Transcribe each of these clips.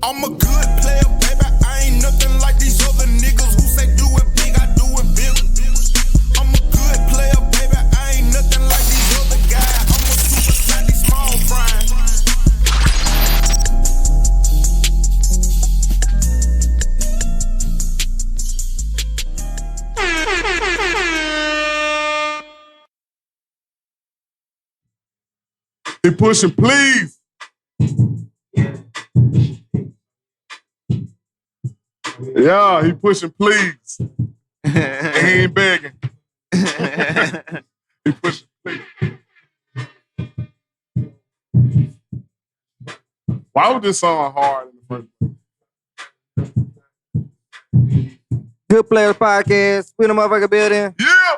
I'm a good player, baby. I ain't nothing like these other niggas who say do it big, I do it big. I'm a good player, baby. I ain't nothing like these other guys. I'm a super sandy small fry. He pushing, please. Yeah, he pushing, please. And he ain't begging. He pushing, please. Why was this song hard in the first place? Goodplairs podcast. We in the motherfucking building. Yeah.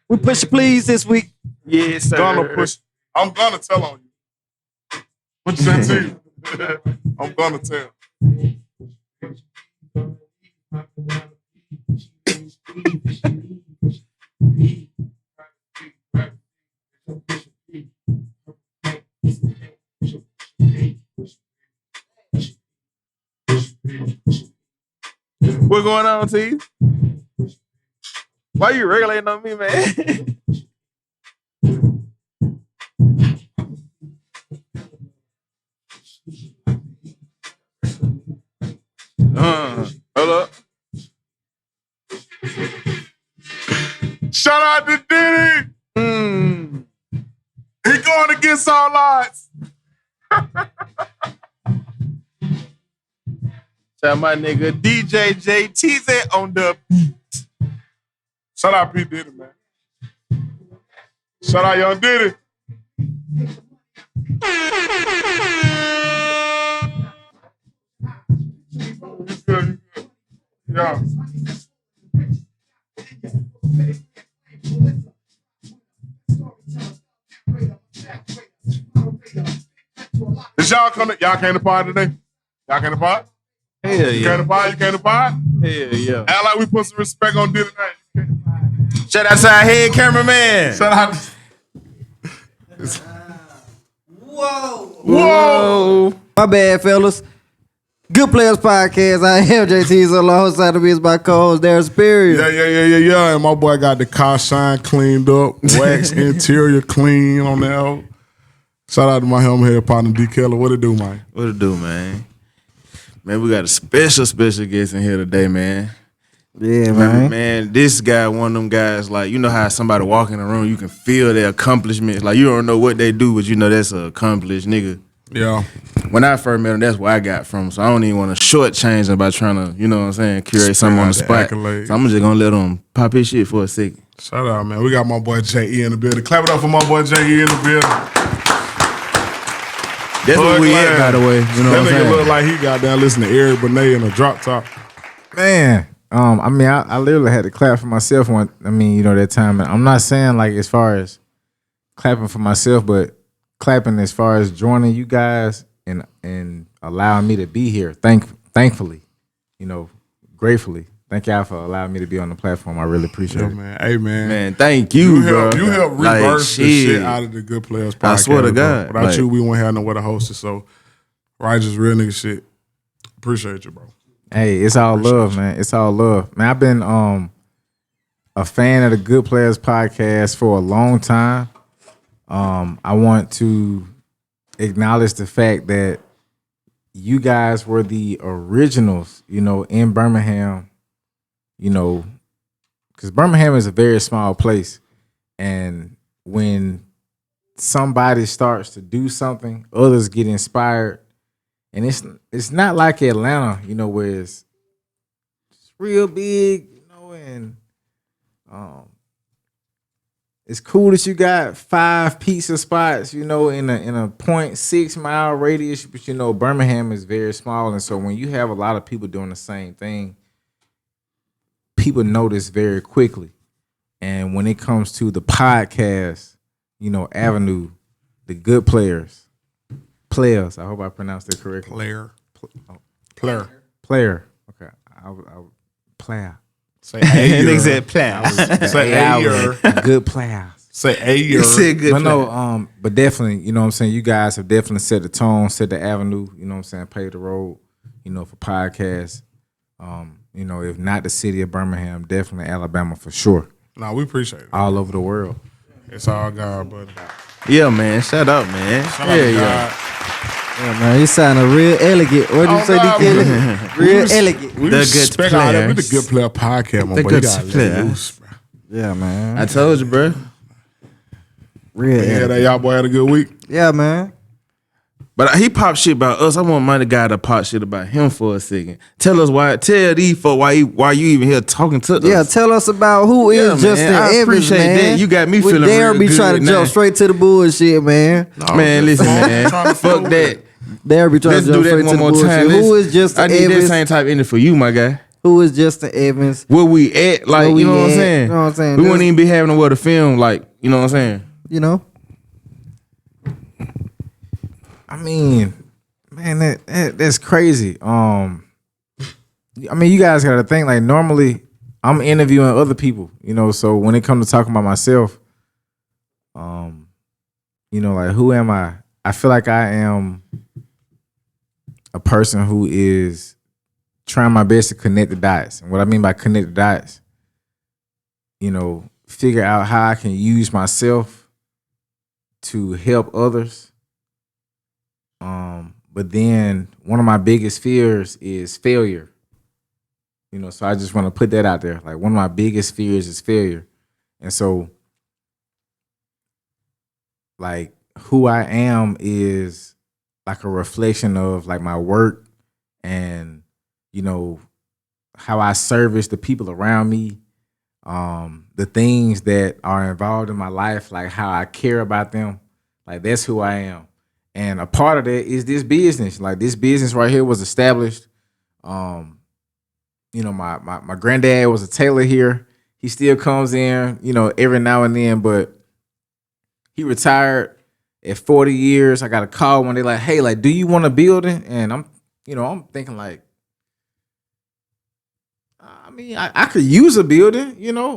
We push please this week. Yes, sir. Gonna push. I'm gonna tell on you. What you saying to you? I'm gonna tell. What going on, T? Why you regulating on me, man? Hold up. Shout out to Diddy. He going against all odds. Shout out my nigga DJ Teezy on the beat. Shout out P. Diddy, man. Shout out Young Diddy. You good. Yeah. Did y'all come to, y'all came to pod today? Y'all came to pod? Hell You yeah. came to pod? You came to pod? Hell yeah. Act like we put some respect on Diddy tonight. Shout out to our head cameraman. Shout out. Whoa. My bad, fellas. Goodplairs podcast. I am JT's alongside of me is my co-host Darren Superior. Yeah. And my boy got the car shine cleaned up, wax interior clean on there. Shout out to my helmet head partner D. Keller. What it do, man? What it do, man? Man, we got a special guest in here today, man. Yeah, man. Man, this guy, one of them guys, like, you know how somebody walk in the room, you can feel their accomplishments. Like, you don't know what they do, but you know that's an accomplished nigga. Yeah. When I first met him, that's where I got from. So I don't even want to shortchange him by trying to, you know what I'm saying, curate something on the spot. So I'm just going to let him pop his shit for a second. Shout out, man. We got my boy J.E. in the building. Clap it up for my boy J.E. in the building. That's what we at, by the way. You know that what I'm nigga saying? look like he got down listening to Eric Benet in a drop top. Man, I literally had to clap for myself that time. And I'm not saying like as far as clapping for myself, but clapping as far as joining you guys and allowing me to be here. Thankfully, gratefully. Thank y'all for allowing me to be on the platform. I really appreciate it. Man. Hey, man. Man, thank you, bro. You helped reverse the shit out of the Goodplairs podcast. I swear to God. Bro. Without you, we wouldn't have nowhere to host it. So, righteous, real nigga shit. Appreciate you, bro. Hey, it's all love, man. It's all love. Man, I've been a fan of the Goodplairs podcast for a long time. I want to acknowledge the fact that you guys were the originals, in Birmingham, because Birmingham is a very small place. And when somebody starts to do something, others get inspired. And it's not like Atlanta, where it's real big, and it's cool that you got 5 pizza spots, in a 0.6 mile radius. But Birmingham is very small, and so when you have a lot of people doing the same thing, people notice very quickly. And when it comes to the podcast, avenue, the Goodplairs. Players. I hope I pronounced it correctly. Player. Okay. I player. Say a Nigga said player. Say a Good players. Say a You said good But player. no, but definitely, you know what I'm saying? You guys have definitely set the tone, set the avenue, you know what I'm saying? Paved the road, for podcasts. If not the city of Birmingham, definitely Alabama for sure. Nah, we appreciate it. All over the world. It's all God, buddy. Yeah, man. Shut up, man. Shout out to God. Yeah, man, you sounding real elegant. What do you say, DK? Real elegant. We The respect all that. We the Goodplairs. Good Player podcast, my The boy. You gotta let it Goodplairs. loose, bro. Yeah, man. I told you, bro. Real Yeah, elegant. that y'all boy had a good week. Yeah, man. But he pop shit about us. I want my guy to pop shit about him for a second. Tell us why. Tell these folks why you even here talking to us. Yeah, tell us about who is Yeah, man. Justin I Evans, appreciate man. that. You got me We feeling dare real be good trying to now. jump straight to the bullshit, man. Man, listen, man. Fuck that. Dare be trying Let's to do jump that straight to one the more bullshit. time. Who is Justin I need that Evans? same type ending for you, my guy. Who is Justin Evans? Where we at, like, Where you we know what I'm at, saying? you know what I'm saying? We This- wouldn't even be having nowhere to film, like, you know what I'm saying? You know? I mean, man, that's crazy. I mean, you guys got to think, like, normally I'm interviewing other people, so when it comes to talking about myself, like, who am I? I feel like I am a person who is trying my best to connect the dots. And what I mean by connect the dots, figure out how I can use myself to help others. But then one of my biggest fears is failure. So I just want to put that out there. Like, one of my biggest fears is failure. And so, like, who I am is like a reflection of like my work and, how I service the people around me, the things that are involved in my life, like how I care about them. Like, that's who I am. And a part of that is this business. Like, this business right here was established. My granddad was a tailor here. He still comes in, every now and then, but he retired at 40 years. I got a call when they like, hey, like, do you want a building? And I'm thinking like, I mean, I could use a building,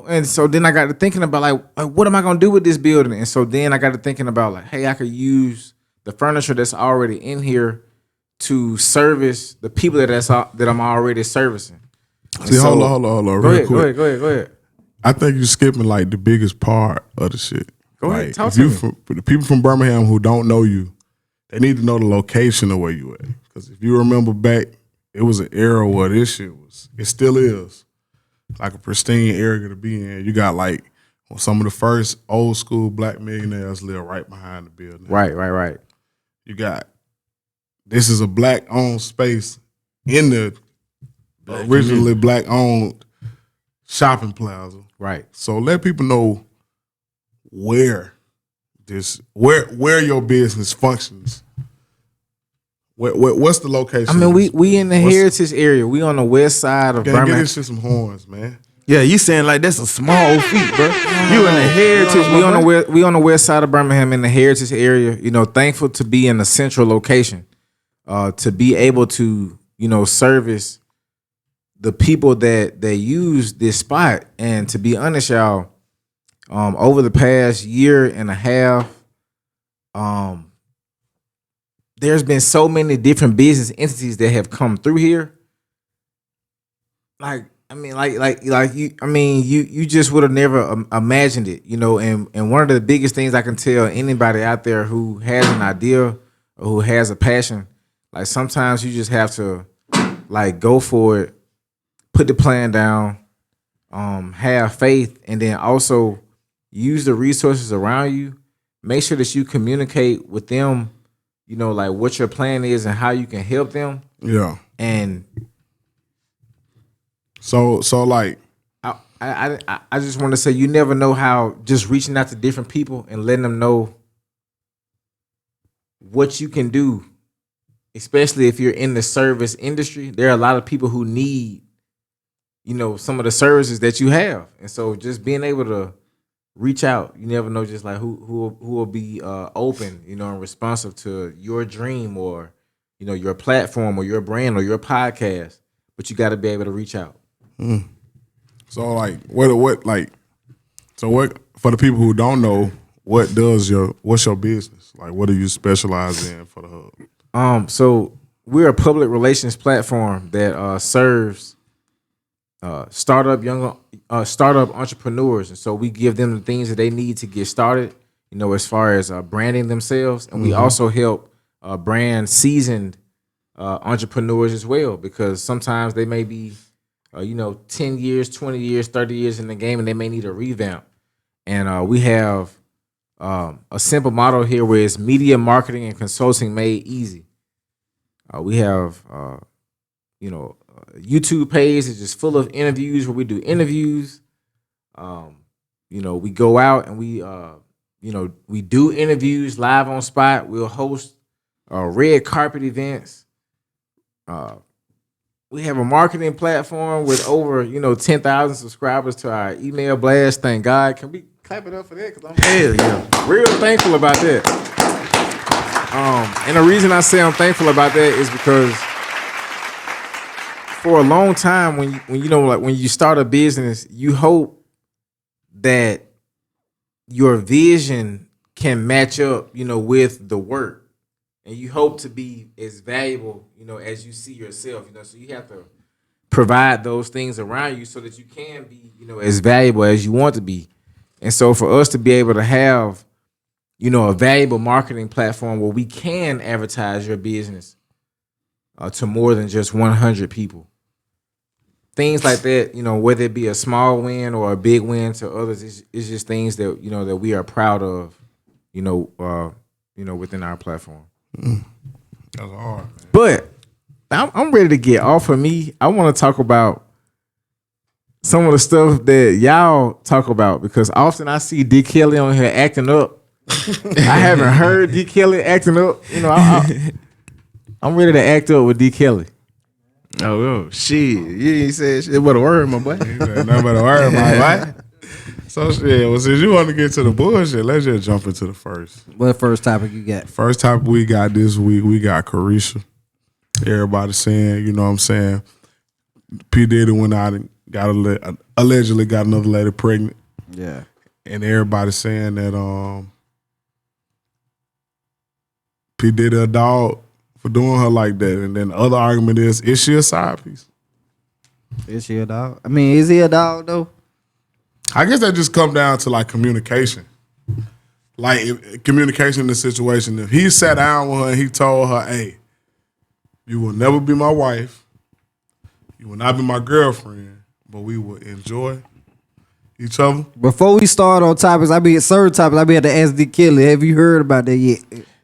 And so then I got to thinking about like, what am I going to do with this building? And so then I got to thinking about like, hey, I could use the furniture that's already in here to service the people that I'm already servicing. And See, so- hold on, Go real ahead, quick. go ahead. I think you're skipping like the biggest part of the shit. Go ahead, Like, talk if to you me. For the people from Birmingham who don't know you, they need to know the location of where you at. Because if you remember back, it was an era where this shit was, it still is, like a pristine area to be in. You got like some of the first old school black millionaires live right behind the building. Right. You got, this is a black owned space in the originally black owned shopping plaza. Right. So let people know where your business functions. What's the location? I mean, we in the Heritage area. We on the west side of Get Birmingham. this shit some horns, man. Yeah, you saying like that's a small feat, bro. You in the heritage. We on the west side of Birmingham in the Heritage area. Thankful to be in a central location, to be able to service the people that use this spot. And to be honest, y'all, over the past year and a half, there's been so many different business entities that have come through here. You just would have never imagined it, And one of the biggest things I can tell anybody out there who has an idea or who has a passion, like, sometimes you just have to like go for it, put the plan down, have faith, and then also use the resources around you. Make sure that you communicate with them, like what your plan is and how you can help them. Yeah. And So like, I just want to say, you never know how just reaching out to different people and letting them know what you can do, especially if you're in the service industry. There are a lot of people who need, some of the services that you have. And so just being able to reach out, you never know just like who will be open, and responsive to your dream or, your platform or your brand or your podcast. But you got to be able to reach out. So like, what for the people who don't know, what's your business? Like, what do you specialize in for the hub? So we're a public relations platform that serves startup entrepreneurs, and so we give them the things that they need to get started. You know, as far as branding themselves, and we also help brand seasoned entrepreneurs as well, because sometimes they may be 10 years, 20 years, 30 years in the game, and they may need a revamp. And we have a simple model here where it's media marketing and consulting made easy. We have YouTube page is just full of interviews where we do interviews. We go out and we do interviews live on spot. We'll host red carpet events. We have a marketing platform with over 10,000 subscribers to our email blast. Thank God. Can we clap it up for that? Because I'm real thankful about that. And the reason I say I'm thankful about that is because for a long time, when you start a business, you hope that your vision can match up, with the work. And you hope to be as valuable, as you see yourself, so you have to provide those things around you so that you can be, as valuable as you want to be. And so for us to be able to have, a valuable marketing platform where we can advertise your business to more than just 100 people. Things like that, whether it be a small win or a big win to others, it's just things that, that we are proud of, within our platform. That's hard, man. But I'm ready to get off of me. I want to talk about some of the stuff that y'all talk about, because often I see D. Kelly on here acting up. I haven't heard D. Kelly acting up. I'm ready to act up with D. Kelly. Oh, shit. You ain't said shit but a word, my boy. Nothing but a word, my boy. So shit, well, since you want to get to the bullshit, let's just jump into the first. What first topic you got? First topic we got this week, we got Carisha. Everybody saying, P. Diddy went out and allegedly got another lady pregnant. Yeah. And everybody saying that P. Diddy a dog for doing her like that. And then the other argument is she a side piece? Is she a dog? I mean, is he a dog though? I guess that just come down to like communication. Like communication in the situation. If he sat down with her and he told her, hey, you will never be my wife, you will not be my girlfriend, but we will enjoy each other. Before we start on topics, certain topics, I be at the ask D. Kelly. Have you heard about that yet?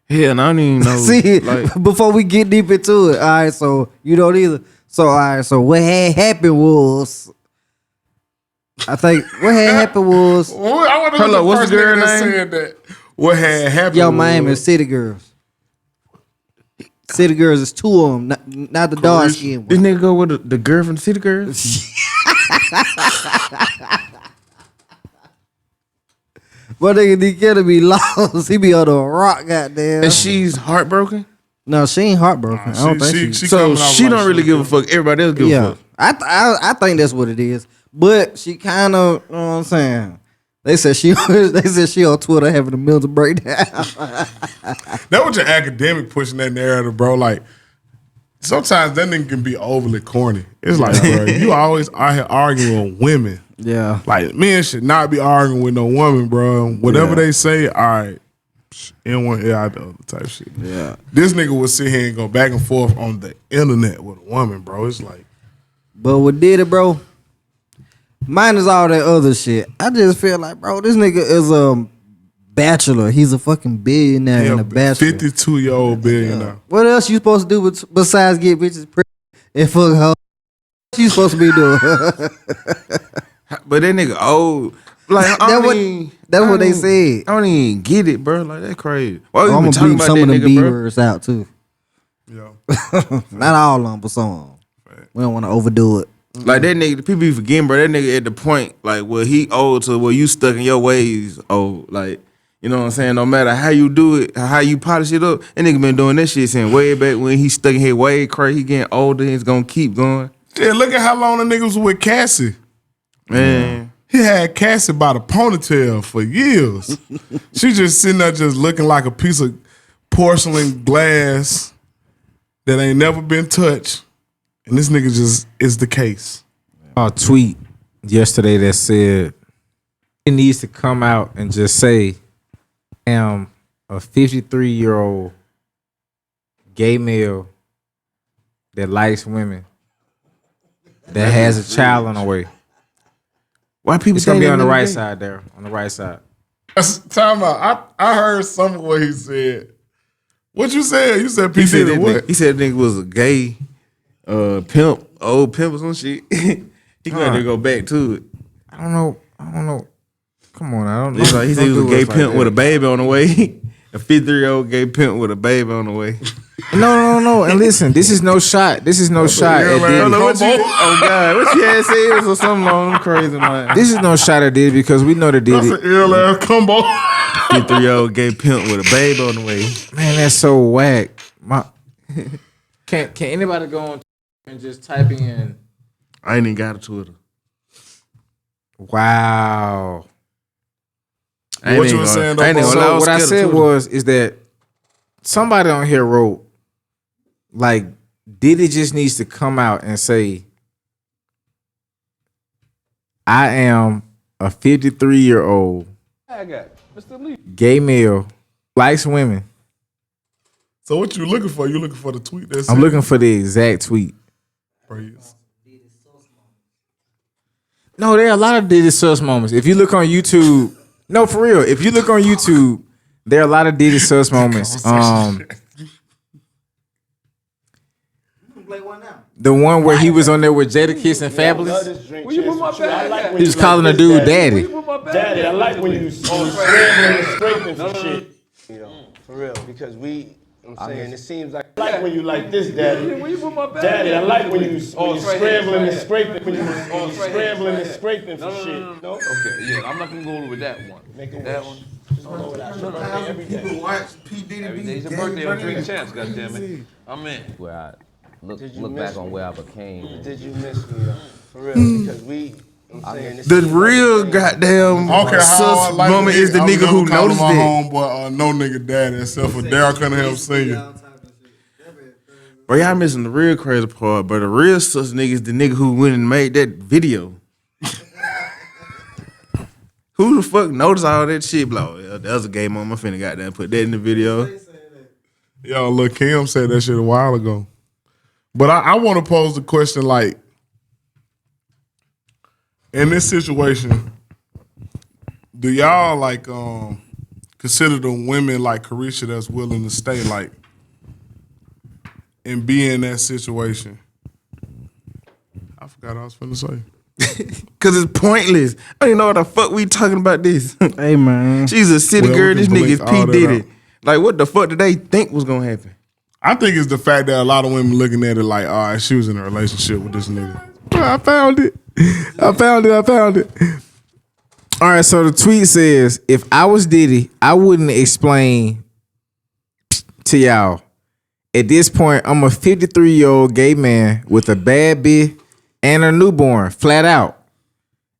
Hell, no, I don't even know. See, before we get deep into it, all right, so you don't either. So, all right, so what had happened was, I think what had happened was. I want to know what's the girl name? Said that. What had happened? Yo, Miami City Girls. City Girls is two of them, not the dark skin one. This nigga go with the girl from the City Girls? But nigga D. Kelly be lost. He be on a rock, goddamn. And she's heartbroken? No, she ain't heartbroken. I don't think she so she don't really give a fuck. Everybody else give a fuck. I think that's what it is. But she kind of, you know what I'm saying? They said she on Twitter having a mental breakdown. That was your academic pushing that narrative, bro. Like, sometimes that nigga can be overly corny. It's like, bro, you always out here arguing with women. Yeah. Like, men should not be arguing with no woman, bro. Whatever they say, all right, in one ear out the other type shit. Yeah. This nigga would sit here and go back and forth on the internet with a woman, bro. It's like. But what did it, bro? Minus all that other shit, I just feel like, bro, this nigga is a bachelor. He's a fucking billionaire and a bachelor. 52-year-old billionaire. Yeah. What else you supposed to do besides get bitches pregnant and fuck her? What you supposed to be doing? But that nigga old. Like, that's what they said. I don't even get it, bro. Like, that's crazy. Why I'm you gonna talking beat about some that of the nigga, B bro? words out too. Yeah. Not all of them, but some of them. We don't want to overdo it. Like, that nigga, the people be forgetting, bro. That nigga at the point, like, where he old to where you stuck in your ways old. Like, you know what I'm saying? No matter how you do it, how you polish it up, that nigga been doing that shit since way back when he stuck in his way crazy. He getting older, he's gonna keep going. Yeah, look at how long the nigga was with Cassie. Man. He had Cassie by the ponytail for years. She just sitting there just looking like a piece of porcelain glass that ain't never been touched, and this nigga just is the case. A tweet yesterday that said he needs to come out and just say, I am a 53-year-old gay male that likes women that has a child on the way. Why people It's gonna say be that on the nigga right gay? side there. On the right side. Time out. I heard some of what he said. What you said? You said He P. said Diddy that what? nigga, he said that nigga was a gay pimp, old pimp or some shit. He got to go back to it. I don't know. Come on, I don't know. He's like, he said he was a Don't gay do us like pimp with a that. baby on the way. A 53-year-old gay pimp with a baby on the way. No. And listen, this is no shot. This is no shot at Diddy. Oh God, what you had said or something along crazy line. This is no shot at Diddy because we know that That's Diddy. an ill ass combo. 53-year-old gay pimp with a baby on the way. Man, that's so whack. Can anybody go on and just type in? I ain't even got a Twitter. Wow. I ain't What you even was gonna- saying, though, I ain't even bro? gonna lie, So what I scared of said Twitter. is that somebody on here wrote, like, Diddy just needs to come out and say, I am a 53-year-old gay male, likes women. So what you looking for? You looking for the tweet that said I'm looking for the exact tweet. praise. No, there are a lot of Diddy sus moments. If you look on YouTube, no, for real. If you look on YouTube, there are a lot of Diddy sus moments. The one where he was on there with Jadakiss and Fabulous. He was calling a dude daddy. Daddy, I like when you scrambling and scraping for shit. You know, for real, because I'm saying, it seems like I like when you like this, daddy. Daddy, I like when you scrambling and scraping, when you scrambling and scraping for shit. No? Okay, yeah, I'm not gonna go with that one. Make it That worse. one. Every day. watch P. Diddy Every day's your birthday on Drink Champs, goddammit. I'm in. Where I look miss back on me? where I became. Did you miss me though? For real, because I'm saying, it The seems real like goddamn I don't care how I sus like moment is the I'm nigga never who calling noticed my it. homeboy no nigga daddy except for Daryl Cunningham Sr. Bro, y'all missing the real crazy part, but the real sus nigga is the nigga who went and made that video. Who the fuck noticed all that shit? Bro, that was a gay moment. I finna goddamn put that in the video. Yo, look, Kim said that shit a while ago. But I want to pose the question, like, in this situation, do y'all like consider the women like Carisha that's willing to stay like and be in that situation? I forgot what I was finna say. Cause it's pointless. I don't even know what the fuck we talking about this. Hey man, She's a city Well, girl. we This can nigga is blink all P. that Diddy. out. Like, what the fuck did they think was gonna happen? I think it's the fact that a lot of women looking at it like, all right, she was in a relationship with this nigga. I found it. All right, so the tweet says, if I was Diddy, I wouldn't explain to y'all. At this point, I'm a 53-year-old gay man with a bad bitch and a newborn, flat out.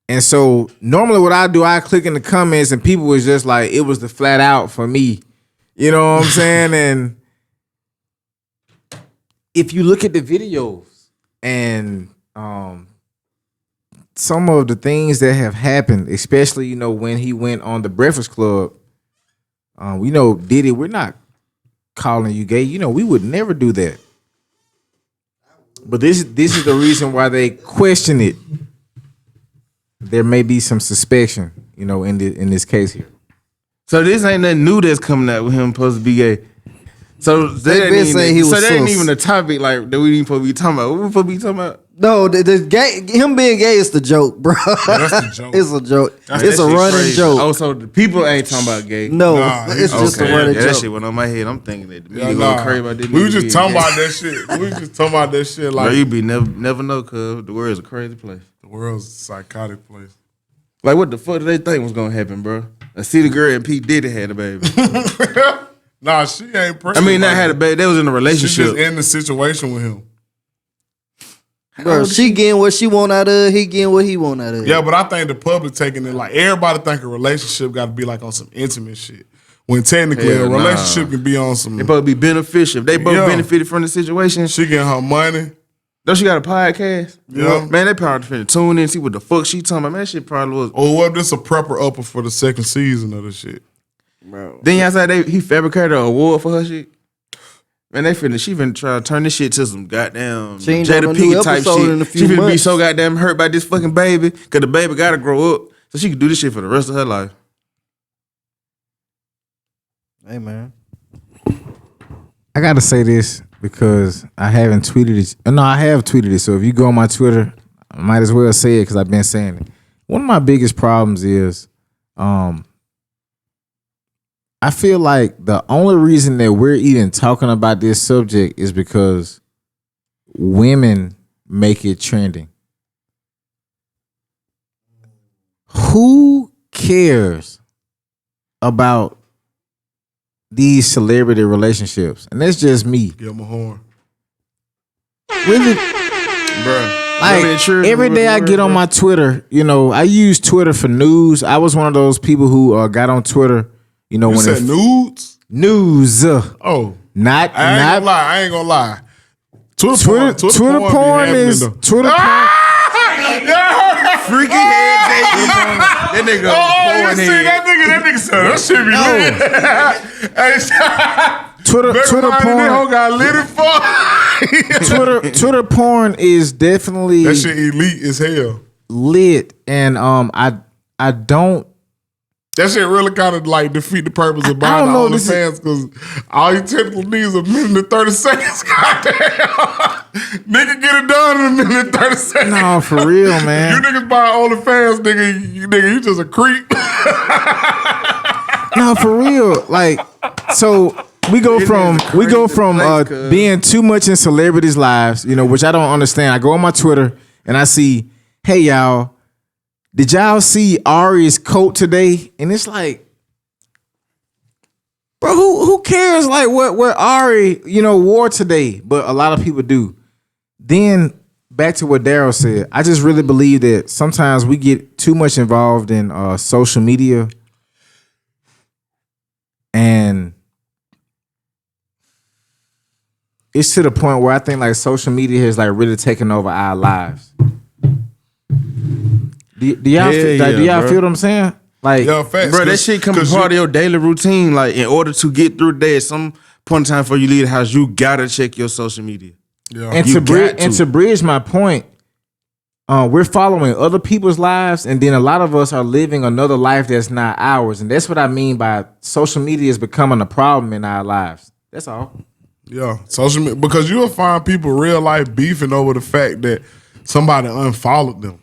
And so normally what I do, I click in the comments and people was just like, it was the flat out for me. You know what I'm saying? And if you look at the videos and some of the things that have happened, especially, you know, when he went on the Breakfast Club, we know, Diddy, we're not calling you gay. You know, we would never do that. But this is the reason why they question it. There may be some suspicion, you know, in this case here. So this ain't nothing new that's coming out with him supposed to be gay. So They that been ain't saying even, he so was that ain't sus. even a topic like that we ain't supposed to be talking about. What we supposed to be talking about? no, the gay, him being gay is the joke, bro. that's the joke. It's a joke. It's a That shit running crazy. joke. Oh, so the people ain't talking about gay. No, Nah, it's just a Okay, running yeah, that joke. shit went on my head. I'm thinking that the media Yeah, going nah. crazy about this. We nigga was just being talking gay. about that shit. We was just talking about that shit Bro, like you be never know, cuz the world's a crazy place. the world's a psychotic place. Like, what the fuck did they think was gonna happen, bro? A city girl and P. Diddy had a baby. Nah, she ain't I pregnant. mean, not had a baby. They was in a She's just relationship. in the situation with him. Bro, she getting what she want out of it, he getting what he want out of it. Yeah, but I think the public taking it like everybody think a relationship got to be like on some intimate shit. When technically Hell a nah. relationship can be on some. They both be beneficial. If they both Yeah. benefited from the situation. She getting her money. Don't she got a podcast? Yeah. Man, they probably finna tune in, see what the fuck she talking about. Man, that shit probably was. Or what if this a prepper upper for the second season of the shit? Then y'all said he fabricated an award for her shit. Man, she finna try to turn this shit to some goddamn She ain't done Jada a new Pinkett type episode shit. in a She few finna be months. so goddamn hurt by this fucking baby, cause the baby gotta grow up, so she can do this shit for the rest of her life. Hey man, I gotta say this because I haven't tweeted it. No, I have tweeted it. So if you go on my Twitter, I might as well say it because I've been saying it. One of my biggest problems is, I feel like the only reason that we're even talking about this subject is because women make it trending. Who cares about these celebrity relationships? And that's just me. Give him a horn. Really, Bruh. like every day I get on my Twitter, you know, I use Twitter for news. I was one of those people who got on Twitter, you know, You when said nudes? news, Oh. not I ain't gonna lie. Twitter Twitter porn porn be is happening, though. Twitter porn. freaky head that nigga. Oh, you see that nigga said that shit be lit. Hey, Twitter that porn. got lit for. Twitter porn is definitely That shit elite as hell. lit, and I don't. That shit really kind of like defeat the purpose of I buying don't the know, this OnlyFans because all you technical needs a minute and 30 seconds. Goddamn. Nigga get it done in a minute and 30 seconds. No, for real, man. You niggas buy OnlyFans, nigga, you just a creep. No, for real. Like, so we go from being too much in celebrities' lives, you know, which I don't understand. I go on my Twitter and I see, hey y'all, did y'all see Ari's coat today? And it's like, bro, who cares like what Ari, you know, wore today? But a lot of people do. Then back to what Daryl said, I just really believe that sometimes we get too much involved in social media. And it's to the point where I think like social media has like really taken over our lives. Do y'all feel what I'm saying? Like, Yo, facts, Bro, that shit come part of your daily routine. Like, in order to get through the day, at some point in time before you leave the house, you gotta check your social media. Yeah. and You to bridge my point, we're following other people's lives, and then a lot of us are living another life that's not ours, and that's what I mean by social media is becoming a problem in our lives. That's all. Yeah, social media, because you'll find people real life beefing over the fact that somebody unfollowed them.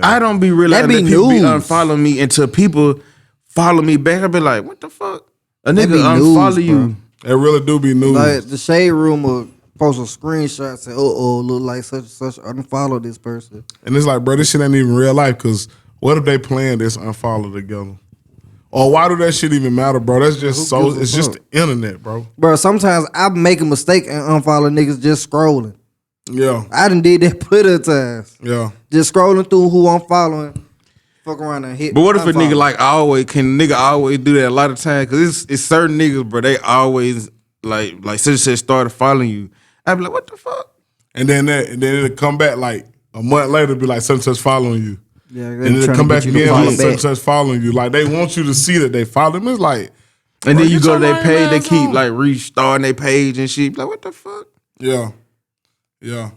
I don't be realizing That be that people be news. unfollowing me until people follow me back. I be like, what the fuck? A That nigga be unfollow news, you. It really do be news. like the shade room will post a screenshot say, look like such and such. Unfollow this person. And it's like, bro, this shit ain't even real life, because what if they playing this unfollow together? Or why do that shit even matter, bro? That's just Who gives a it's just fuck? the internet, bro. Bro, sometimes I make a mistake and unfollow niggas just scrolling. Yeah, I done did that plenty of times. yeah. Just scrolling through who I'm following. Fuck around and hit. But what if a unfollow. nigga like always do that a lot of times? Cause it's certain niggas, bro, they always like such and such started following you. I be like, what the fuck? And then it'll come back like a month later, be like such and such following you. Yeah, And then it'll come back again, like such and such following you. Like they want you to see that they follow them. It's like, And bro, then you get go your to their lame page, they ass keep on. like restarting their page and shit. Like, what the fuck? yeah, yeah.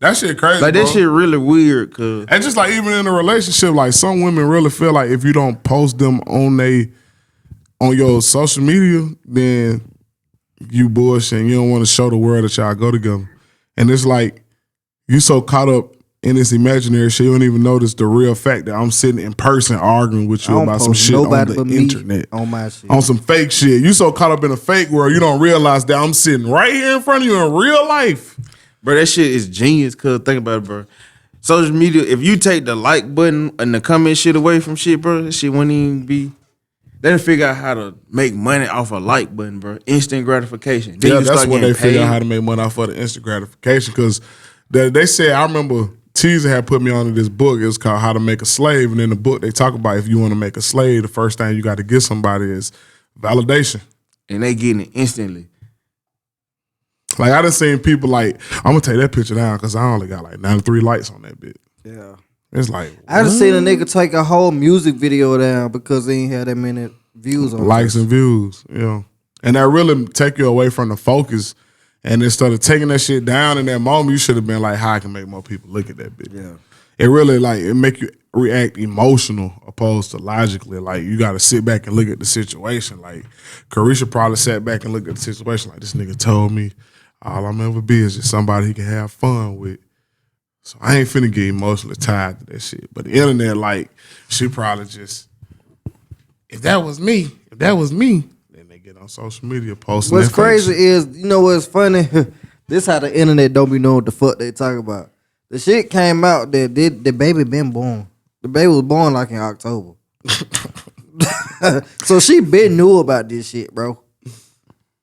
That shit crazy. Like, bro. that shit really weird, cause And just like even in a relationship, like some women really feel like if you don't post them on your social media, then you bullshit. You don't want to show the world that y'all go together. And it's like you so caught up in this imaginary shit, you don't even notice the real fact that I'm sitting in person arguing with I you don't about some post shit on nobody the but me internet. on my shit. On some fake shit. You so caught up in a fake world, you don't realize that I'm sitting right here in front of you in real life. bro, that shit is genius. Cause think about it, bro. Social media, if you take the like button and the comment shit away from shit, bro, that shit wouldn't even be. They done figure out how to make money off a like button, bro. Instant gratification. Then Yeah, you that's start what they getting figure out paid. how to make money off of the instant gratification. Because they said, I remember Teezy had put me onto this book. It was called How to Make a Slave. And in the book, they talk about if you want to make a slave, the first thing you got to give somebody is validation. And they getting it instantly. Like, I done seen people like, I'm going to take that picture down because I only got like 93 likes on that bit. Yeah. It's like, I just seen a nigga take a whole music video down because they ain't had that many views on likes and views, you know. And that really take you away from the focus. And instead of taking that shit down in that moment, you should have been like, how I can make more people look at that bit. Yeah. It really like, it make you react emotional opposed to logically. Like, you got to sit back and look at the situation. Like, Carisha probably sat back and looked at the situation like, this nigga told me all I'm ever be is just somebody he can have fun with. So I ain't finna get emotionally tied to that shit. But the internet, like, she probably just, if that was me, then they get on social media posting. What's that fake crazy shit. is, you know what's funny? This how the internet don't be knowing what the fuck they talk about. The shit came out that the baby been born. The baby was born like in October. So she been knew about this shit, bro.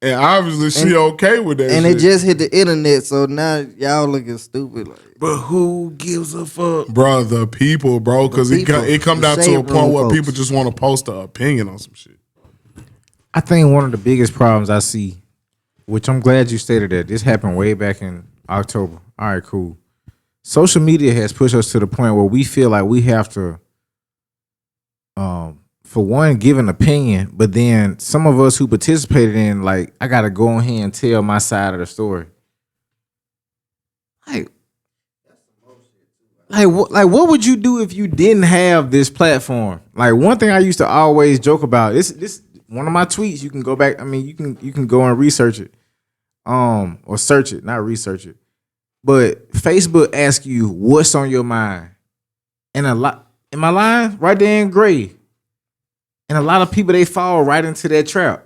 And obviously she okay with that And shit. it just hit the internet, so now y'all looking stupid. Like, But who gives a fuck? Bro, the people, bro, because The people, it come the down to a shade point room where folks. people just want to post an opinion on some shit. I think one of the biggest problems I see, which I'm glad you stated that, this happened way back in October. All right, cool. Social media has pushed us to the point where we feel like we have to, for one, give an opinion, but then some of us who participated in, like, I gotta go on here and tell my side of the story. What would you do if you didn't have this platform? Like, one thing I used to always joke about, this one of my tweets, you can go back, I mean, you can go and research it. Or search it, not research it. But Facebook asks you what's on your mind. And a lot, am I lying? Right there in gray. And a lot of people, they fall right into that trap.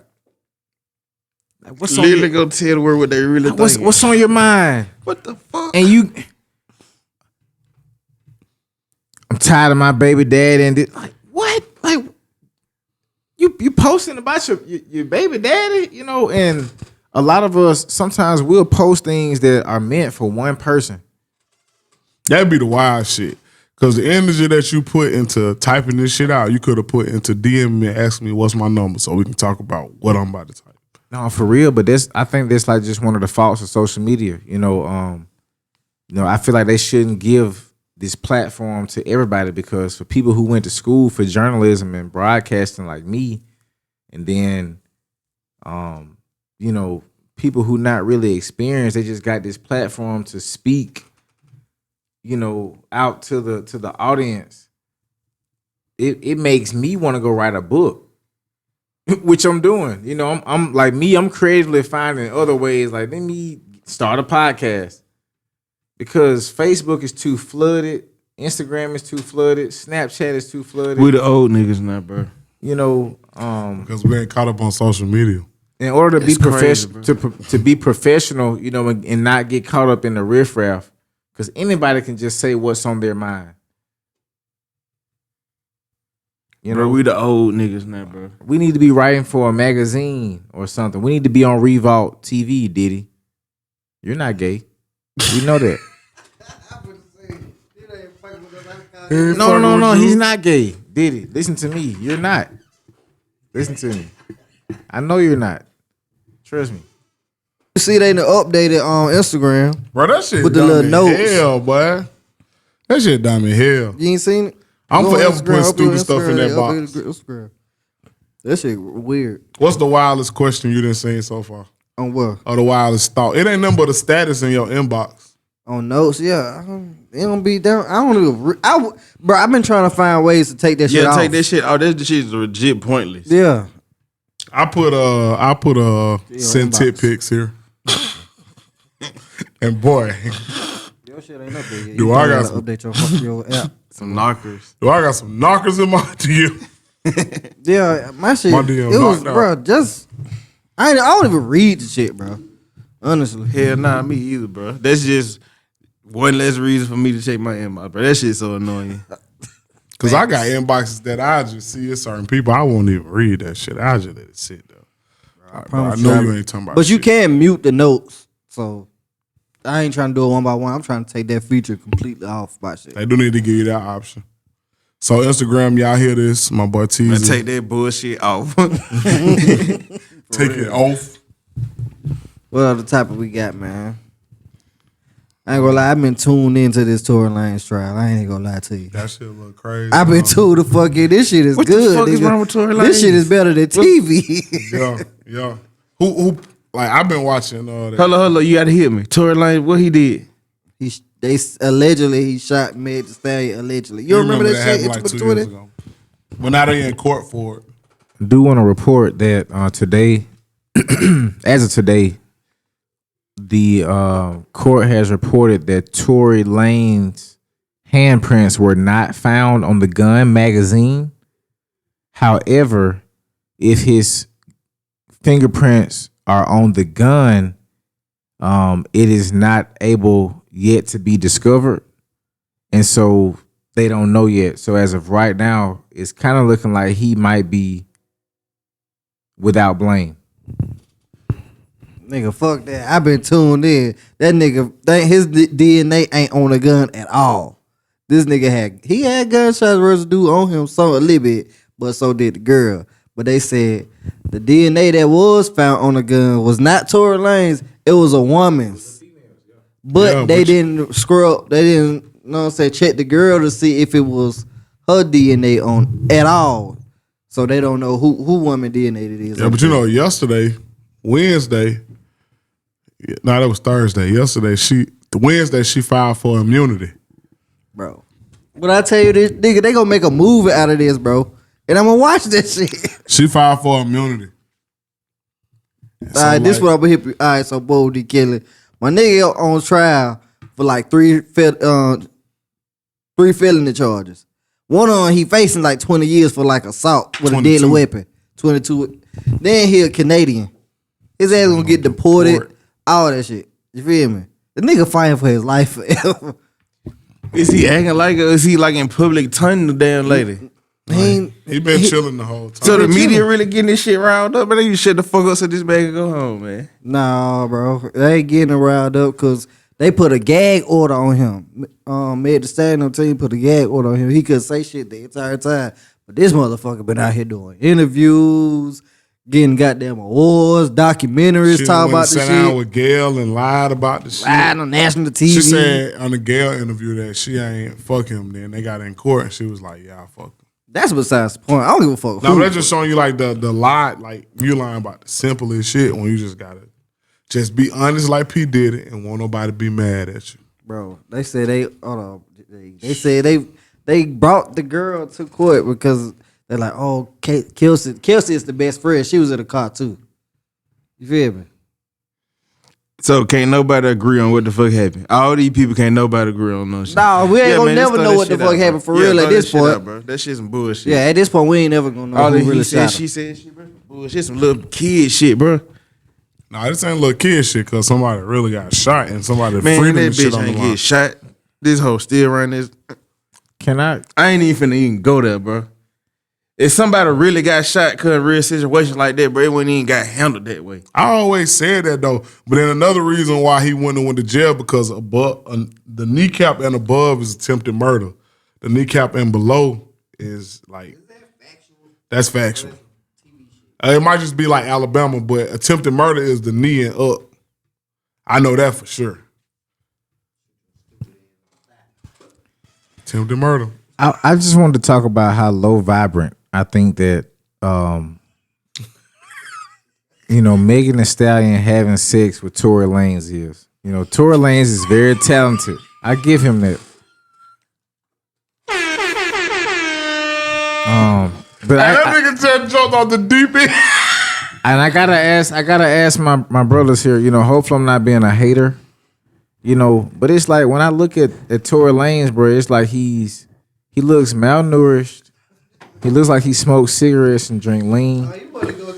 Like, what's on Literally go tell the world what they really think. what's on your mind? What the fuck? And you, I'm tired of my baby dad and this. Like, what? Like, you posting about your baby daddy, you know? And a lot of us sometimes we'll post things that are meant for one person. That'd be the wild shit. Because the energy that you put into typing this shit out, you could have put into DM me and ask me what's my number so we can talk about what I'm about to type. No, for real. But I think that's like just one of the faults of social media. You know, I feel like they shouldn't give this platform to everybody, because for people who went to school for journalism and broadcasting like me, and then, you know, people who not really experienced, they just got this platform to speak, you know, out to the audience. It makes me want to go write a book, which I'm doing. You know, I'm creatively finding other ways. Like, let me start a podcast, because Facebook is too flooded, Instagram is too flooded, Snapchat is too flooded. We the old niggas now, bro. You know, Because we ain't caught up on social media. in order to be It's crazy, professional, to be professional, you know, and not get caught up in the riffraff, because anybody can just say what's on their mind. You know, Bro, we the old niggas now, bro. we need to be writing for a magazine or something. We need to be on Revolt TV, Diddy. You're not gay. We know that. No. He's not gay. Diddy, listen to me. You're not. Listen to me. I know you're not. Trust me. you see they done updated on Instagram. Bro, that shit With the dumb little in notes. hell, boy. That shit dumb in hell. You ain't seen it? I'm Go on forever Instagram, putting upload stupid stuff in Instagram, that they box. updated Instagram. That shit weird. What's the wildest question you done seen so far? On what? Or the wildest thought? It ain't nothing but a status in your inbox. On notes, yeah. It don't be down. I don't even. Bro, I've been trying to find ways to take that shit Yeah, off. take that shit. Oh, that shit is legit pointless. Yeah. I put send inbox. tit pics here. And boy, Your shit ain't up there yet. Do You I probably got gotta update your app. Some knockers. I got some knockers in my DM. Yeah, my shit. My DM it was, knocked out. bro. Just I don't even read the shit, bro. Honestly, Hell nah, me either, bro. That's just one less reason for me to check my inbox, bro. That shit's so annoying. Cause I got inboxes that I just see at certain people. I won't even read that shit. I just let it sit though. I know you ain't talking about. but you shit. can mute the notes. So I ain't trying to do it one by one. I'm trying to take that feature completely off my shit. They do need to give you that option. So Instagram, y'all hear this? My boy Teezy. Man, take that bullshit off. Take it off. What other topic we got, man? I ain't gonna lie, I've been tuned into this Tory Lanez trial. I ain't gonna lie to you. That shit look crazy. I've been tuned to fucking this shit is What good. the fuck is nigga. wrong with Tory This Lanez? shit is better than TV. Yeah. Who like I've been watching that. Hold on, you gotta hit me. Tory Lanez, what he did? They allegedly he shot Meg Thee Stallion allegedly. You remember that shit? happened like 2 years ago. Well, now they in court for it. Do want to report that today, as of today, the court has reported that Tory Lanez handprints were not found on the gun magazine. However, if his fingerprints are on the gun, it is not able yet to be discovered. And so they don't know yet. So as of right now, it's kind of looking like he might be without blame. Nigga, fuck that. I've been tuned in. That nigga, his DNA ain't on the gun at all. This nigga had gunshots residue on him a little bit, but so did the girl. But they said the DNA that was found on the gun was not Tory Lanez. It was a woman's. But they didn't scrub. They didn't, you know what I'm saying, check the girl to see if it was her DNA on at all. So they don't know who woman DNA it is. Yeah, but you know, Wednesday, that was Thursday. Wednesday she filed for immunity. Bro. But I tell you this, nigga, they gonna make a movie out of this, bro. And I'm gonna watch that shit. She filed for immunity. All right, this what I'm gonna hit you. All right, so Bo D. Kelly. My nigga on trial for like three felony charges. One on he facing like 20 years for like assault with 22. A deadly weapon. 22. Then he a Canadian. His ass gonna get deported. All that shit. You feel me? The nigga fighting for his life forever. Is he acting like, or is he like in public turning the damn lady? He been chilling the whole time. So the media really getting this shit riled up, man. You shut the fuck up so this man can go home, man. Nah, bro. They ain't getting riled up because they put a gag order on him. Meg Thee Stallion team put a gag order on him. He couldn't say shit the entire time. But this motherfucker been out here doing interviews, getting goddamn awards, documentaries, talking about the shit. Sat down with Gail and lied about the shit. Lied on national TV. She said on the Gail interview that she ain't fuck him. Then they got in court and she was like, "Yeah, I fuck him." That's besides the point. I don't give a fuck. No, but that's just showing you like the lie, like you lying about the simplest shit when you just gotta just be honest like P did it and want nobody to be mad at you. Bro, they said they said they brought the girl to court because they're like, oh, Kelsey is the best friend. She was in the car too. You feel me? So can't nobody agree on what the fuck happened. All these people can't nobody agree on no shit. Nah, we ain't gonna never know what the fuck happened for real at this point. Bro. That shit's some bullshit. Yeah, at this point we ain't never gonna know all who that really he said, shot she him. said shit, bro. Bullshit, some little kid shit, bro. Nah, this ain't little kid shit because somebody really got shot and somebody Man, freedom that and shit bitch on the ain't line. get shot. This hoe still running this. I ain't even finna even go there, bro. If somebody really got shot cause of real situation like that, bro, it wouldn't even got handled that way. I always said that though, but then another reason why he wouldn't have went to jail because the kneecap and above is attempted murder. The kneecap and below is like that's factual. It might just be like Alabama, but attempted murder is the knee and up. I know that for sure. Attempted murder. I just wanted to talk about how low vibrant I think that Megan Thee Stallion having sex with Tory Lanez is. You know, Tory Lanez is very talented. I give him that. But that nigga just jumped off the deep end. And I gotta ask my brothers here, hopefully I'm not being a hater. But it's like when I look at Tory Lanez, bro, it's like he looks malnourished. He looks like he smokes cigarettes and drink lean. You want to go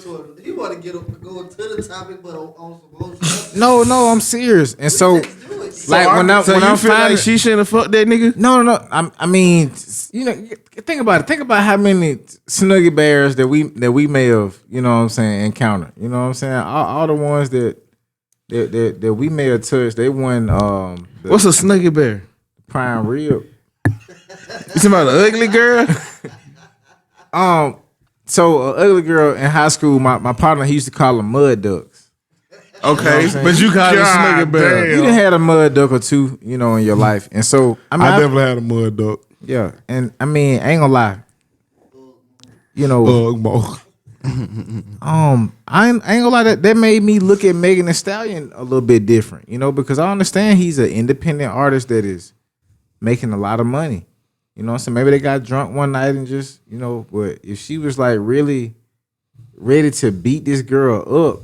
to the topic, but on some bullshit. No, I'm serious. And so when I'm feel like she shouldn't have fucked that nigga? No. I mean, think about it. Think about how many snuggie bears that we may have, encountered. You know what I'm saying? All the ones that that we may have touched. They won. What's a Snuggie Bear? Prime rib. You talking about an ugly girl? So an ugly girl in high school, my partner, he used to call them mud ducks. Okay, saying? but you call it a Snuggie Bear. You done had a mud duck or two, in your life, and so I definitely had a mud duck. Yeah, and I mean, I ain't gonna lie. Mo. I ain't gonna lie, that made me look at Megan Thee Stallion a little bit different, because I understand he's an independent artist that is making a lot of money. You know what I'm saying? Maybe they got drunk one night and just, but if she was like really ready to beat this girl up,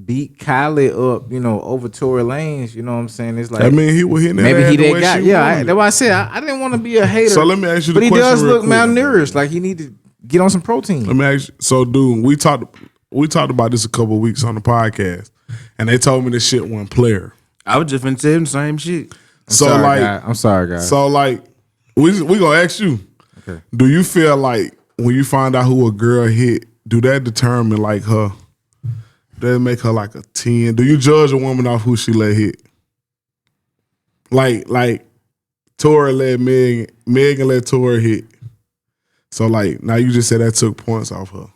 beat Kylie up, over Tory Lanez, you know what I'm saying? It's like, I mean, he was hitting that maybe ass he the that way guy. she Yeah, wanted. that's why I said I didn't want to be a hater. So let me ask you the but he question does real look quick. malnourished. Like he need to get on some protein. Let me ask you. So, dude, we talked about this a couple of weeks on the podcast, and they told me this shit wasn't player. I was just finna tell him the same shit. I'm sorry, guys. So like, we gonna ask you. Okay. Do you feel like when you find out who a girl hit, do that determine like her? Does it make her like a 10? Do you judge a woman off who she let hit? Like Tory let Megan let Tory hit. So like now you just said that took points off her.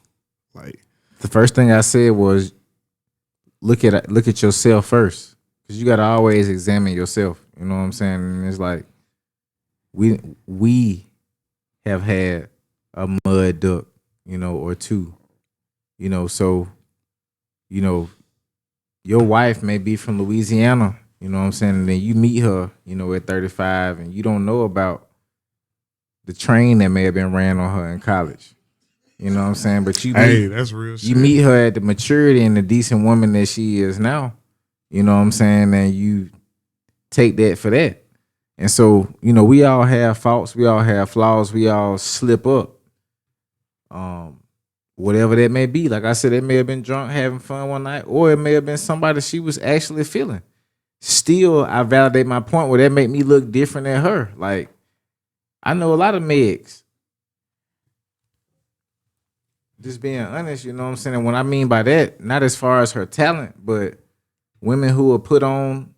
Like The first thing I said was look at yourself first, because you got to always examine yourself. You know what I'm saying? And it's like we have had a mud duck, or two, so your wife may be from Louisiana, you know what I'm saying, and then you meet her, at 35, and you don't know about the train that may have been ran on her in college. You know what I'm saying? But that's real shit. You meet her at the maturity and the decent woman that she is now. You know what I'm saying? And you take that for that. And so, we all have faults, we all have flaws, we all slip up. Whatever that may be. Like I said, it may have been drunk having fun one night, or it may have been somebody she was actually feeling. Still, I validate my point where that make me look different than her. Like, I know a lot of Megs. Just being honest, you know what I'm saying? And what I mean by that, not as far as her talent, but women who will put on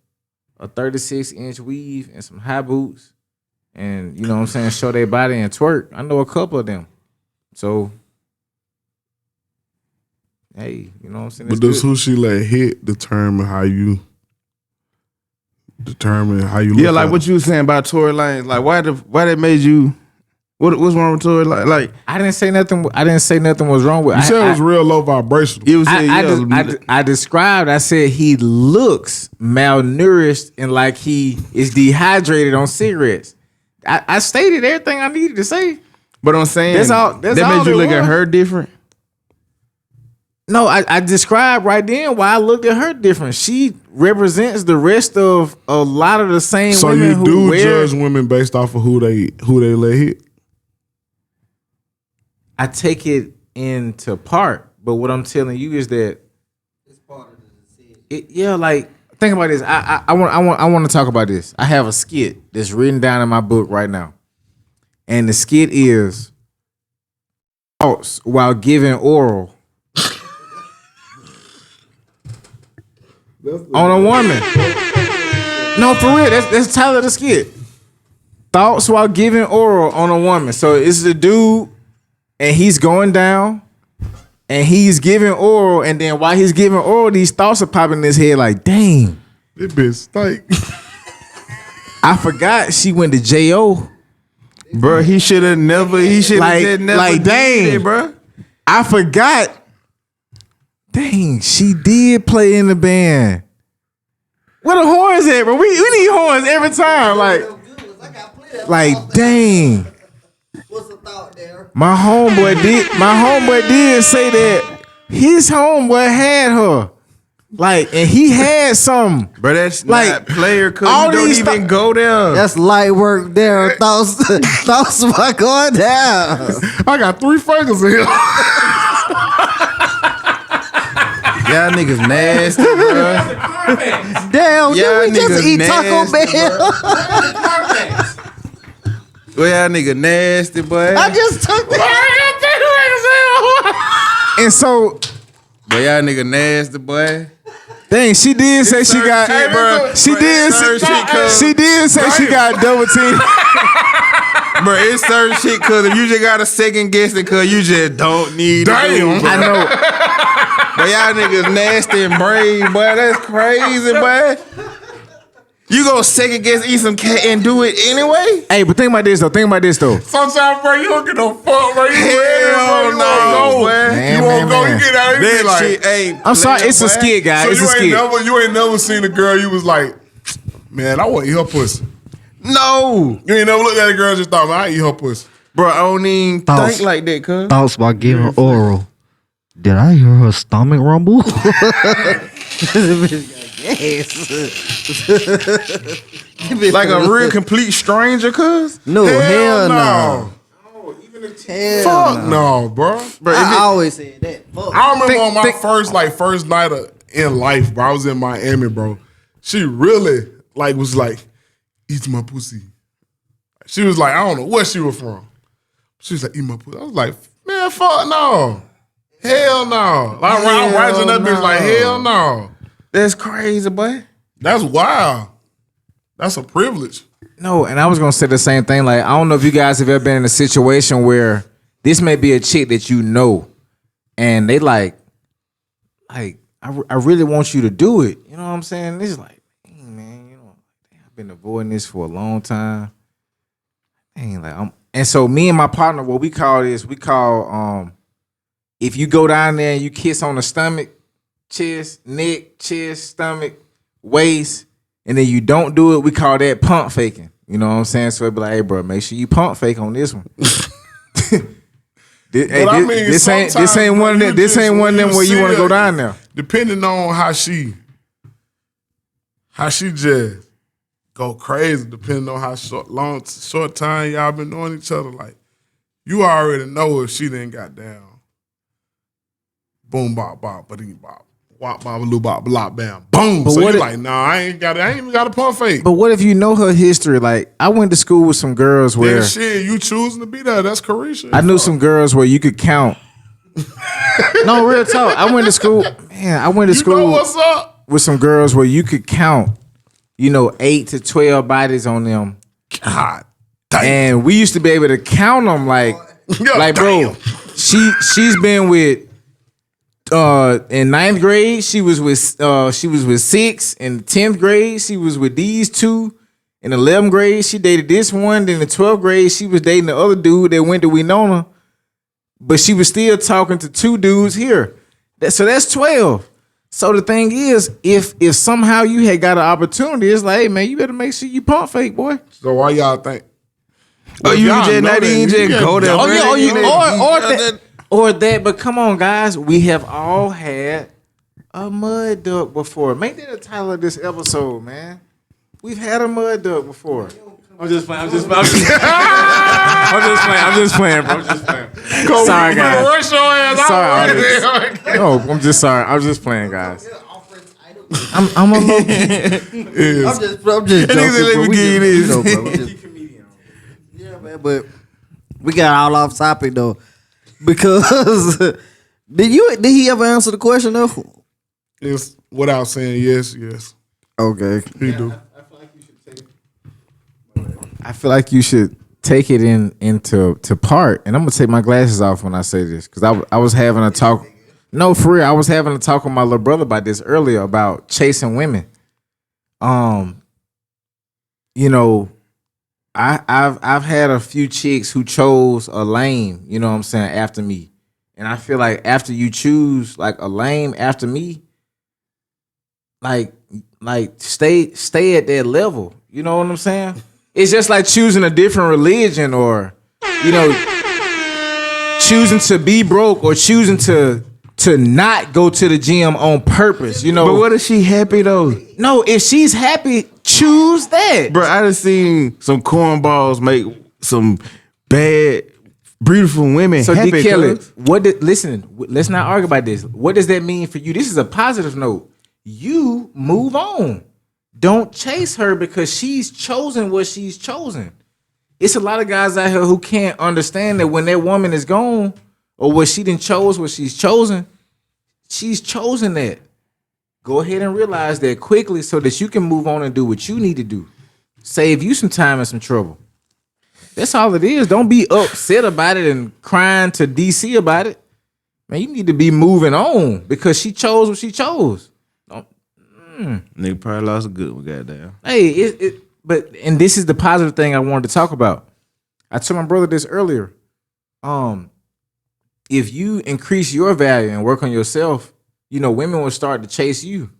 a 36-inch weave and some high boots and, show their body and twerk. I know a couple of them. So, hey, you know what I'm saying? But does who she let hit determine how you look? Yeah, like what you was saying about Tory Lanez. Like why that made you? What's wrong with Tory? Like I didn't say nothing. I didn't say nothing was wrong with. You said it was real low vibrational. It was. I described. I said he looks malnourished and like he is dehydrated on cigarettes. I stated everything I needed to say. But I'm saying that all made you look at her different. No, I described right then why I looked at her different. She represents the rest of a lot of the same So women you do wear. judge women based off of who they let hit? I take it into part, but what I'm telling you is that It's part of the decision. like think about this. I want to talk about this. I have a skit that's written down in my book right now, and the skit is thoughts while giving oral on a woman. No, for real. That's the title of the skit. Thoughts while giving oral on a woman. So it's the dude, and he's going down, and he's giving oral, and then while he's giving oral, these thoughts are popping in his head like, dang. This bitch stink. I forgot she went to J.O. Bro, he should have never. He should have Like, never. like, did dang. it, bro. I forgot. Dang, she did play in the band. Where the horns at, bro? We need horns every time. Like, dang. What's the thought there? My homeboy did say that his homeboy had her. Like, and he had some. Bro, that's Like, not player. Cause all you don't these even go there. That's light work there. Thoughts about going down. I got 3 fingers in here. Y'all niggas nasty, bro. Damn, Y'all did we just niggas eat Taco nasty, Bell? Well, y'all nigga nasty, boy. I just took that. And so, But y'all nigga nasty, boy. Dang, she did say she got. shit, bro. She Bro, did. it's certain shit, cuz. She did say she got double team. Bro, it's certain shit, cause if you just got a second guess it, cause you just don't need to do, bro. I know. But y'all niggas nasty and brave, boy. That's crazy, boy. You gonna second guess eat some cat and do it anyway? Hey, but think about this though. Sometimes, bro, you don't get no fuck, bro. You Hell ready, bro. You no, won't go. man. You won't go. You get out of here. That Like, shit ain't. I'm sorry, it's a playing, boy. skit, guys. so It's a you ain't skit. you ain't never seen a girl you was like, man, I want to eat her pussy. No, You ain't never looked at a girl and just thought, man, I eat her pussy. bro. I don't even Thoughts. think like that, cuz. Thoughts about giving oral. Did I hear her stomach rumble? Like a real complete stranger, cuz. No, hell no. no. Hell Fuck no. no, bro. Bro, I always said that. Fuck. I remember on my first night in life, bro. I was in Miami, bro. She really was like, eat my pussy. She was like, I don't know where she was from. She was like, eat my pussy. I was like, man, fuck no. Hell no. I'm rising that bitch like, hell no. that's crazy, boy. That's wild. That's a privilege. No, and I was gonna say the same thing. Like, I don't know if you guys have ever been in a situation where this may be a chick that you know, and they like I really want you to do it. You know what I'm saying? This is like, dang, man, you know, I've been avoiding this for a long time. Dang, like and so me and my partner, what we call if you go down there and you kiss on the stomach, chest, neck, chest, stomach, waist, and then you don't do it, we call that pump faking. You know what I'm saying? So it'd be like, hey, bro, make sure you pump fake on this one. This ain't one of them. This ain't one of them where you want to go down there. Depending on how she just go crazy, depending on how short time y'all been knowing each other, like you already know if she didn't got down. Boom, bop, bop, ba-ding, bop. Wop, bop, loo, bop, blop, bam, boom. But So what you if- like, nah, I ain't even got a pump fake. But what if you know her history? Like, I went to school with some girls where Then shit, you choosing to be there. That's Carisha. I knew some girls where you could count. No, real talk. I went to school. Man, I went to You know school what's up? with some girls where you could count, 8 to 12 bodies on them. God damn. And we used to be able to count them like bro, she's been with in 9th grade, she was with 6. In 10th grade, she was with these 2. In 11th grade, she dated this one. Then in 12th grade, she was dating the other dude that went to Winona. But she was still talking to 2 dudes here. So that's 12. So the thing is, if somehow you had got an opportunity, it's like, hey man, you better make sure you pump fake, boy. So why y'all think? Oh, you y'all just know not that, even you just get go there. dumb. Or that, but come on, guys, we have all had a mud duck before. Make that the title of this episode, man. We've had a mud duck before. I'm just playing. I'm just playing, bro. Sorry, guys. Rush your ass Sorry, out. No, I'm just sorry. I was just playing, guys. I'm a low key. I'm just joking. let Bro. me We give you just- this. bro, we just- Yeah, man, but we got all off topic though. Because did he ever answer the question though? It's without saying yes. Okay. He do. I feel like you should take it into part, and I'm gonna take my glasses off when I say this because I was having a talk. No, for real, I was having a talk with my little brother about this earlier about chasing women. I've had a few chicks who chose a lame, you know what I'm saying, after me, and I feel like after you choose like a lame after me, like stay at that level. You know what I'm saying? It's just like choosing a different religion or, choosing to be broke or choosing to not go to the gym on purpose, But what if she happy though? No, if she's happy, choose that. Bro, I done seen some cornballs make some bad, beautiful women So happy. D. Kelly, cuz. listen, let's not argue about this. What does that mean for you? This is a positive note. You move on. Don't chase her because she's chosen what she's chosen. It's a lot of guys out here who can't understand that when that woman is gone or what she didn't chose what she's chosen that. go ahead and realize that quickly so that you can move on and do what you need to do. Save you some time and some trouble. That's all it is. Don't be upset about it and crying to DC about it. Man, you need to be moving on because she chose what she chose. Nigga probably lost a good one, goddamn. Hey, but this is the positive thing I wanted to talk about. I told my brother this earlier. If you increase your value and work on yourself, women will start to chase you,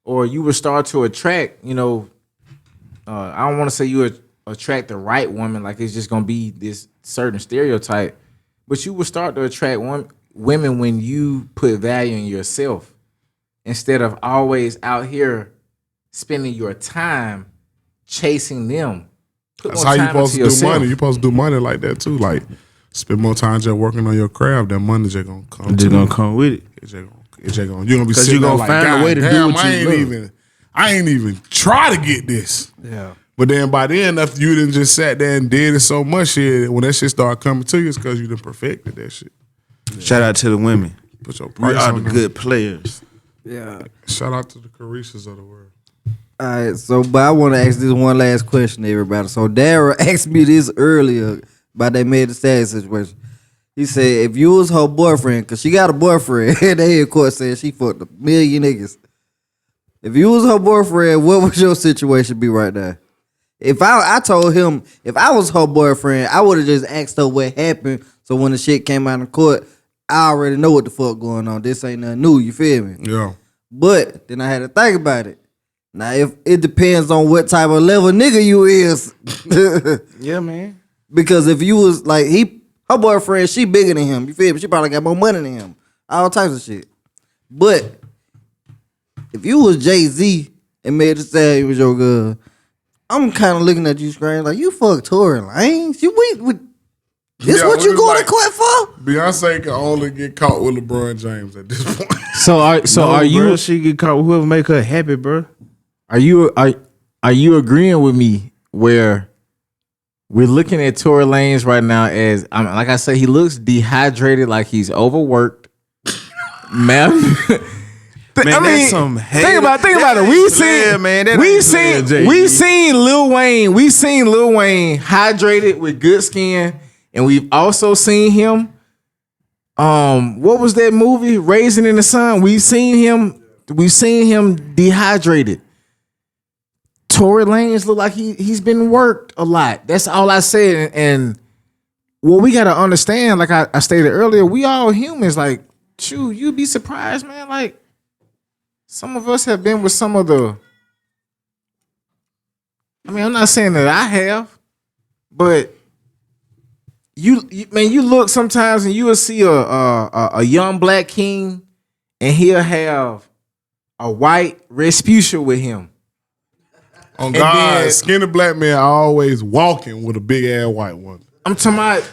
or you will start to attract. I don't want to say you would attract the right woman, like it's just gonna be this certain stereotype, but you will start to attract women when you put value in yourself instead of always out here spending your time chasing them. That's how you supposed to do money. You supposed to do money like that too. Like spend more time just working on your craft. That money just gonna come. Just gonna come with it. It's just gonna. You're gonna be sitting you there gonna like, find God a way to do damn, what you love. I ain't even try to get this. Yeah. But then by then, after you done just sat there and did it so much shit, when that shit started coming to you, it's because you done perfected that shit. Shout out to the women. Put your We price are on the them. good players. Yeah. Shout out to the Carishas of the world. All right, so but I want to ask this one last question to everybody. So Dara asked me this earlier about that Meg Thee Stallion situation. He said if you was her boyfriend, cause she got a boyfriend, and the head court said she fucked a million niggas. If you was her boyfriend, what would your situation be right now? If I told him if I was her boyfriend, I would have just asked her what happened. So when the shit came out in court, I already know what the fuck going on. This ain't nothing new. You feel me? Yeah. But then I had to think about it. Now, if it depends on what type of level nigga you is. Yeah, man. Because if you was like her boyfriend, she bigger than him. You feel me? She probably got more money than him. All types of shit. But if you was Jay-Z and Meg Thee Stallion was your girl, I'm kind of looking at you screaming like you fuck Tory Lanez. This what you going to court for? Beyonce can only get caught with LeBron James at this point. Are you? Bro, she get caught with whoever make her happy, bro. Are you agreeing with me where we're looking at Tory Lanez right now as like I said, he looks dehydrated, like he's overworked. Man, that's some think about it. We seen Lil Wayne hydrated with good skin, and we've also seen him. What was that movie? Raisin in the Sun. We've seen him dehydrated. Tory Lanez look like he's been worked a lot. That's all I said. And what we gotta understand, like I stated earlier, we all humans. Like, shoot, you'd be surprised, man. Like, some of us have been with some of the. I'm not saying that I have, but you look sometimes and you will see a young black king, and he'll have a white Rasputia with him. On God, skinny black man always walking with a big ass white one. I'm talking about,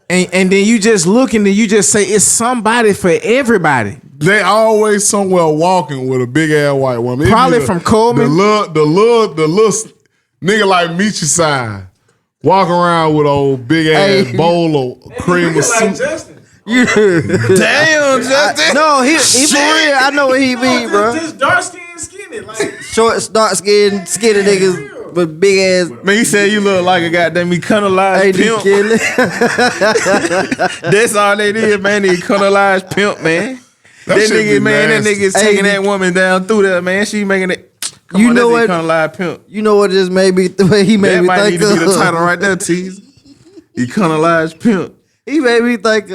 and then you just look and then you just say it's somebody for everybody. They always somewhere walking with a big ass white woman. Probably from Coleman. The little nigga like Meechy side walking around with a big ass bowl of cream of soup. Damn, Justin. No, he for real. I know what he mean, bro. Just dark skin, skinny, like Short, dark skin, skinny niggas with big ass. Man, he said you look like a goddamn economized pimp. That's all they did, man. The economized pimp, man. That nigga's taking that woman down through there, man. She making it. Come on, that's economized pimp. You know what just made me the way he made That me might think need to be the title right there, Teezy. Economized pimp. He made me think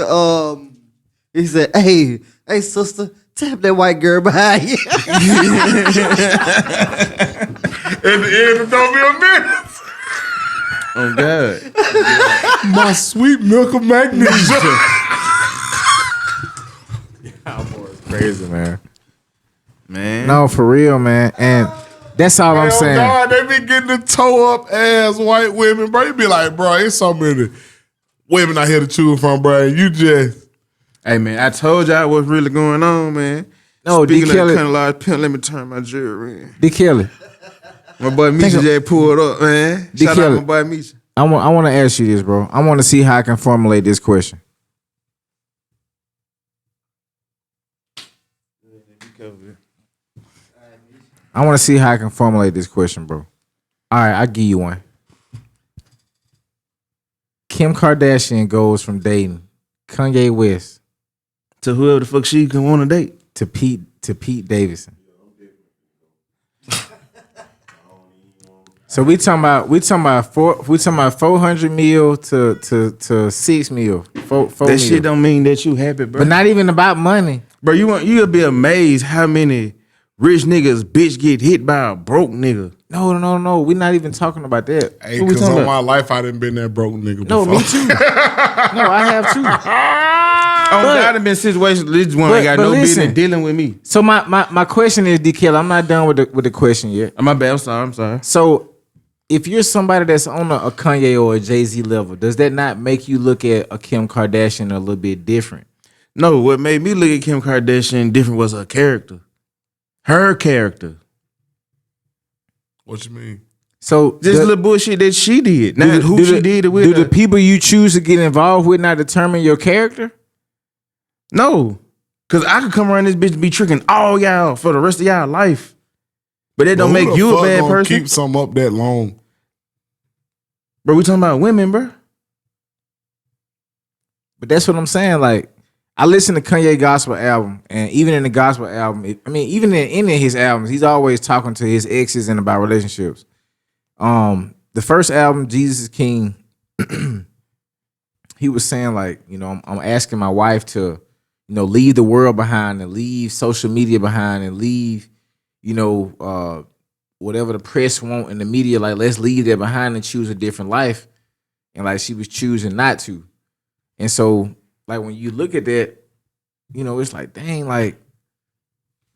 he said, hey sister, tap that white girl behind you. At the end, it don't be a minute. Oh God. My sweet milk of magnesia. crazy, man. Man. No, for real, man. And that's all I'm saying. God, they be getting the toe up ass white women, bro. You be like, bro, it's so many women out here to choose from, bro. You just. Hey, man, I told y'all what's really going on, man. No, Speaking D. of Kelly. kind of large pimp, let me turn my jewelry in. D. Kelly. My boy Misha just pulled up, man. D. Shout out Kelly. my boy Misha. I want to ask you this, bro. I want to see how I can formulate this question. I want to see how I can formulate this question, bro. All right, I'll give you one. Kim Kardashian goes from dating Kanye West To whoever the fuck she can want to date. to Pete Davidson. So we talking about 400 mil to 6 mil. Four That mil. shit don't mean that you happy, bro. But not even about money. Bro, you'll be amazed how many rich niggas bitch get hit by a broke nigga. No. We're not even talking about that. Hey, What we because talking all about? my life I done been that broke nigga No, before. me too. No, I have too. I've been in situations. This one ain't got no business dealing with me. So my question is, D. Kelly, I'm not done with the question yet. My bad. I'm sorry. So if you're somebody that's on a Kanye or a Jay-Z level, does that not make you look at a Kim Kardashian a little bit different? No, what made me look at Kim Kardashian different was her character. Her character. What you mean? So This little bullshit that she did. Not who she did it with. Do the people you choose to get involved with not determine your character? No. Because I could come around this bitch and be tricking all y'all for the rest of y'all life. But that don't Who make the you a fuck bad gonna person. Keep something up that long. Bro, we talking about women, bro. But that's what I'm saying. Like, I listen to Kanye gospel album, and even in the gospel album, even in any of his albums, he's always talking to his exes and about relationships. The first album, Jesus is King, he was saying like, I'm asking my wife to, leave the world behind and leave social media behind and leave, whatever the press want in the media, like let's leave that behind and choose a different life. And like she was choosing not to. And so like when you look at that, it's like, dang, like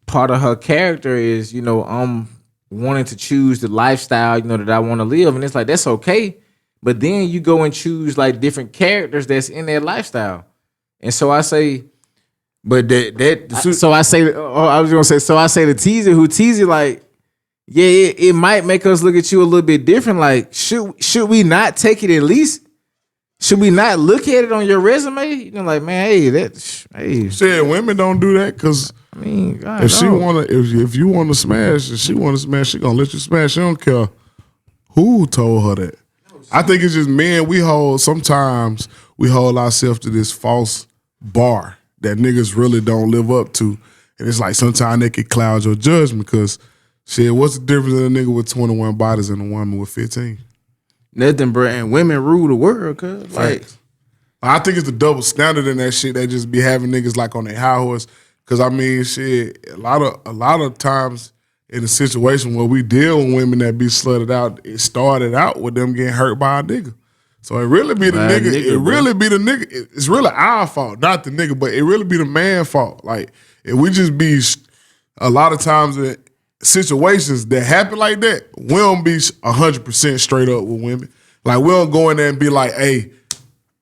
part of her character is, I'm wanting to choose the lifestyle, that I want to live. And it's like, that's okay. But then you go and choose like different characters that's in that lifestyle. And so I say, I say to Teezy, like, yeah, it might make us look at you a little bit different. Like, should we not take it at least? Should we not look at it on your resume? Like, man, Shit, women don't do that because God, if if you want to smash, if she want to smash, she gonna let you smash. She don't care who told her that. I think it's just men. Sometimes we hold ourselves to this false bar that niggas really don't live up to, and it's like sometimes they can cloud your judgment because shit. What's the difference in a nigga with 21 bodies and a woman with 15? Nothing, bro. And women rule the world, cuz. Like, I think it's the double standard in that shit. They just be having niggas like on their high horse. Cause shit, a lot of times in a situation where we deal with women that be slutted out, it started out with them getting hurt by a nigga. So it really be the nigga. It really be the nigga. It's really our fault, not the nigga, but it really be the man's fault. Like if we just be a lot of times in situations that happen like that, we don't be 100% straight up with women. Like we don't go in there and be like, hey,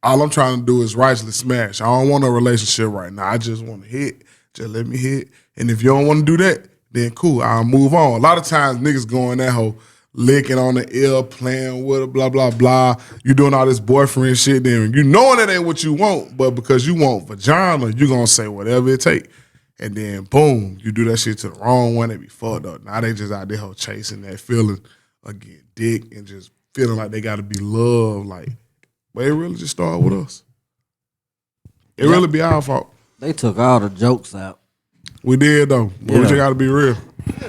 all I'm trying to do is rightfully smash. I don't want a relationship right now. I just want to hit. Just let me hit. And if you don't want to do that, then cool, I'll move on. A lot of times niggas go in that whole licking on the ear, playing with it, blah, blah, blah. You doing all this boyfriend shit, then you knowing that ain't what you want, but because you want vagina, you gonna say whatever it take. And then boom, you do that shit to the wrong one, they be fucked up. Now they just out there whole chasing that feeling of getting dick and just feeling like they gotta be loved. Like, but it really just started with us. It really be our fault. They took all the jokes out. We did though. But we just gotta be real.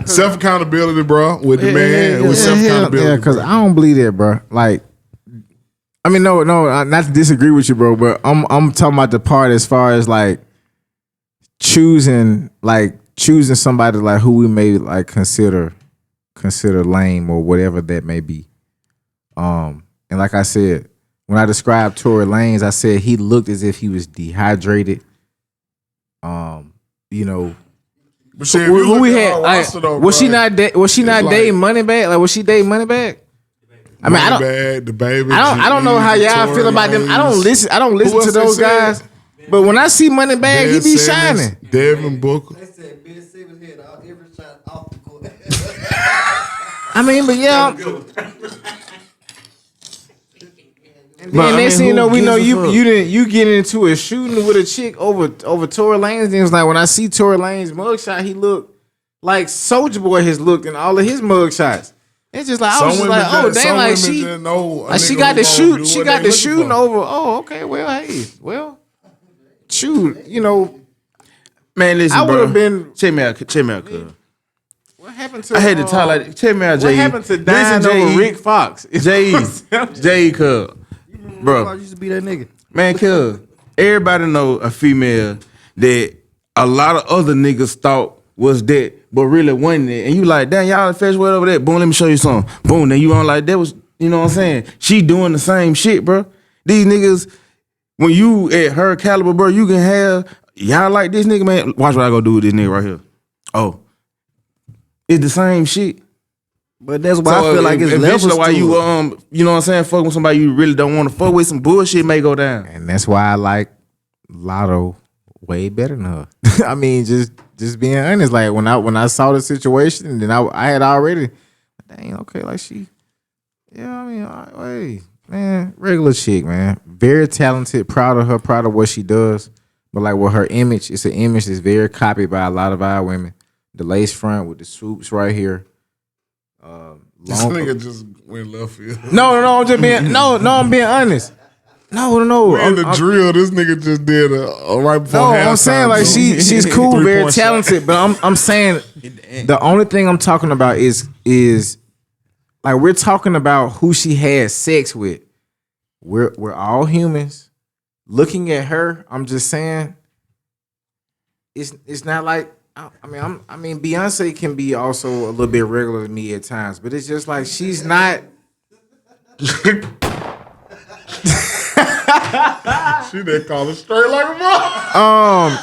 Self accountability, bro, with the man. With self accountability. Yeah, because I don't believe that, bro. Like, no, not to disagree with you, bro, but I'm talking about the part as far as like choosing somebody like who we may like consider lame or whatever that may be. And like I said, when I described Tory Lanez, I said he looked as if he was dehydrated. But shit, Who we had? Was she not dating Moneybag? Like, was she dating Moneybag? I mean, the baby. I don't know how y'all feel about them. I don't listen to those guys. But when I see Moneybag, he be shining. Devin Booker. They said Ben Simmons hit every shot off the court. I mean, but yeah. And then next thing you know, we know you get into a shooting with a chick over Tory Lanez. And it's like when I see Tory Lanez mugshot, he look like Soulja Boy has looked in all of his mug shots. It's just like I was just like, oh damn, like she got the shoot, she got the shooting over. Oh, okay, well, hey, well, shoot, you know, Man, listen, I would bro. have been. Check me out, cuz. What happened to? I had to talk like. Check me out, J.E. What happened to dying over Rick Fox? J.E. cuz. Bro, I used to be that nigga. man, cuz. Everybody know a female that a lot of other niggas thought was that, but really wasn't it. And you like, damn, y'all fetch what over there. Boom, let me show you something. Boom, then you on like, that was, you know what I'm saying? She doing the same shit, bro. These niggas, when you at her caliber, bro, you can have, y'all like this nigga, man. Watch what I go do with this nigga right here. Oh. It's the same shit. But that's why I feel like it's levels to why you it. you know what I'm saying, fuck with somebody you really don't want to fuck with, some bullshit may go down. And that's why I like Lotto way better than her. I mean, just being honest. Like when I saw the situation, then I had already, dang, okay, like she, yeah, I mean, hey, man, regular chick, man, very talented, proud of her, proud of what she does. But like with her image, it's an image that's very copied by a lot of our women. The lace front with the swoops right here. This nigga just went left field. No, I'm just being I'm being honest. No. In the drill, this nigga just did a right before halftime. I'm saying like she's cool, very talented, but I'm saying the only thing I'm talking about is like we're talking about who she had sex with. We're all humans. Looking at her, I'm just saying it's not like I mean Beyonce can be also a little bit regular to me at times, but it's just like she's not. She did call it straight like a mother.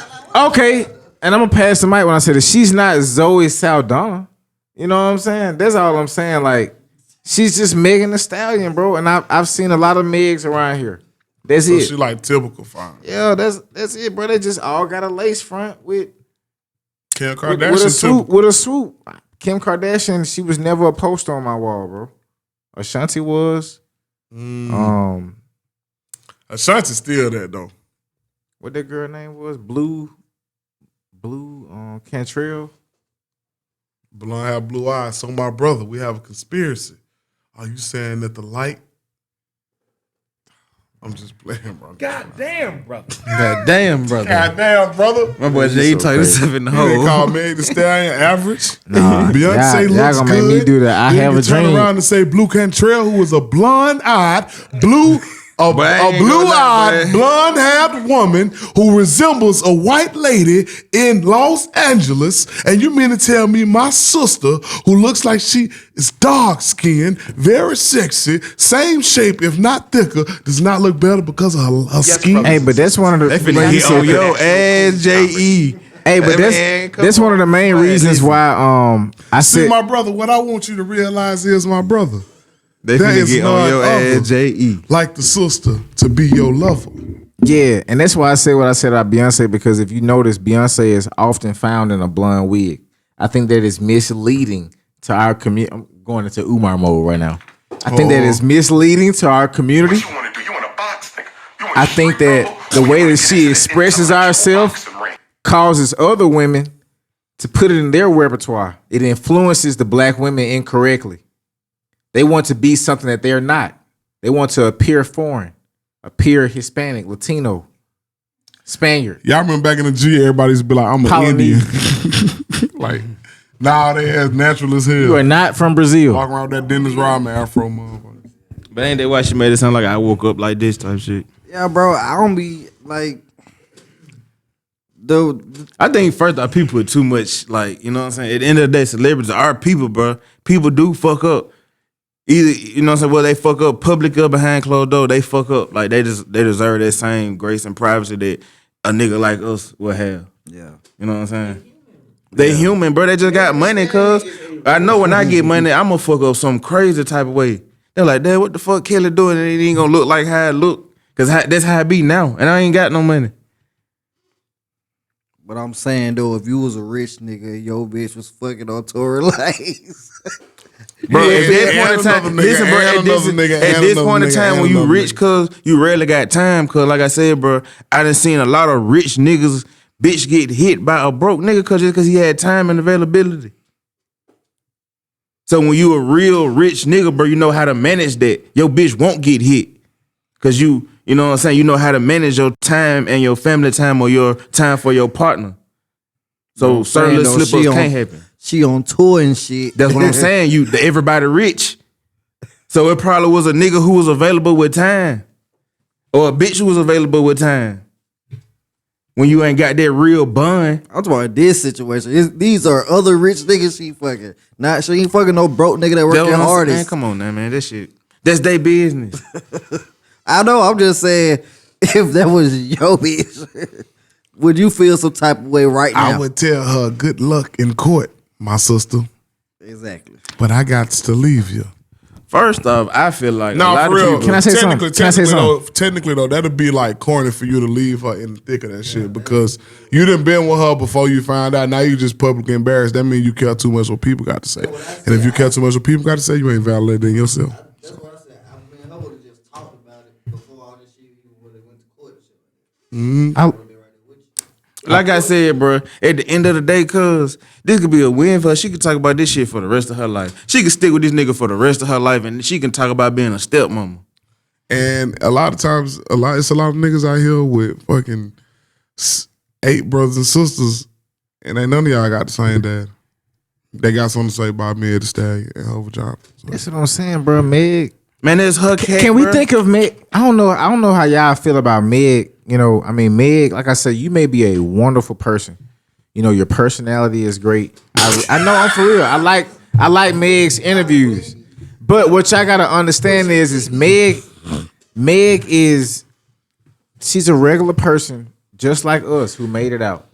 Okay, and I'm gonna pass the mic when I say that she's not Zoe Saldana. You know what I'm saying? That's all I'm saying. Like she's just Megan Thee Stallion, bro. And I've seen a lot of Megs around here. That's it. She like typical fine. Yeah, that's it, bro. They just all got a lace front with Kim Kardashian with a swoop. With a swoop. Kim Kardashian, she was never a poster on my wall, bro. Ashanti was. Ashanti's still that though. What that girl name was? Blue Cantrell. Blonde have blue eyes. So my brother, we have a conspiracy. Are you saying that the light? I'm just playing, bro. Goddamn, brother. Goddamn, brother. Goddamn, brother. My boy Jay tied himself in the They hole. call Meg Thee Stallion average. Nah, Beyonce y'all looks gonna good. make me do that. I Then have you a dream. Turn around and say Blue Cantrell, who was a blonde-eyed, But I ain't gonna blue-eyed, lie, blonde-haired woman who resembles a white lady in Los Angeles, and you mean to tell me my sister, who looks like she is dark-skinned, very sexy, same shape, if not thicker, does not look better because of her skin? Hey, but that's one of the. They finna get on your ass, J.E. Hey, but that's one of the main reasons why I See, said my brother, what I want you to realize is, my brother, They That finna is get on none your other. ass, J.E. like the sister, to be your lover. yeah, and that's why I say what I said about Beyonce, because if you notice, Beyonce is often found in a blonde wig. I think that is misleading to our community. I'm going into Umar mode right now. I think that is misleading to our community. I think that the way that she expresses herself causes other women to put it in their repertoire. It influences the black women incorrectly. They want to be something that they're not. They want to appear foreign, appear Hispanic, Latino, Spaniard. Y'all remember back in the G, everybody used to be like, I'm an Indian. Like, nah, they as natural as hell. You are not from Brazil. Walking around with that Dennis Rodman afro motherfucker. But ain't that why she made it sound like I woke up like this type shit? Yeah, bro, I don't be like I think first off, people put too much, like, you know what I'm saying? At the end of the day, celebrities are people, bro. People do fuck up. Either, you know what I'm saying, well, they fuck up public or behind closed door, they fuck up. Like, they deserve that same grace and privacy that a nigga like us will have. Yeah. You know what I'm saying? They human, bro. They just got money, cuz. I know when I get money, I'm gonna fuck up some crazy type of way. They're like, Dad, what the fuck Kelly doing? And it ain't gonna look like how it look. Cause that's how it be now. And I ain't got no money. But I'm saying though, if you was a rich nigga, your bitch was fucking on Tory Lanez. Bro, Yeah, at this and point in another time, nigga, listen, bro, and at another nigga, at and this another point in nigga, time and when you another rich, nigga. cuz you rarely got time, cuz like I said, bro, I done seen a lot of rich niggas bitch get hit by a broke nigga because he had time and availability. So when you a real rich nigga, bro, you know how to manage that. Your bitch won't get hit. Cause you know what I'm saying? You know how to manage your time and your family time or your time for your partner. So certain little slip-ups can't happen. She on tour and shit. That's what I'm saying. Everybody rich. So it probably was a nigga who was available with time. Or a bitch who was available with time. When you ain't got that real bun. I'm talking about this situation. These are other rich niggas she fucking. She ain't fucking no broke nigga that working hardest. Man, come on now, man. That shit. That's their business. I know. I'm just saying, if that was your bitch, would you feel some type of way right now? I would tell her good luck in court, my sister. Exactly. But I got to leave you. First off, I feel like No, a lot for real. of people. Can I say something? Technically though, that'd be like corny for you to leave her in the thick of that shit because you done been with her before you find out. Now you just publicly embarrassed. That means you care too much what people got to say. And if you care too much what people got to say, you ain't validating yourself. That's what I said. I mean, I would have just talked about it before all this shit would have went to court and shit. Like I said, bro, at the end of the day, cuz this could be a win for her. She could talk about this shit for the rest of her life. She could stick with this nigga for the rest of her life, and she can talk about being a stepmama. And a lot of times, it's a lot of niggas out here with fucking 8 brothers and sisters, and ain't none of y'all got the same dad. They got something to say about Meg Thee Stallion and her vagina. So. That's what I'm saying, bro. Meg. Man, that's her cat. Can we think of Meg? I don't know how y'all feel about Meg. You know, I mean, Meg, like I said, you may be a wonderful person. You know, your personality is great. I know, I'm for real. I like Meg's interviews. But what y'all gotta understand is Meg she's a regular person, just like us, who made it out.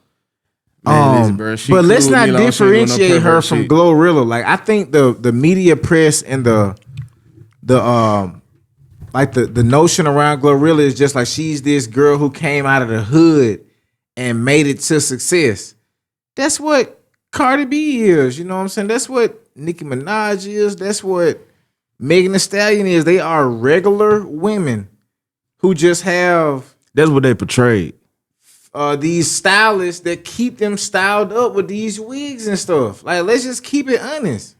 Man, listen, bro, But let's not she ain't differentiate doing no her pervert from shit. Glorilla. Like, I think the media press and the notion around Glorilla is just like she's this girl who came out of the hood and made it to success. That's what Cardi B is. You know what I'm saying? That's what Nicki Minaj is. That's what Megan Thee Stallion is. They are regular women who just have That's what they portrayed. these stylists that keep them styled up with these wigs and stuff. Like, let's just keep it honest.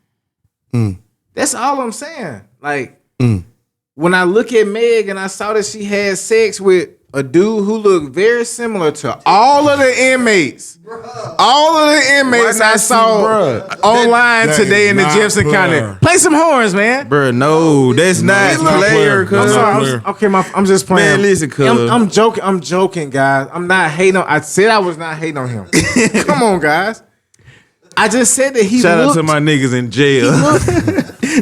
That's all I'm saying. Like, when I look at Meg and I saw that she had sex with a dude who looked very similar to all of the inmates. All of the inmates I saw online that today is in the not Jefferson Plair. County. Play some horns, man. Bro, no, that's not Plair, I'm cuz. sorry. I'm just playing. Man, listen, cuz. I'm joking. I'm joking, guys. I'm not hating on. I said I was not hating on him. Come on, guys. I just said that he Shout out looked, to my niggas in jail.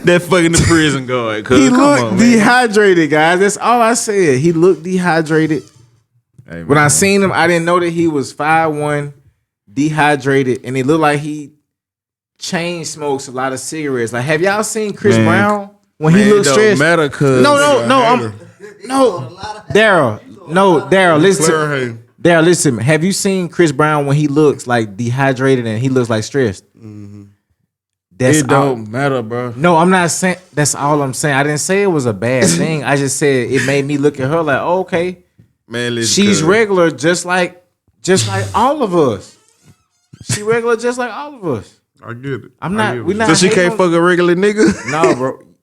That fucking the prison guard, cuz. he Come looked on, man. dehydrated, guys. That's all I said. He looked dehydrated. Hey, When I man. seen him, I didn't know that he was 5'1", dehydrated, and he looked like he chain smokes a lot of cigarettes. Like, have y'all seen Chris Man. Brown when he Man, looks it don't stressed? matter, cuz. No, Daryl, listen to Plair hating. Daryl, listen. Have you seen Chris Brown when he looks like dehydrated and he looks like stressed? That's It all. don't matter, bro. No, I'm not saying. That's all I'm saying. I didn't say it was a bad thing. I just said it made me look at her like, oh, okay, Man, listen, she's cuz. regular, just like all of us. She regular, just like all of us. I get it. I'm I not. get We're it. not. So she hating can't on- fuck a regular nigga?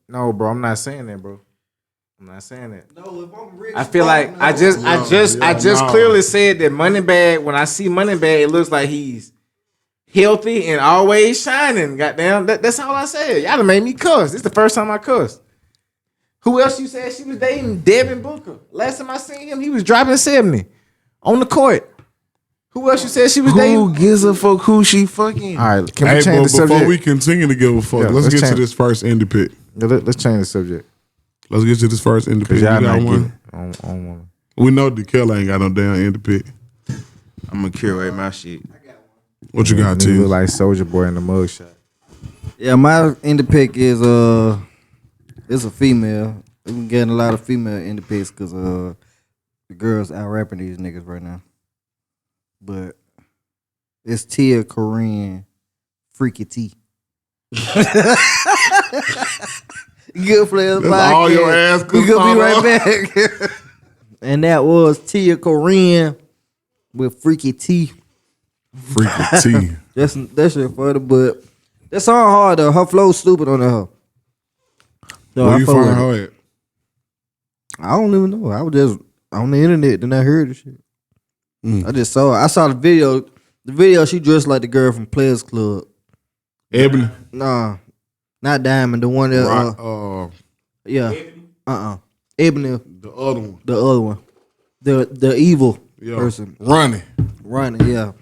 No, bro. I'm not saying that, bro. I'm not saying that. No, if I'm rich, I feel like I just clearly said that Moneybag. When I see Moneybag, it looks like he's healthy and always shining. Goddamn, that's all I said. Y'all done made me cuss. This is the first time I cussed. Who else you said she was dating? Devin Booker. Last time I seen him, he was driving 70 on the court. Who else you said she was Who dating? gives a fuck who she fucking? All right, can we Hey, change but the subject? before we continue to give a fuck, Yeah, let's let's get to change- this first indie pick. Yeah, let's change the subject. Let's get to this first indie pick. Cause You y'all got not one? getting. I don't want. We know DeKelly ain't got no damn indie pick. I'm gonna curate my shit. What you got, You T? look like Soldier Boy in the mugshot. Yeah, my indie pick is it's a female. We've been getting a lot of female indie picks because the girls out rapping these niggas right now. But it's TiaCorrine, Freaky T. Goodplairs That's podcast. all your ass We could gonna be right follow. back. And that was TiaCorrine with Freaky T. Freaky T. That shit funny, but that song hard though. Her flow stupid on her. So Where I you fuck find with it. her at? I don't even know. I was just on the internet, then I heard the shit. I just saw it. I saw the video. The video, she dressed like the girl from Players Club. Ebony. Nah, not Diamond. The one that, Right. yeah, Ebony, The other one. the other one, the evil Yeah. person, Running. Yeah.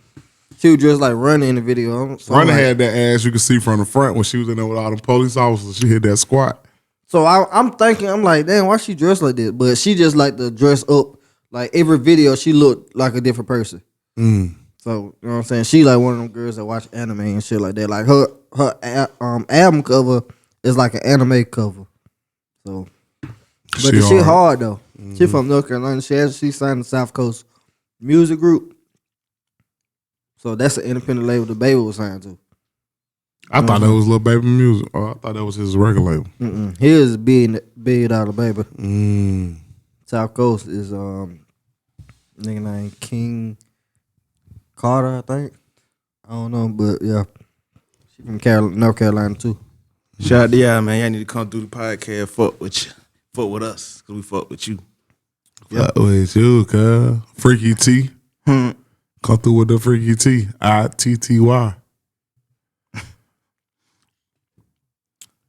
She was dressed like Running in the video. So Running like, had that ass you could see from the front when she was in there with all the police officers. She hit that squat. So I'm thinking, I'm like, damn, why she dressed like this? But she just like to dress up. Like every video, she looked like a different person. So you know what I'm saying? She like one of them girls that watch anime and shit like that. Like her album cover is like an anime cover. So, but the shit hard though. She from North Carolina. She signed the South Coast Music Group. So that's an independent label the baby was signed to. I thought that was Lil Baby music. Oh, I thought that was his record label. His big dollar baby. South Coast is nigga named King Carter, I think. I don't know, but yeah, she from North Carolina too. Shout out to y'all, man. Y'all need to come through the podcast. Fuck with you. Fuck with us, cause we fuck with you. Fuck with you, cuz. Freaky T. Come through with the Freaky T. ITTY.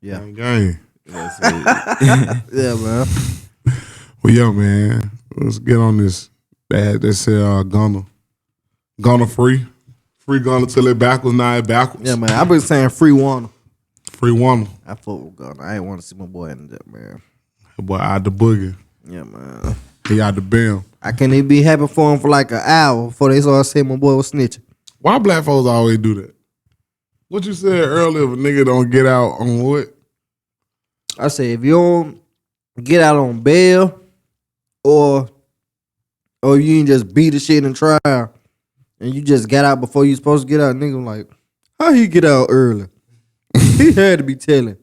Yeah. Gang. Yeah, man. Well, yo, man. Let's get on this. They said Gunna free. Free Gunna till it backwards, now it backwards. Yeah, man. I've been saying free Warner. Free Warner. I fuck with Gunna. I ain't want to see my boy in that, man. That boy out the boogie. Yeah, man. He out the bam. I can't even be happy for him for like an hour before they started saying my boy was snitching. Why black folks always do that? What you said earlier, if a nigga don't get out on what? I said, if you don't get out on bail or you ain't just beat the shit in trial and you just got out before you supposed to get out, nigga, I'm like, how he get out early? He had to be telling.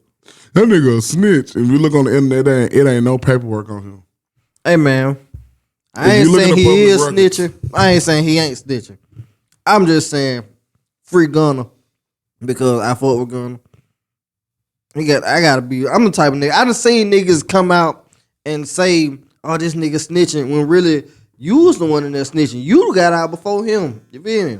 That nigga a snitch. If you look on the internet, it ain't no paperwork on him. Hey, man, I If ain't you look saying at the he is public records- snitching. I ain't saying he ain't snitching. I'm just saying free Gunna because I fought with Gunna. I'm the type of nigga. I done seen niggas come out and say, oh, this nigga snitching, when really you was the one in there snitching. You got out before him. You feel me?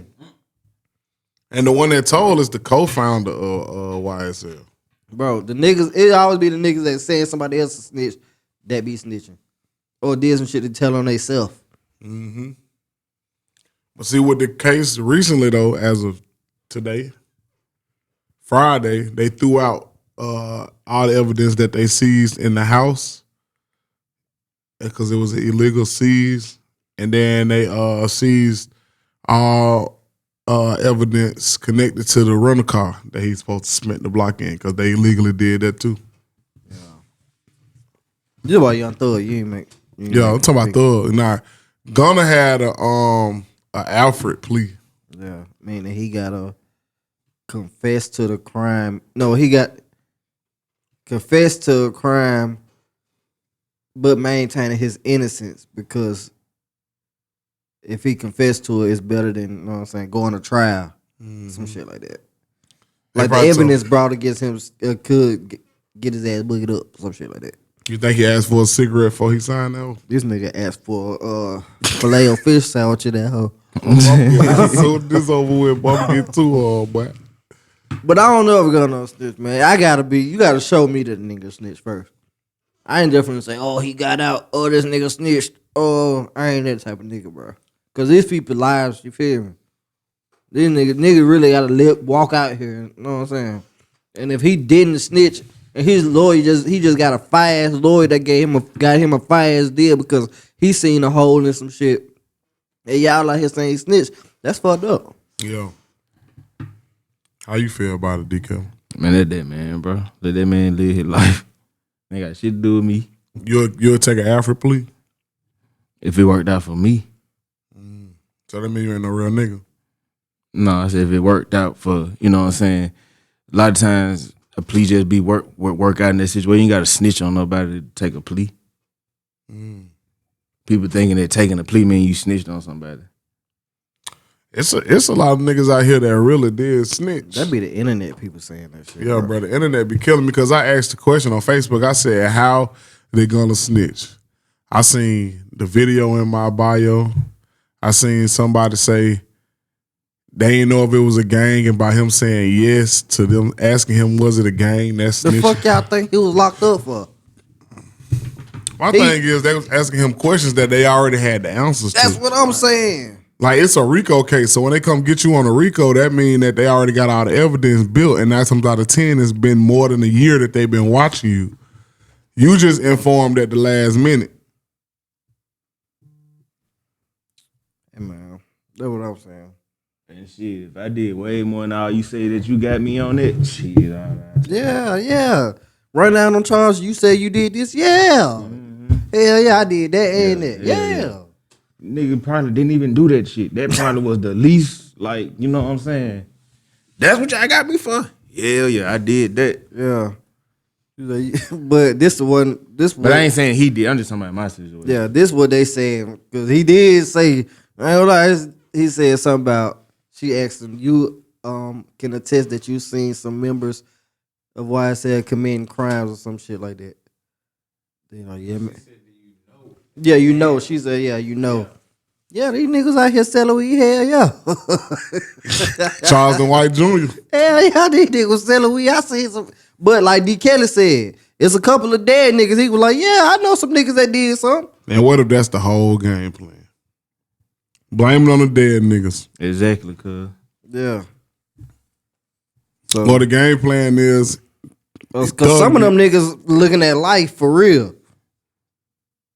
And the one that told is the co-founder of YSL. Bro, the niggas, it always be the niggas that saying somebody else is snitch that be snitching. Or did some shit to tell on theyself. But see, with the case recently, though, as of today, Friday, they threw out all the evidence that they seized in the house because it was an illegal seize. And then they seized all evidence connected to the rental car that he's supposed to cement the block in because they illegally did that too. Just about Young Thug, you ain't make. Yeah, I'm talking about Thug. Nah, Gunna had a Alfred plea. Yeah, meaning he gotta confess to the crime. No, he got confessed to a crime, but maintaining his innocence because if he confessed to it, it's better than, you know what I'm saying, going to trial. Some shit like that. Like the evidence brought against him could get his ass boogered up, some shit like that. You think he asked for a cigarette before he signed that? This nigga asked for filet of fish sandwich in that hoe. So this over with, Bubba get too boy. But I don't know if we're gonna snitch, man. You gotta show me that the nigga snitch first. I ain't definitely say, oh, he got out, oh, this nigga snitched. Oh, I ain't that type of nigga, bro. Cause these people lives, you feel me? This nigga really gotta walk out here, you know what I'm saying? And if he didn't snitch, and his lawyer he just got a fire ass lawyer that got him a fire ass deal because he seen a hole in some shit. And y'all out here saying he snitched. That's fucked up. Yo. How you feel about it, DK? Man, let that man, bro. Let that man live his life. Ain't got shit to do with me. You'll take an Alfred plea? If it worked out for me. So that mean you ain't no real nigga? No, I said if it worked out for, you know what I'm saying? A lot of times a plea just be work out in that situation. You ain't got to snitch on nobody to take a plea. People thinking that taking a plea mean you snitched on somebody. It's a lot of niggas out here that really did snitch. That be the internet people saying that shit. Yeah, bro. The internet be killing me because I asked the question on Facebook. I said, how they gonna snitch? I seen the video in my bio. I seen somebody say they didn't know if it was a gang, and by him saying yes to them asking him was it a gang, that's snitching. The fuck y'all think he was locked up for? My thing is they was asking him questions that they already had the answers to. That's what I'm saying. Like, it's a RICO case, so when they come get you on a RICO, that means that they already got all the evidence built, and 9 times out of 10, it's been more than a year that they've been watching you. You just informed at the last minute. Hey, man, that's what I'm saying. And shit, if I did way more than all you say that you got me on it, shit, all right. Yeah. Run down on charge. You say you did this? Yeah. Hell yeah, I did that, ain't it? Yeah. Nigga probably didn't even do that shit. That probably was the least, like, you know what I'm saying? That's what y'all got me for? Hell yeah, I did that. Yeah. But this one. But I ain't saying he did. I'm just talking about my situation. Yeah, this what they saying. Because he did say, I don't know, he said something about, she asked him, you can attest that you seen some members of YSL committing crimes or some shit like that. You know, yeah, man. Yeah, you know. She said, yeah, you know. Yeah, these niggas out here selling weed. Hell yeah. Charleston White Jr. Hell yeah, these niggas selling weed. I seen some. But like D. Kelly said, it's a couple of dead niggas. He was like, yeah, I know some niggas that did something. And what if that's the whole game plan? Blame it on the dead niggas. Exactly, cuz. Yeah. So, Well, the game plan is... Because some of them niggas looking at life for real.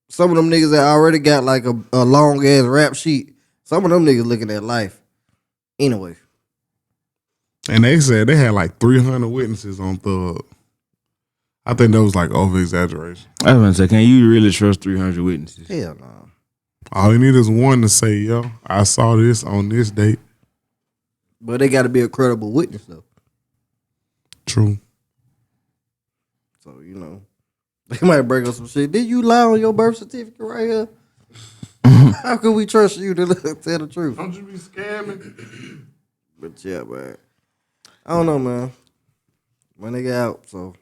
Some of them niggas that already got like a long ass rap sheet. Some of them niggas looking at life. Anyway. And they said they had like 300 witnesses on Thug. I think that was like over exaggeration. I was gonna say, can you really trust 300 witnesses? Hell no. All you need is one to say, yo, I saw this on this date. But they got to be a credible witness though. True. So, you know, they might break up some shit. Did you lie on your birth certificate right here? How could we trust you to tell the truth? Don't you be scamming? But yeah, man. I don't know, man. My nigga out, so.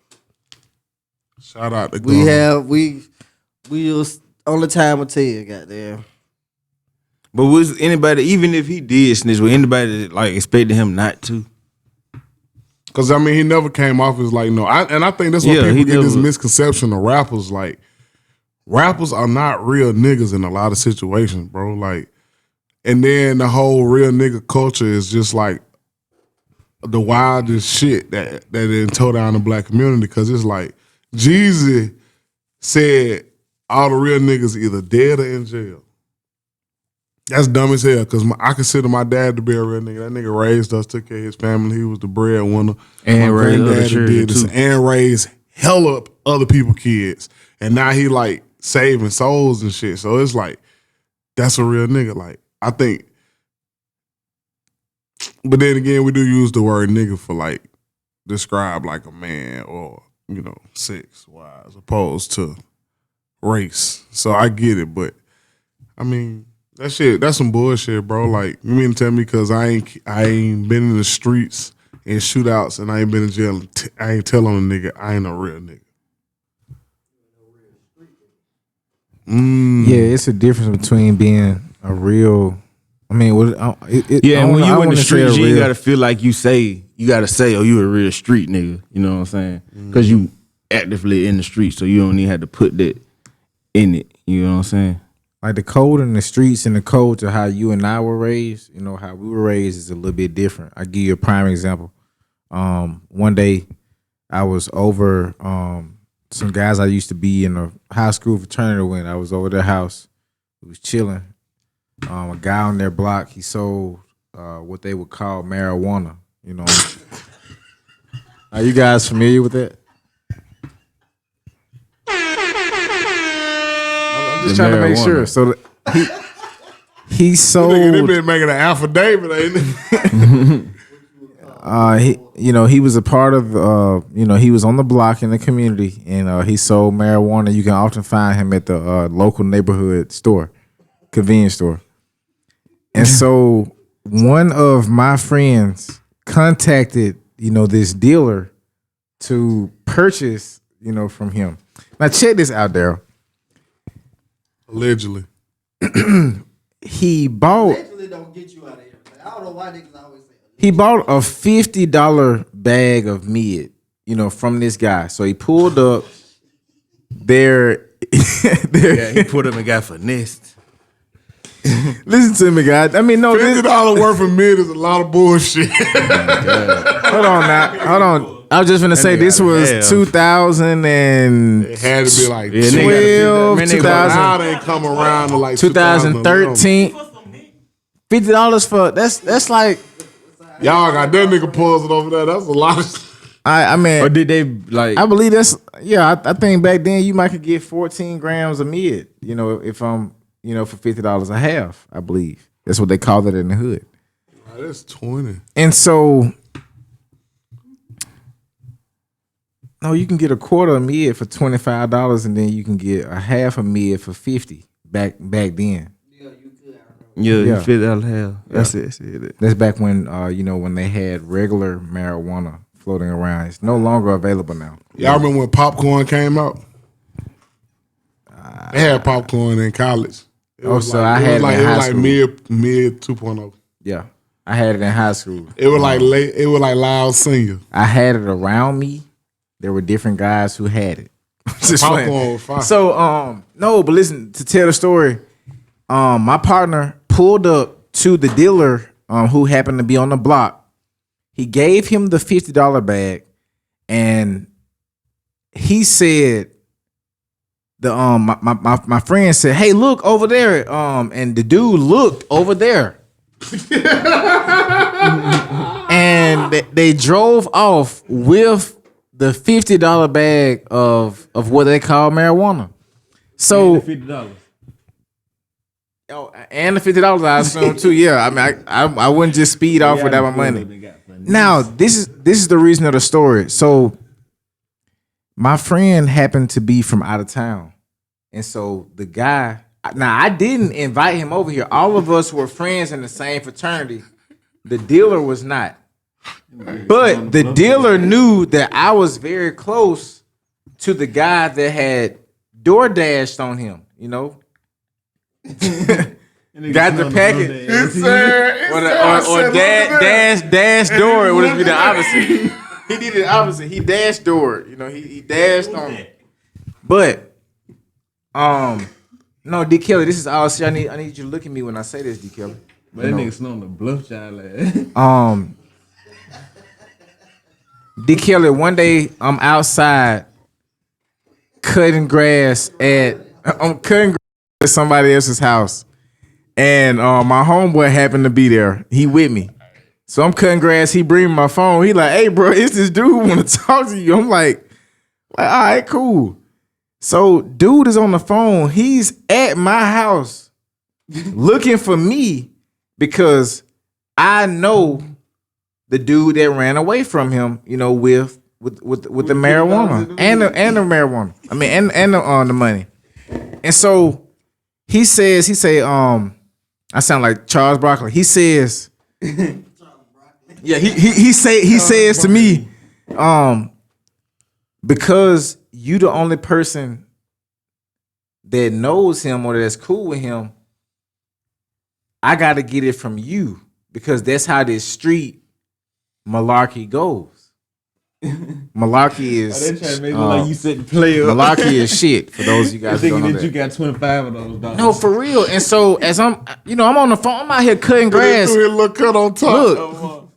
Shout out to We Gunna. have, we was on the time of 10, goddamn. But was anybody, even if he did snitch, was anybody like expecting him not to? Because, I mean, he never came off as like, no. And I think that's what people get this misconception of rappers. Like, rappers are not real niggas in a lot of situations, bro. Like, and then the whole real nigga culture is just like the wildest shit that they told down the black community. Because it's like, Jeezy said all the real niggas either dead or in jail. That's dumb as hell, because I consider my dad to be a real nigga. That nigga raised us, took care of his family. He was the breadwinner. And my raised other granddaddy children did this too. and raised hella other people kids. And now he like saving souls and shit. So it's like, that's a real nigga. Like, I think, but then again, we do use the word nigga for like, describe like a man or, you know, sex-wise, opposed to race. So I get it, but I mean, that shit, that's some bullshit, bro. Like, you mean to tell me because I ain't been in the streets and shootouts and I ain't been in jail, I ain't telling a nigga I ain't a real nigga. Yeah, it's a difference between being a real. I mean, And when you in the streets, you ain't gotta feel like you gotta say, oh, you a real street nigga. You know what I'm saying? Because you actively in the streets, so you don't even have to put that in it. You know what I'm saying? Like the code in the streets and the code to how you and I were raised, you know, how we were raised is a little bit different. I give you a prime example. One day I was over some guys I used to be in a high school fraternity with. I was over their house. We was chilling. A guy on their block, he sold what they would call marijuana. You know, are you guys familiar with that? I'm just trying to make sure. So he sold. They been making an affidavit, ain't it? He was a part of, he was on the block in the community, and he sold marijuana. You can often find him at the local neighborhood store, convenience store. And so one of my friends contacted, this dealer to purchase, from him. Now check this out, Daryl. Allegedly. He bought. Actually, don't get you out of here. I don't know why niggas always say. He bought a $50 bag of mid, from this guy. So he pulled up there. Yeah, he put him and got finessed. Listen to me, guys. I mean, no, $50 worth of mid is a lot of bullshit. hold on now. Hold on. I was just gonna say this was 2000 and It had to be like 12, 2000, Now they come around to like 2013. $50 for that's like Y'all got that nigga pausing over there. That's a lot of. I mean, Or did they like? I believe that's I think back then you might could get 14 grams of mid. If for $50 a half. I believe that's what they called it in the hood. That's 20. And so, no, you can get a quarter of mid for $25, and then you can get a half of mid for $50 back then. Yeah, $50 half. That's it. That's back when when they had regular marijuana floating around. It's no longer available now. Y'all remember when popcorn came out? They had popcorn in college. It was so I had it in high it was school. like mid 2.0. Yeah, I had it in high school. It was like late. It was like loud senior. I had it around me. There were different guys who had it. Just Popcorn playing. was fire. So no, but listen, to tell the story, my partner pulled up to the dealer who happened to be on the block. He gave him the $50 bag, and he said my friend said, "Hey, look over there." And the dude looked over there. And they drove off with the $50 bag of what they call marijuana. So $50. Oh, and the $50 I assume too. Yeah, I mean, I wouldn't just speed off without my money. Now, this is the reason of the story. So, my friend happened to be from out of town, and so the guy. Now, I didn't invite him over here. All of us were friends in the same fraternity. The dealer was not, but the dealer knew that I was very close to the guy that had DoorDashed on him. Got the packet. Or dash door. It would be the opposite. He did the opposite. He dashed door. He dashed on it. But no, D. Kelly, this is all shit. I need you to look at me when I say this, D. Kelly. But that nigga snoring the bluff child. D. Kelly, one day I'm outside cutting grass at somebody else's house. And my homeboy happened to be there. He with me. So I'm cutting grass. He bring me my phone. He like, "Hey, bro, it's this dude who want to talk to you." I'm like, all right, cool. So dude is on the phone. He's at my house looking for me because I know the dude that ran away from him, with the marijuana and the marijuana. I mean, and the money. And so he say, I sound like Charles Broccoli. He says, yeah, he says to me, because you the only person that knows him or that's cool with him, I got to get it from you because that's how this street malarkey goes. Malarkey is They trying to make it look like you sitting play up. malarkey is shit for those of you guys who don't Thinking know that you that. got 25 of those dollars. No, for real. And so as I'm on the phone, I'm out here cutting grass. Do a little cut on top. Look,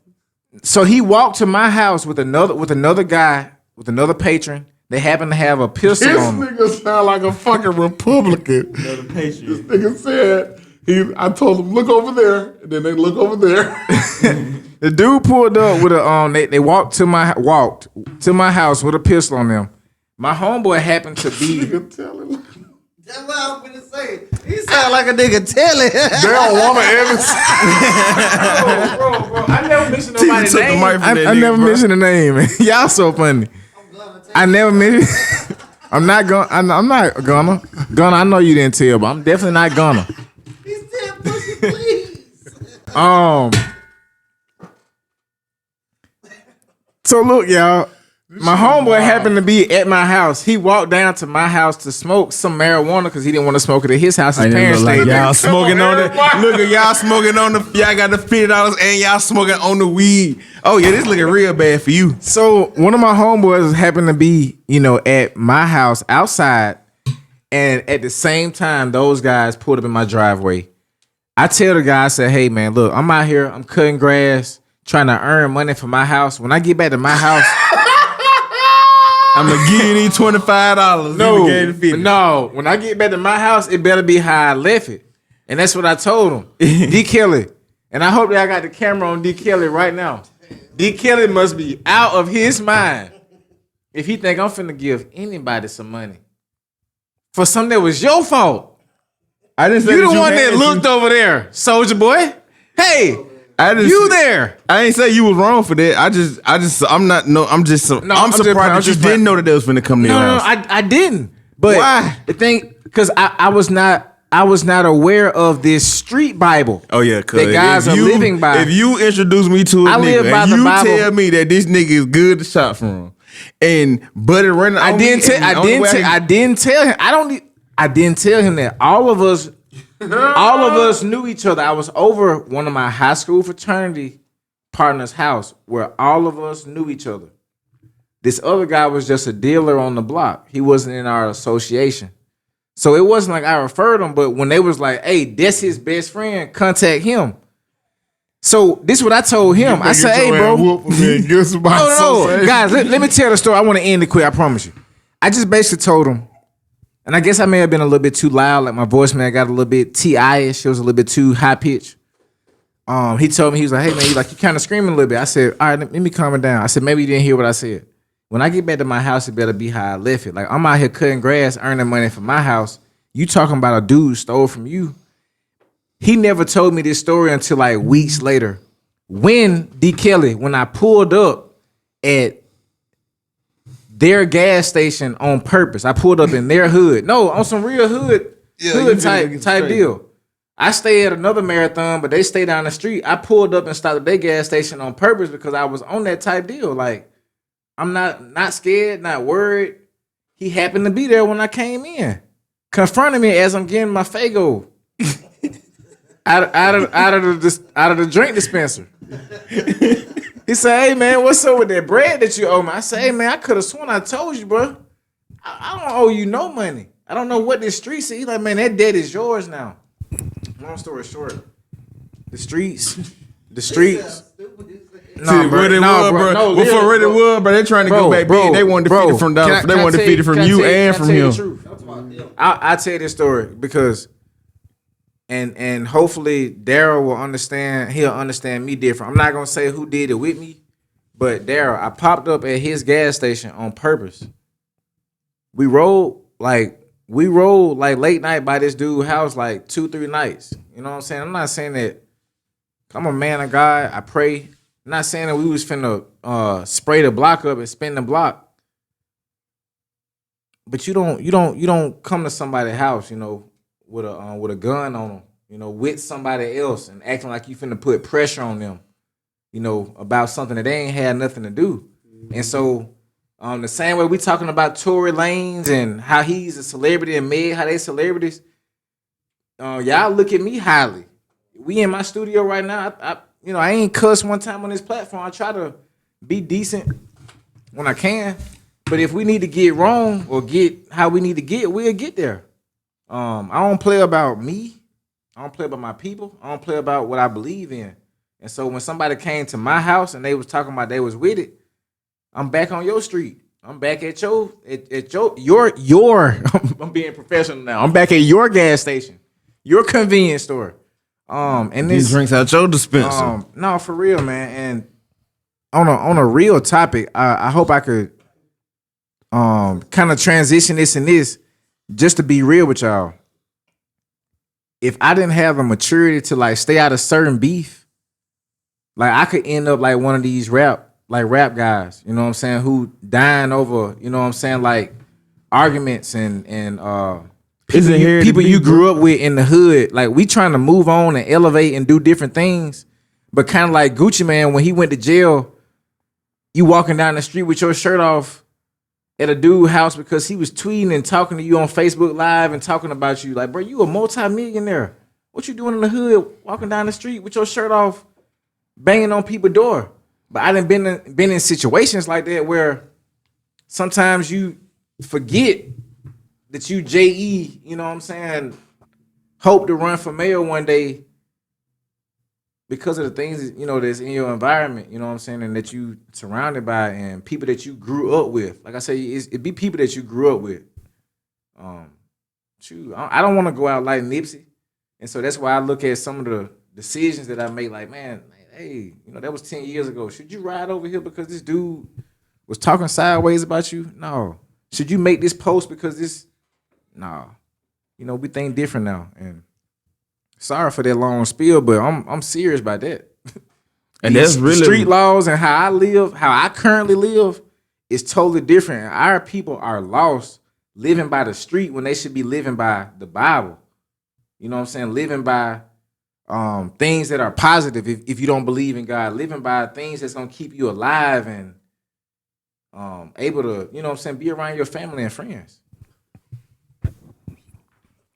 so he walked to my house with another guy, with another patron. They happen to have a pistol This on them. nigga sound like a fucking Republican. This nigga said, I told him, look over there. And then they look over there. The dude pulled up with a they walked to my house with a pistol on them. My homeboy happened to be. That's what I was gonna say. He sound like a nigga telling. They don't want to Bro, I never mentioned nobody's took the name. mic from that I nigga, never bro. mentioned the name. Y'all so funny. I never mentioned. I'm not gonna. Gunna, I know you didn't tell, but I'm definitely not gonna. He said, "Pussy, please." So look, y'all. My homeboy happened to be at my house. He walked down to my house to smoke some marijuana because he didn't want to smoke it at his house. His parents like stayed there. y'all smoking on it. Look at y'all smoking on the. Y'all got the $50 and y'all smoking on the weed. Oh yeah, this looking real bad for you. So one of my homeboys happened to be, at my house outside, and at the same time, those guys pulled up in my driveway. I tell the guy, I said, "Hey man, look, I'm out here, I'm cutting grass, trying to earn money for my house. When I get back to my house." I'm gonna give you these $25. No. When I get back to my house, it better be how I left it, and that's what I told him. D. Kelly, and I hope that I got the camera on D. Kelly right now. D. Kelly must be out of his mind if he think I'm finna give anybody some money for something that was your fault. I didn't say You the one that looked over there, soldier boy. Hey. You there? I ain't say you was wrong for that. I'm surprised that you didn't know that they was finna come to your house. I didn't. But why? The thing, because I was not aware of this street Bible. Oh yeah, cause that guys are living by. If you introduce me to a nigga and you tell me that this nigga is good to shop from, and Buddy running, I didn't tell him. I didn't tell him that all of us knew each other. I was over one of my high school fraternity partners' house where all of us knew each other. This other guy was just a dealer on the block. He wasn't in our association. So it wasn't like I referred him, but when they was like, hey, that's his best friend, contact him. So this is what I told him. I said, hey, bro. No, guys, let me tell the story. I want to end it quick, I promise you. I just basically told him, and I guess I may have been a little bit too loud, like my voicemail got a little bit T.I.ish. It was a little bit too high pitched. He told me, he was like, hey man, you kind of screaming a little bit. I said, all right, let me calm it down. I said, maybe you didn't hear what I said. When I get back to my house, it better be how I left it. Like, I'm out here cutting grass, earning money for my house. You talking about a dude stole from you. He never told me this story until like weeks later. When D. Kelly, when I pulled up at their gas station on purpose. I pulled up in their hood. No, on some real hood type deal. I stay at another marathon, but they stay down the street. I pulled up and stopped at their gas station on purpose because I was on that type deal. Like, I'm not scared, not worried. He happened to be there when I came in, confronting me as I'm getting my Faygo out of the drink dispenser. He said, hey, man, what's up with that bread that you owe me? I said, hey, man, I could have sworn I told you, bro. I don't owe you no money. I don't know what this street is. He's like, man, that debt is yours now. Long story short, the streets. No, bro. They're trying to go back big. They want to defeat it from down. They want to defeat it from you and from him. I'll tell you this story because, and hopefully Daryl will understand. He'll understand me different. I'm not gonna say who did it with me, but Daryl, I popped up at his gas station on purpose. We rolled like late night by this dude's house like 2-3 nights. You know what I'm saying? I'm not saying that I'm a man of God. I pray. I'm not saying that we was finna spray the block up and spin the block. But you don't come to somebody's house, you know, with a gun on them, you know, with somebody else and acting like you finna put pressure on them, you know, about something that they ain't had nothing to do. And so the same way we talking about Tory Lanez and how he's a celebrity and Meg, how they celebrities, y'all look at me highly. We in my studio right now. I ain't cussed one time on this platform. I try to be decent when I can. But if we need to get wrong or get how we need to get, we'll get there. I don't play about me. I don't play about my people. I don't play about what I believe in. And so when somebody came to my house and they was talking about they was with it, I'm back on your street. I'm back at your I'm being professional now. I'm back at your gas station, your convenience store. And this these drinks out your dispenser. No, for real, man. And on a real topic, I hope I could kind of transition this and this just to be real with y'all. If I didn't have a maturity to like stay out of certain beef, like I could end up like one of these rap guys, you know what I'm saying, who dying over, you know what I'm saying, like arguments and people you grew up with in the hood. Like we trying to move on and elevate and do different things. But kind of like Gucci Man, when he went to jail, you walking down the street with your shirt off at a dude's house because he was tweeting and talking to you on Facebook Live and talking about you. Like, bro, you a multi-millionaire. What you doing in the hood, walking down the street with your shirt off, banging on people's door? But I done been in situations like that where sometimes you forget that you J.E., you know what I'm saying, hope to run for mayor one day because of the things, you know, that's in your environment, you know what I'm saying, and that you surrounded by and people that you grew up with. Like I say, it be people that you grew up with. I don't want to go out like Nipsey. And so that's why I look at some of the decisions that I make like, man, hey, you know, that was 10 years ago. Should you ride over here because this dude was talking sideways about you? No. Should you make this post because this? No. You know, we think different now. And sorry for that long spiel, but I'm serious about that. And that's really street laws and how I live, how I currently live is totally different. Our people are lost living by the street when they should be living by the Bible. You know what I'm saying? Living by things that are positive if you don't believe in God. Living by things that's going to keep you alive and able to, you know what I'm saying, be around your family and friends.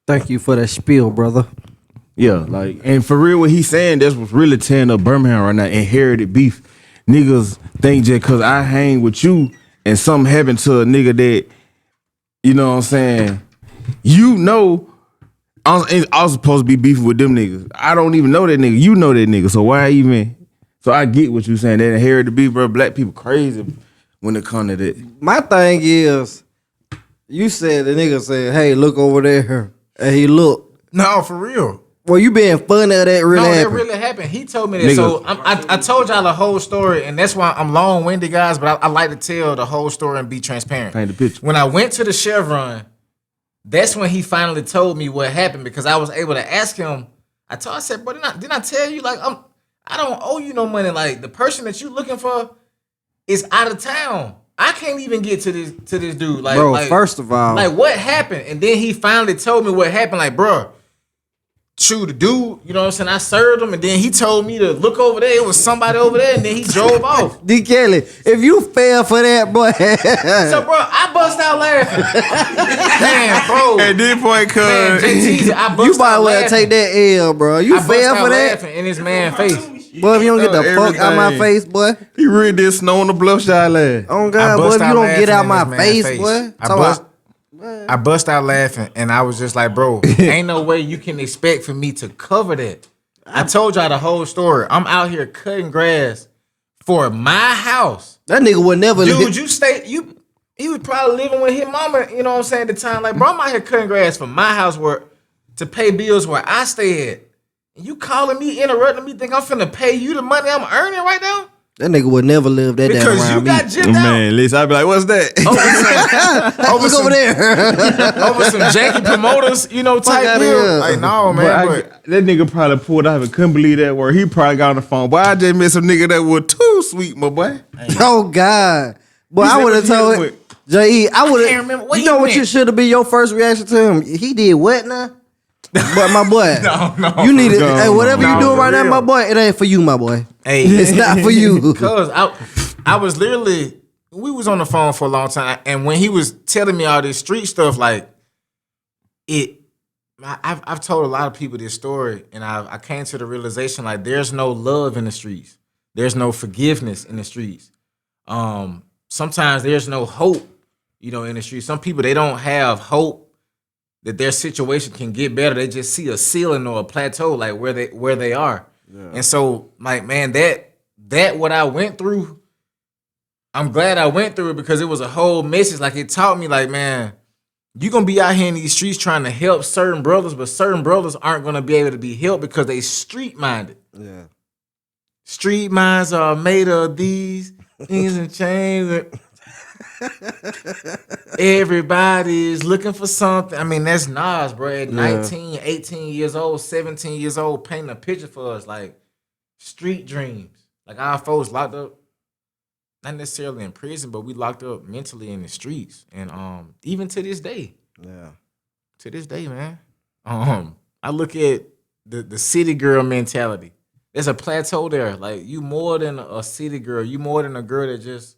Thank you for that spiel, brother. Yeah, like, and for real, what he's saying, that's what's really tearing up Birmingham right now. Inherited beef. Niggas think just because I hang with you and something happened to a nigga that, you know what I'm saying, you know, I was supposed to be beefing with them niggas. I don't even know that nigga. You know that nigga. So why even? So I get what you saying. That inherited beef, bro. Black people crazy when it comes to that. My thing is, you said the nigga said, "Hey, look over there," and he looked. No, for real. Well, you being funny or that really happened? That really happened. He told me that. Nigga. So I told y'all the whole story, and that's why I'm long-winded, guys, but I like to tell the whole story and be transparent. Paint the picture. When I went to the Chevron, that's when he finally told me what happened because I was able to ask him. I said, bro, didn't I tell you, like, I don't owe you no money. Like, the person that you looking for is out of town. I can't even get to this dude. Like, bro, first of all, like, what happened? And then he finally told me what happened. Like, bro, shoot, the dude, you know what I'm saying? I served him, and then he told me to look over there. It was somebody over there, and then he drove off. D. Kelly, if you fell for that, boy. So, bro, I bust out laughing. Man, bro. At this point, cuz. Man, JT, I bust you might out well laughing. take that L, bro. You fell for that? In his man face. Boy, if you don't get the fuck out my face, boy. He really did snow on the bluff shot last. Oh, God, boy, if you don't get out my face, boy. I bust out laughing, and I was just like, bro, ain't no way you can expect for me to cover that. I told y'all the whole story. I'm out here cutting grass for my house. That nigga would never Dude, he was probably living with his mama, you know what I'm saying, at the time. Like, bro, I'm out here cutting grass for my house to pay bills where I stay at. And you calling me, interrupting me, think I'm finna pay you the money I'm earning right now? That nigga would never live that down around because you got gypped out. Man, listen, I'd be like, what's that? Over there. Over some janky promoters, you know, type deal. Like, no, man. That nigga probably pulled out and couldn't believe that word. He probably got on the phone. Boy, I just met some nigga that was too sweet, my boy. Oh, God. Boy, I would have told J.E., I would have. You know what should have been your first reaction to him? He did what now? But my boy, no, you need it. Hey, whatever you doing right now, my boy, it ain't for you, my boy. Hey, it's not for you. Because I was literally, we was on the phone for a long time, and when he was telling me all this street stuff, like I've told a lot of people this story, and I came to the realization like there's no love in the streets, there's no forgiveness in the streets. Sometimes there's no hope, you know, in the streets. Some people, they don't have hope that their situation can get better. They just see a ceiling or a plateau, like where they are. Yeah. And so, like, man, that what I went through, I'm glad I went through it because it was a whole message. Like, it taught me, like, man, you're going to be out here in these streets trying to help certain brothers, but certain brothers aren't going to be able to be helped because they street-minded. Yeah. Street minds are made of these things and chains. Everybody's looking for something. I mean, that's Nas, bro. At 19, 18 years old, 17 years old, painting a picture for us, like street dreams. Like, our folks locked up, not necessarily in prison, but we locked up mentally in the streets. And even to this day. Yeah. to this day, man. I look at the city girl mentality. There's a plateau there. Like you more than a city girl. You more than a girl that just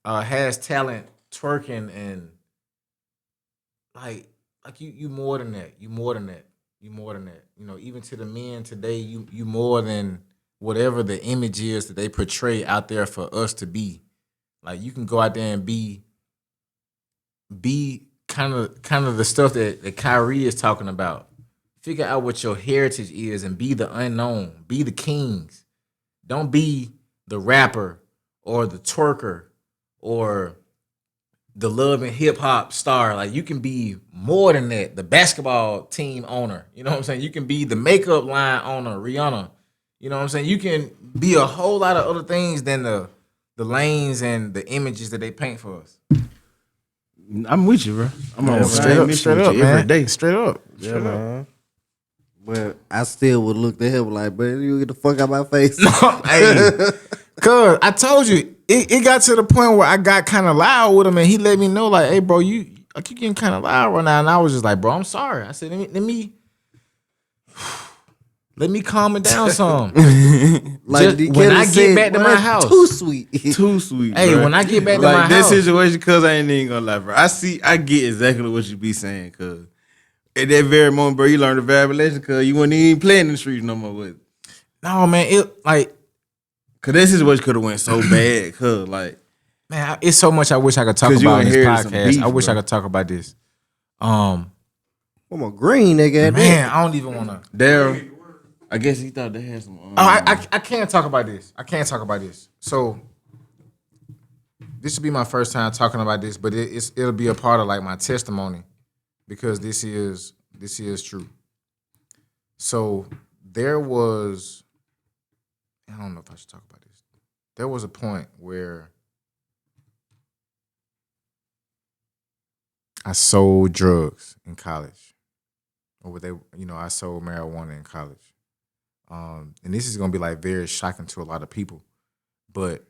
has talent, twerking, and like you more than that. You more than that. You more than that. You know, even to the men today, you more than whatever the image is that they portray out there for us to be. Like you can go out there and be kind of the stuff that Kyrie is talking about. Figure out what your heritage is and be the unknown. Be the kings. Don't be the rapper or the twerker or the love and hip hop star. Like you can be more than that. The basketball team owner. You know what I'm saying? You can be the makeup line owner, Rihanna. You know what I'm saying? You can be a whole lot of other things than the lanes and the images that they paint for us. I'm with you, bro. I'm on Straight up, every man. day. Straight up. Yeah, man. But I still would look to him like, but you get the fuck out my face. Hey, cuz I told you, it got to the point where I got kind of loud with him, and he let me know, like, hey, bro, you getting kind of loud right now. And I was just like, bro, I'm sorry. I said, let me calm it down some. Like Just when I get back to my house. Too sweet. Too sweet. Hey, bro. when I get back to like my that house. situation, cuz I ain't even gonna lie, bro. I get exactly what you be saying, cuz at that very moment, bro, you learned a valuable lesson, cuz you wasn't even playing in the streets no more with it. No, man, Cause that situation could have went so bad, cuz like, man, it's so much I wish I could talk 'Cause you about on this inherited some podcast. beef, I wish bro. I could talk about this. I'm a green nigga. Man, I don't even want to. Daryl, I guess he thought they had some. I can't talk about this. I can't talk about this. So this will be my first time talking about this, but it'll be a part of like my testimony because this is true. So there was, I don't know if I should talk about this. There was a point where I sold drugs in college, or I sold marijuana in college. And this is gonna be like very shocking to a lot of people, but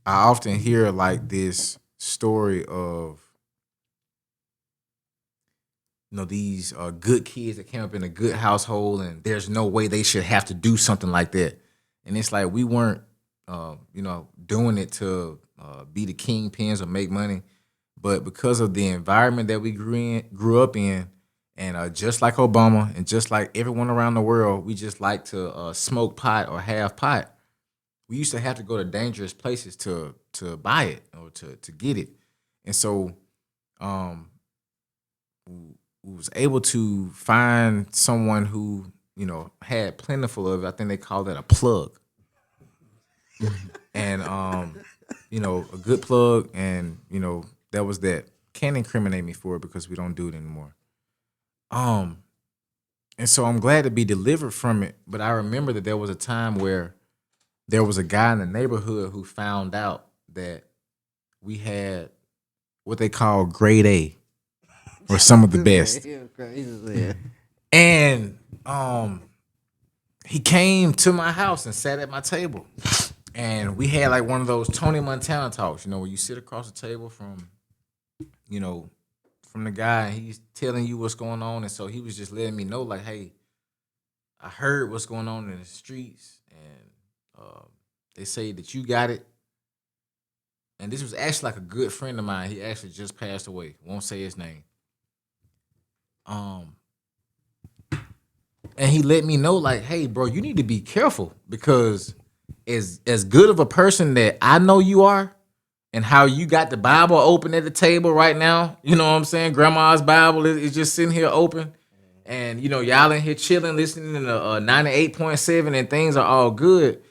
I often hear like this story of these good kids that came up in a good household, and there's no way they should have to do something like that. And it's like we weren't, doing it to be the kingpins or make money, but because of the environment that we grew up in. And just like Obama and just like everyone around the world, we just like to smoke pot or have pot. We used to have to go to dangerous places to buy it or to get it. And so we was able to find someone who, had plentiful of it. I think they call that a plug. And, a good plug. And, that was that. Can't incriminate me for it because we don't do it anymore. And so I'm glad to be delivered from it. But I remember that there was a time where there was a guy in the neighborhood who found out that we had what they call grade A or some of the best. And he came to my house and sat at my table. And we had like one of those Tony Montana talks, where you sit across the table from the guy, and he's telling you what's going on. And so he was just letting me know, like, hey, I heard what's going on in the streets, and they say that you got it. And this was actually like a good friend of mine. He actually just passed away. Won't say his name. And he let me know, like, hey, bro, you need to be careful because as good of a person that I know you are, and how you got the Bible open at the table right now, you know what I'm saying? Grandma's Bible is just sitting here open. And, y'all in here chilling, listening to 98.7 and things are all good.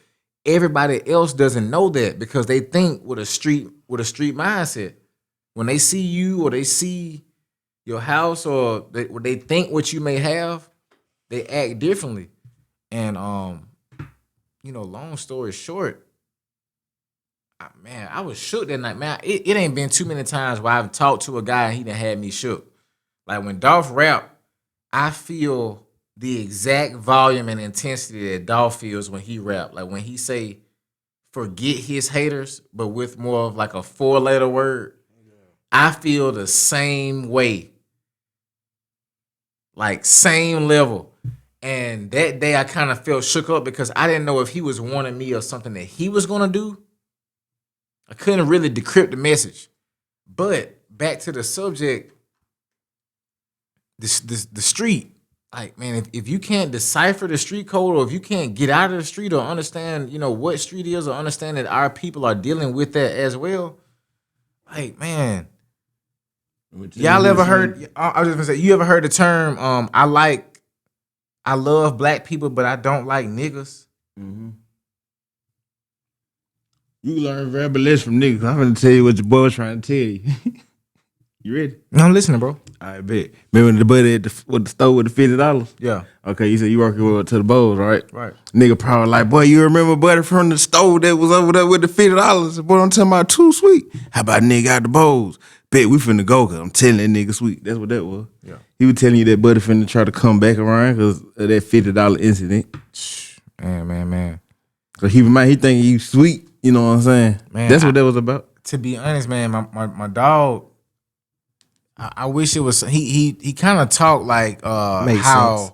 Everybody else doesn't know that because they think with a street mindset. When they see you or they see your house or they think what you may have, they act differently. And, long story short, man, I was shook that night. Man, it ain't been too many times where I've talked to a guy and he done had me shook. Like when Dolph rap, I feel the exact volume and intensity that Dolph feels when he rap. Like when he say, forget his haters, but with more of like a 4-letter word. I feel the same way like same level. And that day I kind of felt shook up because I didn't know if he was warning me of something that he was gonna do. I couldn't really decrypt the message. But back to the subject, the street. Like, man, if you can't decipher the street code, or if you can't get out of the street or understand, what street is, or understand that our people are dealing with that as well, like, man, y'all ever heard? I was just gonna say, you ever heard the term? I love black people, but I don't like niggas. Mm-hmm. You learn very less from niggas. I'm gonna tell you what your boy was trying to tell you. You ready? No, I'm listening, bro. I bet. Remember the buddy with the store with the $50? Yeah. Okay, you said you working with to the Bowls, right? Right. Nigga probably like, boy, you remember buddy from the store that was over there with the $50? Boy, I'm talking about too sweet. How about nigga out the Bowls? Bet we finna go, cause I'm telling that nigga sweet. That's what that was. Yeah. He was telling you that buddy finna try to come back around cause of that $50 incident. Man. So he thinking you sweet. You know what I'm saying? Man, That's what that was about. To be honest, man, my dog, I wish it was he kind of talked like Makes sense.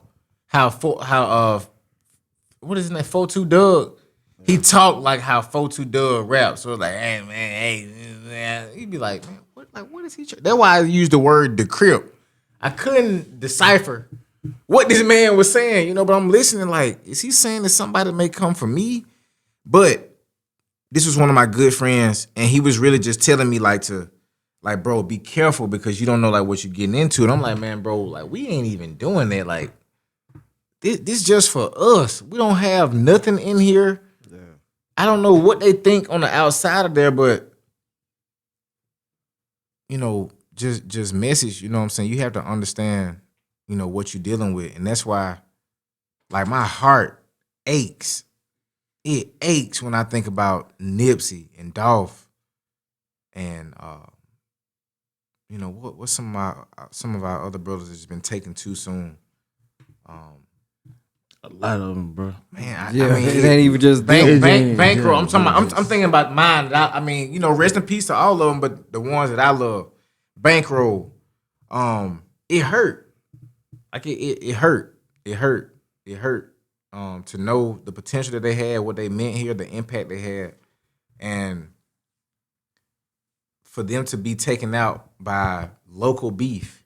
What is his name? 42 Doug. He talked like how 42 Doug rap. So it's like, hey man, he'd be like, man, what is he? That's why I used the word decrypt. I couldn't decipher what this man was saying, but I'm listening like, is he saying that somebody may come for me? But this was one of my good friends, and he was really just telling me like, bro, be careful because you don't know like what you're getting into. And I'm like, man, bro, like we ain't even doing that. Like this just for us. We don't have nothing in here. Yeah. I don't know what they think on the outside of there, but just message, you know what I'm saying? You have to understand, what you're dealing with. And that's why like my heart aches. It aches when I think about Nipsey and Dolph and what some of our other brothers has been taken too soon. A lot of them, bro. Man, I Yeah, mean, it ain't even just bankroll. I'm talking about. I'm thinking about mine. Rest in peace to all of them, but the ones that I love, bankroll. It hurt. Like it hurt. It hurt. It hurt. To know the potential that they had, what they meant here, the impact they had, and for them to be taken out by local beef,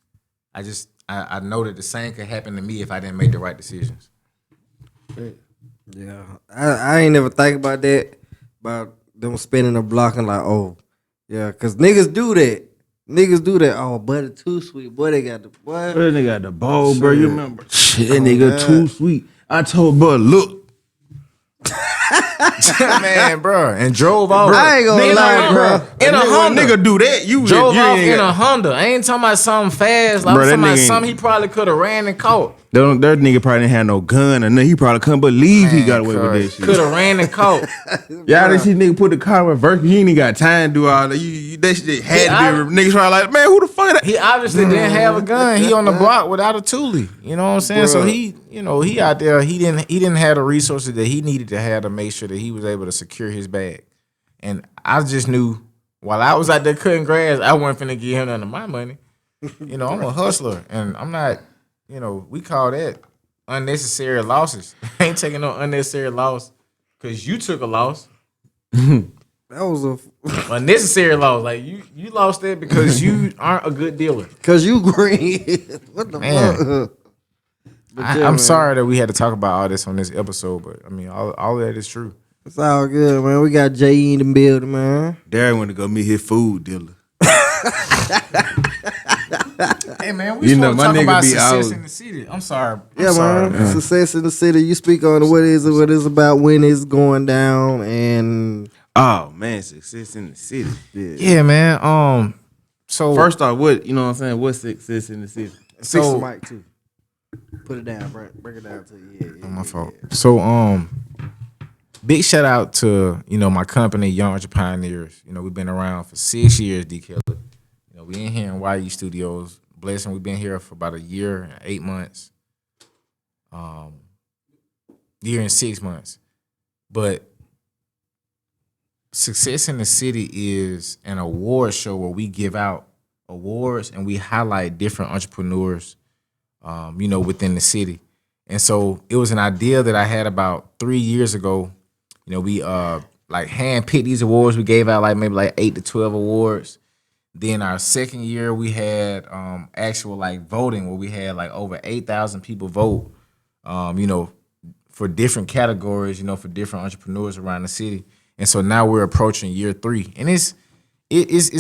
I know that the same could happen to me if I didn't make the right decisions. Yeah, I ain't never think about that, about them spinning the block and like, oh, yeah, cause niggas do that. Oh, buddy, too sweet. Boy, they got the boy. That nigga got the bowl, bro. You remember? Shit, that Oh, nigga God. too sweet. I told bro, look. Man, bro, and drove off. I ain't gonna lie, bro. In a Honda. Nigga do that. You Drove you off ain't in got- a Honda. I ain't talking about something fast. Like, Bro, I'm that talking about nigga something he probably could have ran and caught. That nigga probably didn't have no gun, and then he probably couldn't believe he got away with that shit. Could have ran and caught. Y'all didn't see nigga put the car in reverse. He ain't even got time to do all that. That shit had to be. Niggas probably like, man, who the fuck that? He obviously didn't have a gun. He on the block without a toolie. You know what I'm saying? So he out there. He didn't have the resources that he needed to have to make sure that he was able to secure his bag. And I just knew while I was out there cutting grass, I wasn't finna give him none of my money. I'm a hustler, and I'm not. We call that unnecessary losses. I ain't taking no unnecessary loss because you took a loss. That was a Unnecessary loss. Like you lost that because you aren't a good dealer. cause you green. What the Man. fuck? But yeah, I'm man, sorry that we had to talk about all this on this episode, but I mean, all of that is true. it's all good, man. We got Jay in the building, man. Darren went to go meet his food dealer. Hey man, You know, my talk nigga about be success out. in the city. I'm sorry. Yeah, man. Success in the city. You speak on what it's about, when it's going down, and Oh man, success in the city. Yeah, man. So First off, what you know what I'm saying? What's success in the city? fix the so mic too. Put it down, break it down to you. Yeah, my fault. So big shout out to my company, Young Entrepioneers. We've been around for 6 years, D. Kelly. We in here in YE Studios. Blessing, we've been here for about a year and 8 months. Year and 6 months. But Success in the City is an award show where we give out awards and we highlight different entrepreneurs within the city. And so it was an idea that I had about 3 years ago. We like handpicked these awards. We gave out maybe 8 to 12 awards. Then our second year we had actual voting where we had over 8,000 people vote, for different categories, for different entrepreneurs around the city. And so now we're approaching year 3, and it's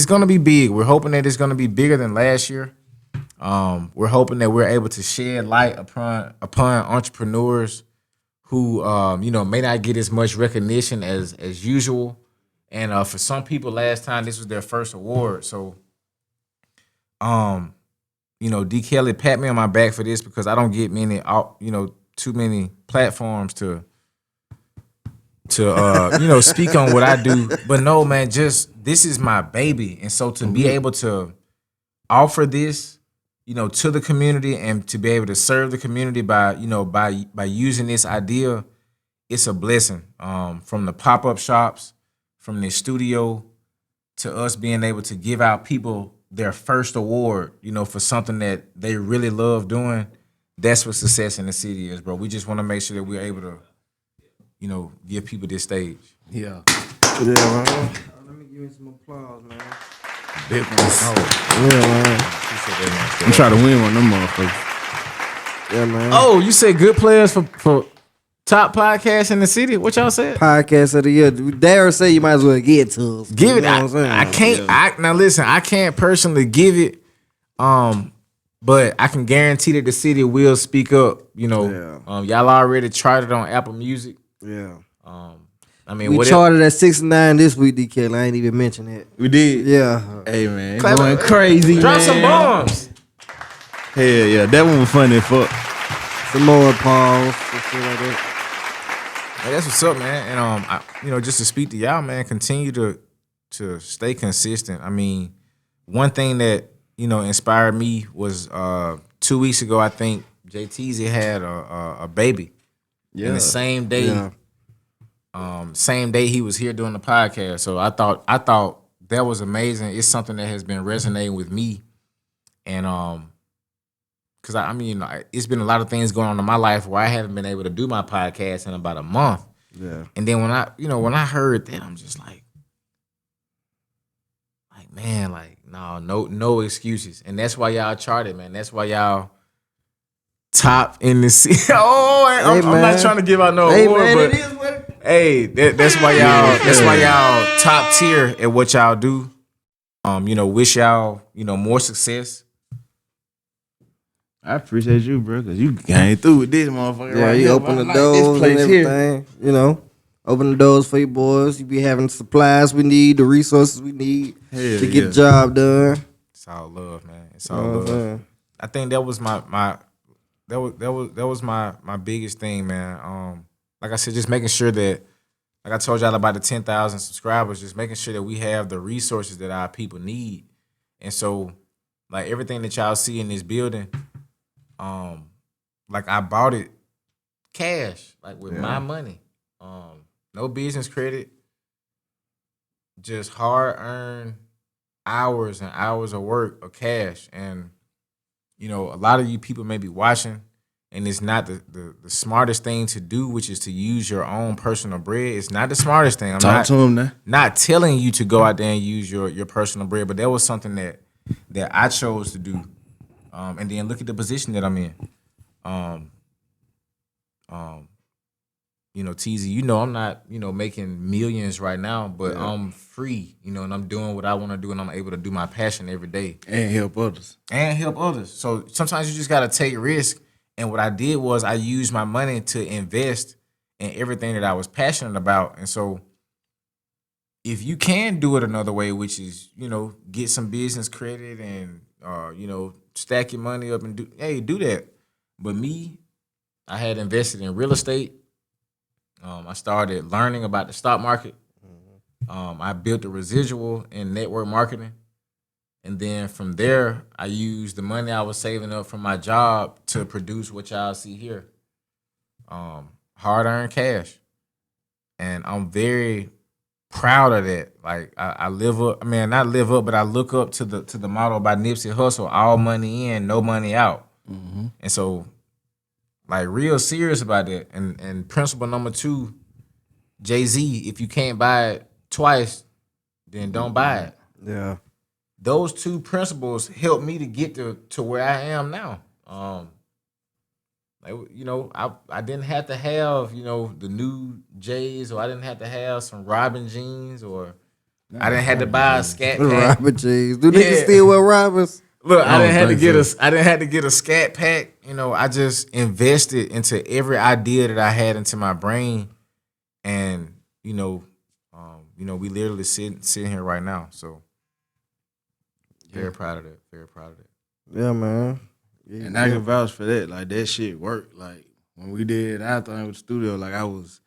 going to be big. We're hoping that it's going to be bigger than last year. We're hoping that we're able to shed light upon entrepreneurs who may not get as much recognition as usual. And for some people, last time this was their first award. So, D. Kelly, pat me on my back for this because I don't get too many platforms to speak on what I do. But no, man, this is my baby. And so to be able to offer this, to the community and to be able to serve the community by using this idea, it's a blessing. From the pop-up shops, from the studio, to us being able to give out people their first award, for something that they really love doing. That's what success in the city is, bro. We just want to make sure that we're able to, give people this stage. Yeah. Yeah, man. Let me give you some applause, man. Big ones. Yeah, I'm trying to win one of them motherfuckers. man. Yeah, man. Oh, you said Goodplairs for top podcast in the city? What y'all said? Podcast of the year. Dare say you might as well get to us. Give it. You know what I'm saying? I can't. Now listen, I can't personally give it. But I can guarantee that the city will speak up. Y'all already tried it on Apple Music. Yeah. We charted at 69 this week, DK. I ain't even mention it. We did? Yeah. Hey, man. Clap Going it. crazy, Drop man. some bombs. Hell yeah. That one was funny as fuck. Some more pause. Some shit like that. Hey, that's what's up, man. And just to speak to y'all, man, continue to stay consistent. One thing that inspired me was 2 weeks ago. I think Teezy had a baby. Yeah. And the same day. Yeah. Same day he was here doing the podcast. So I thought that was amazing. It's something that has been resonating with me, and because it's been a lot of things going on in my life where I haven't been able to do my podcast in about a month. Yeah. And then when I heard that, I'm just like man, no excuses. And that's why y'all charted, man. That's why y'all top in the city. I'm not trying to give out no award, man, but it is what it hey, that's why y'all. That's why y'all top tier at what y'all do. Wish y'all more success. I appreciate you, bro, because you came through with this motherfucker. Yeah, right you here. open the I like doors this and place everything. here. Open the doors for you boys. You be having supplies we need, the resources we need to get the job done. It's all love, man. It's all love. I think that was my biggest thing, man. Like I said, just making sure that, like I told y'all about the 10,000 subscribers, just making sure that we have the resources that our people need. And so, everything that y'all see in this building, I bought it cash, with my money. No business credit, just hard-earned hours and hours of work of cash. And, a lot of you people may be watching, and it's not the smartest thing to do, which is to use your own personal bread. It's not the smartest thing. Talk to him now. Not telling you to go out there and use your personal bread, but that was something that I chose to do. And then look at the position that I'm in. Teezy, I'm not, making millions right now, but I'm free, and I'm doing what I want to do, and I'm able to do my passion every day. And help others. So sometimes you just got to take risk. And what I did was I used my money to invest in everything that I was passionate about. And so if you can do it another way, which is, get some business credit and, stack your money up and do that. But me, I had invested in real estate. I started learning about the stock market. I built a residual in network marketing. And then from there, I used the money I was saving up from my job to produce what y'all see here. Hard-earned cash. And I'm very proud of that. I live up, not live up, but I look up to the motto by Nipsey Hussle, all money in, no money out. And so, like, real serious about that. And principle number 2, Jay-Z, if you can't buy it twice, then don't buy it. Yeah. Those 2 principles helped me to get to where I am now. Like, you know, I didn't have to have, you know, the new J's, or I didn't have to have some Robin jeans, or I didn't have to buy a scat pack. Robin jeans. Do niggas still wear Robins? Look, I didn't have to get a scat pack. You know, I just invested into every idea that I had into my brain, and you know, we literally sitting here right now. So very proud of that. Very proud of that. Yeah, man. Yeah, And I can vouch for that. Like, that shit worked. Like, when we did our thing with the studio, like, I was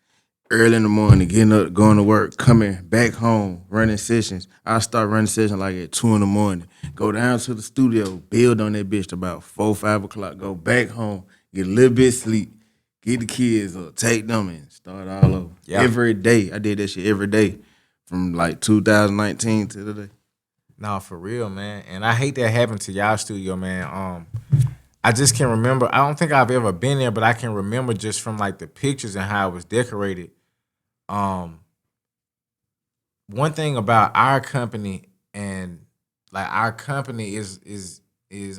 early in the morning, getting up, going to work, coming back home, running sessions. I start running sessions like at 2 in the morning. Go down to the studio, build on that bitch to about 4, 5 o'clock. Go back home, get a little bit of sleep, get the kids up, take them and start all over. Yeah. Every day. I did that shit every day from like 2019 to today. No, for real, man. And I hate that happened to y'all studio, man. I just can remember. I don't think I've ever been there, but I can remember just from like the pictures and how it was decorated. One thing about our company, and like our company is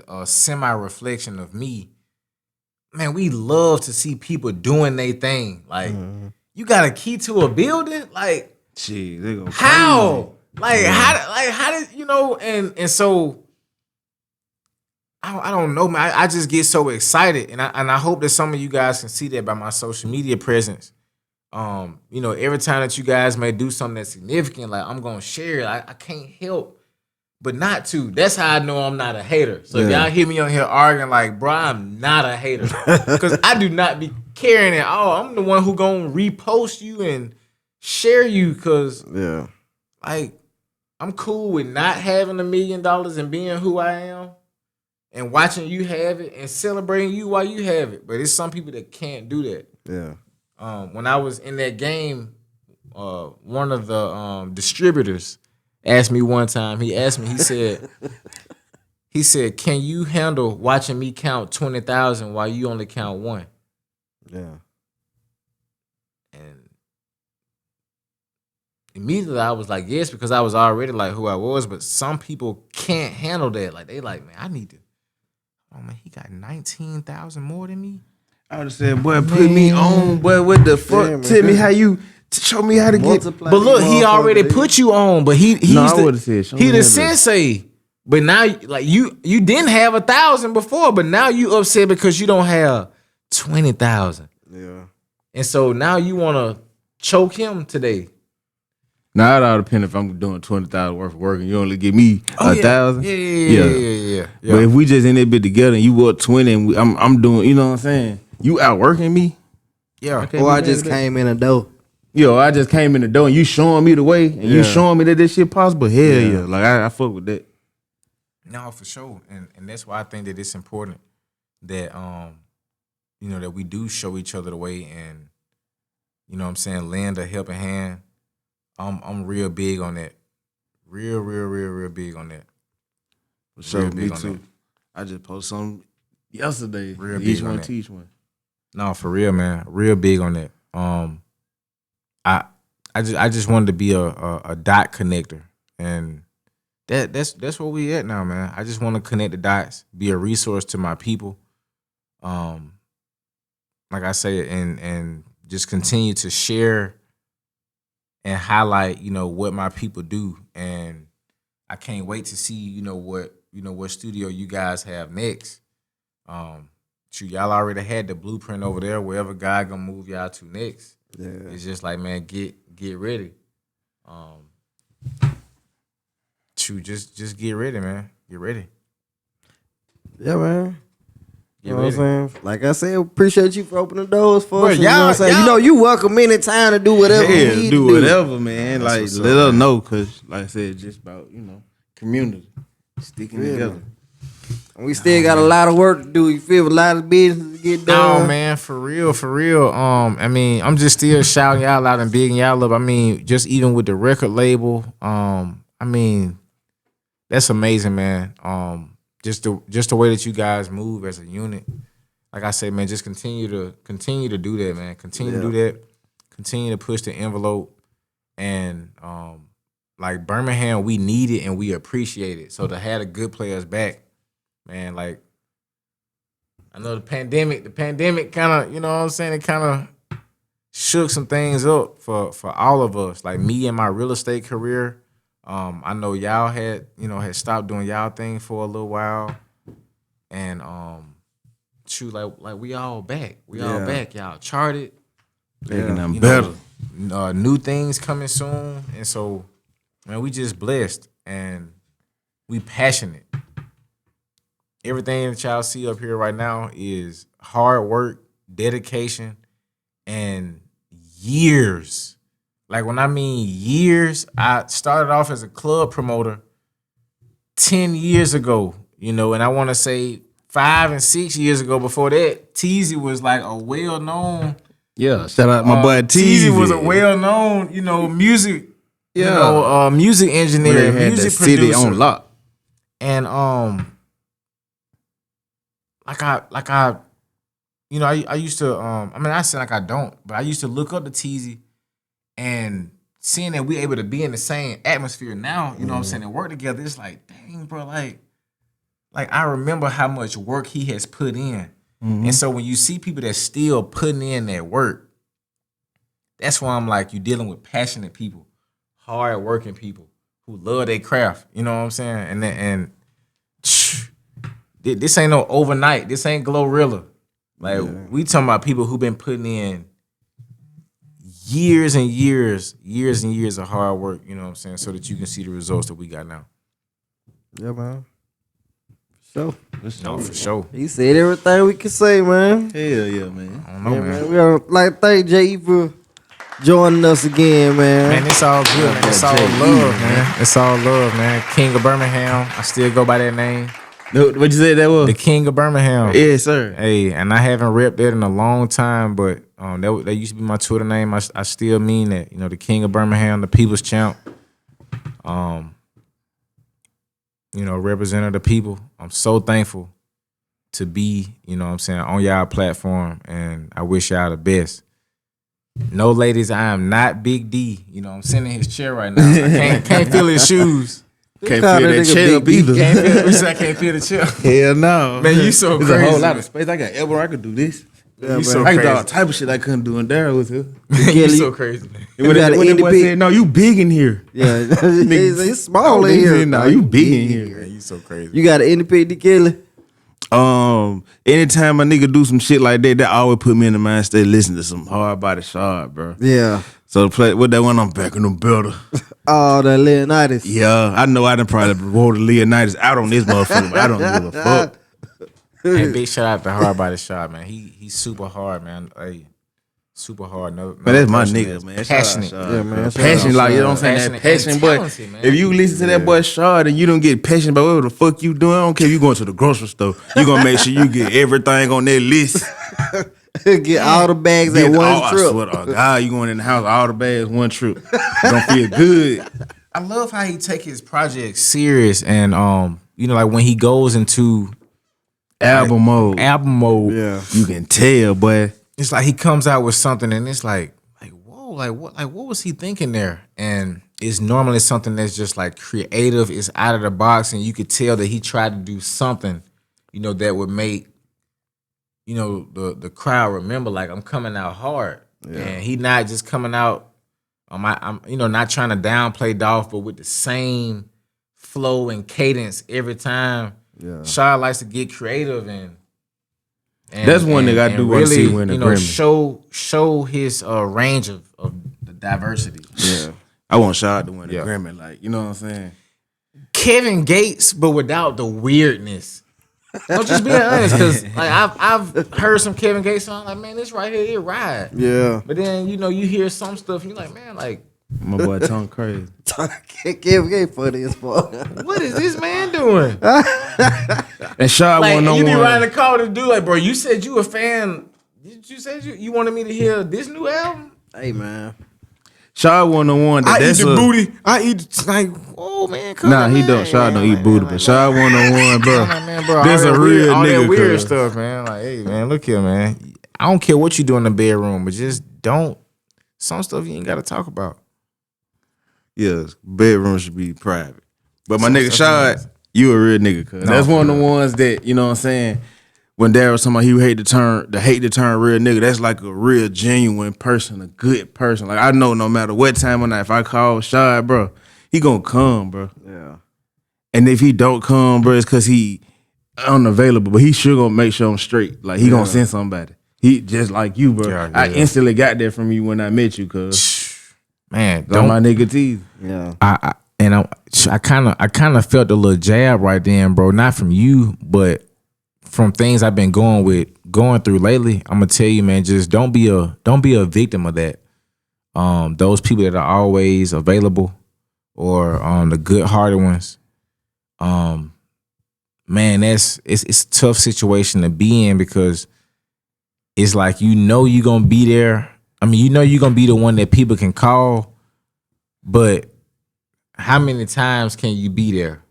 a semi-reflection of me. Man, we love to see people doing their thing. Like, you got a key to a building? Like, Shit, they go how? Like, how did you know? And so I don't know, man. I just get so excited, and I hope that some of you guys can see that by my social media presence. You know, every time that you guys may do something that's significant, like, I'm gonna share it. I can't help but not to. That's how I know I'm not a hater. So if y'all hear me on here arguing, like, bro, I'm not a hater, because I do not be caring at all. I'm the one who gonna repost you and share you, because like, I'm cool with not having $1 million and being who I am, and watching you have it and celebrating you while you have it. But it's some people that can't do that. Yeah. When I was in that game, one of the distributors asked me one time. He asked me. He said, "Can you handle watching me count 20,000 while you only count 1?" Yeah. And immediately I was like, yes, because I was already like who I was. But some people can't handle that. Like, they like, man, I need to. Oh man, he got 19,000 more than me. I would have said, boy, put me on, boy, what the fuck? Yeah, Tell me how you, show me how to Multiply But look, he already motherfucker, put you on. But he's No, I would've said, show me he the how to- sensei. But now, like, you didn't have 1,000 before, but now you upset because you don't have 20,000. Yeah. And so now you want to choke him today. Now, it all depends if I'm doing 20,000 worth of work and you only give me 1,000. Yeah. But if we just in that bit together and you work 20 and I'm doing, you know what I'm saying? You outworking me? Yeah. Or I just came in the door. Yo, I just came in the door and you showing me the way and you showing me that this shit possible. Hell yeah. Like, I fuck with that. No, for sure. And that's why I think that it's important that you know, that we do show each other the way, and you know what I'm saying, lend a helping hand. I'm real big on that. Real big on that. For sure, Real big me on too. that. I just posted something yesterday. Real Each big on one that. teach one. No, for real, man. Real big on that. I just wanted to be a dot connector, and that's where we at now, man. I just want to connect the dots, be a resource to my people. Like I say, and just continue to share and highlight, you know, what my people do. And I can't wait to see, you know, what studio you guys have next. Shoot, y'all already had the blueprint over there. Wherever God gonna move y'all to next, it's just like, man, get ready. Shoot, just get ready, man. Get ready. Yeah, man. Get You know what ready. I'm saying? Like I said, appreciate you for opening doors for Bro, us. You know what I'm saying? You know, you welcome anytime to do whatever you Yeah, need do to whatever, man. That's Like, what's up, let us man. know, because, like I said, just about, you know, community. Sticking Yeah, together. man. And we still got a lot of work to do. You feel a lot of business to get done. Oh man, for real. I mean, I'm just still shouting y'all out and bigging y'all up. I mean, just even with the record label, I mean, that's amazing, man. just the way that you guys move as a unit. Like I say, man, just continue to do that, man. Continue to do that. Continue to push the envelope. And like Birmingham, we need it and we appreciate it. So to have the Goodplairs back, man, like I know the pandemic kind of, you know what I'm saying, it kind of shook some things up for all of us. Like me and my real estate career, I know y'all had stopped doing y'all thing for a little while. And shoot, like we all back. We all back. Y'all charted. Making them better. New things coming soon. And so, man, we just blessed and we passionate. Everything that y'all see up here right now is hard work, dedication, and years. Like when I mean years, I started off as a club promoter 10 years ago, you know, and I want to say 5 and 6 years ago before that, Teezy was like a well-known. Yeah, shout out my boy Teezy. Teezy was a well-known, music, music engineer, music the producer. city on lock. And I used to I said like I don't, but I used to look up to Teezy and seeing that we able to be in the same atmosphere now, you know what I'm saying, and work together, it's like, dang, bro, like I remember how much work he has put in. And so when you see people that's still putting in that work, that's why I'm like, you're dealing with passionate people, hard working people who love their craft. You know what I'm saying? And this ain't no overnight. This ain't Glorilla. Like we talking about people who been putting in years and years of hard work. You know what I'm saying? So that you can see the results that we got now. Yeah, man. So, No, for sure. he said everything we can say, man. Hell yeah, man. I don't know, man. We gotta like thank J.E. for joining us again, man. Man, it's all good, man. It's all love, man. It's all love, man. King of Birmingham. I still go by that name. What you said that was? The King of Birmingham. Yes, sir. Hey, and I haven't repped that in a long time, but that used to be my Twitter name. I still mean that. You know, the King of Birmingham, the People's Champ. Representative of the people. I'm so thankful to be, you know what I'm saying, on y'all platform, and I wish y'all the best. No, ladies, I am not Big D. You know, I'm sitting in his chair right now. I can't feel his shoes. Can't feel that chair either. Can't feel the chair. Hell no. Man, you so There's crazy. a whole lot of space. I got elbow. I could do this. Yeah, You so I could do all crazy. type of shit I couldn't do in there with her. You so crazy, man. And when got that an boy indie said, no, you big in here. Yeah, he's small in here. No, you big in here. Man, you so crazy. You got an independent Kelly. Anytime a nigga do some shit like that always put me in the mind state listen to some hard body shard, bro. Yeah. So play with that one, I'm back in the builder. Oh, that Leonidas. Yeah, I know I done probably rolled the Leonidas out on this motherfucker, but I don't give a fuck. Hey, big shout out to Hard Body Shot, man. He's super hard, man. Hey, super hard. No, Man, that's my person nigga, that's man. Shout out passionate. Shard, Yeah, bro. man. Shout Passionate, out like, you know what I'm Shard. saying? That Passionate passion, and boy. talented, man. If you listen to that boy Shard and you don't get passionate about whatever the fuck you doing, I don't care if you going to the grocery store. You gonna make sure you get everything on that list. Get all the bags at Get one all, trip. I swear to God, you going in the house, all the bags, one trip. You gonna feel good. I love how he take his project serious, and like when he goes into Album mode. Yeah. You can tell, boy. it's like he comes out with something, and it's like whoa, what was he thinking there? And it's normally something that's just like creative, it's out of the box, and you could tell that he tried to do something, that would make the crowd remember, like, I'm coming out hard. And he not just coming out, I'm not trying to downplay Dolph, but with the same flow and cadence every time. Yeah. Shaw likes to get creative and That's one thing I do want to see win a Grammy. show his range of the diversity. Yeah. I want Shard to win a Yeah. Grammy, like, you know what I'm saying? Kevin Gates, but without the weirdness. I'm just being honest, because like I've heard some Kevin Gates songs, like, man, this right here, it ride. Yeah. But then you hear some stuff, and you're like, man, like, My boy Tom crazy. Kevin funny as fuck. what is this man doing? And Shard Like, won no you be one. riding the car to do, like, bro, you said you a fan. You said you wanted me to hear this new album? Hey, man. Shad one on one. I eat That's the a booty. I eat like, oh man, come nah. on, He man. don't. Shad don't eat booty, but Shad one on one, bro. Man, bro, That's all a that real weird, all nigga. that weird cuz. stuff, man. Like, hey, man, look here, man. I don't care what you do in the bedroom, but just don't. Some stuff you ain't got to talk about. Yes, bedroom should be private. But my Some nigga stuff Shad, you a real nigga, cuz. No, That's one for of the real. ones that, you know what I'm saying, when there was somebody he hate to turn real nigga, that's like a real genuine person, a good person. Like I know no matter what time of night, if I call Shad, bro, he gonna come, bro. Yeah. And if he don't come, bro, it's cause he unavailable, but he sure gonna make sure I'm straight. Like he gonna send somebody. He just like you, bro. Yeah, I yeah. instantly got that from you when I met you, cuz. Man, Don't my nigga Teezy. Yeah. I kind of felt a little jab right then, bro. Not from you, but from things I've been going through lately. I'm gonna tell you, man, just don't be a victim of that. Those people that are always available, or the good-hearted ones. Man, it's a tough situation to be in, because it's like you're gonna be there. I mean, you're gonna be the one that people can call, but how many times can you be there?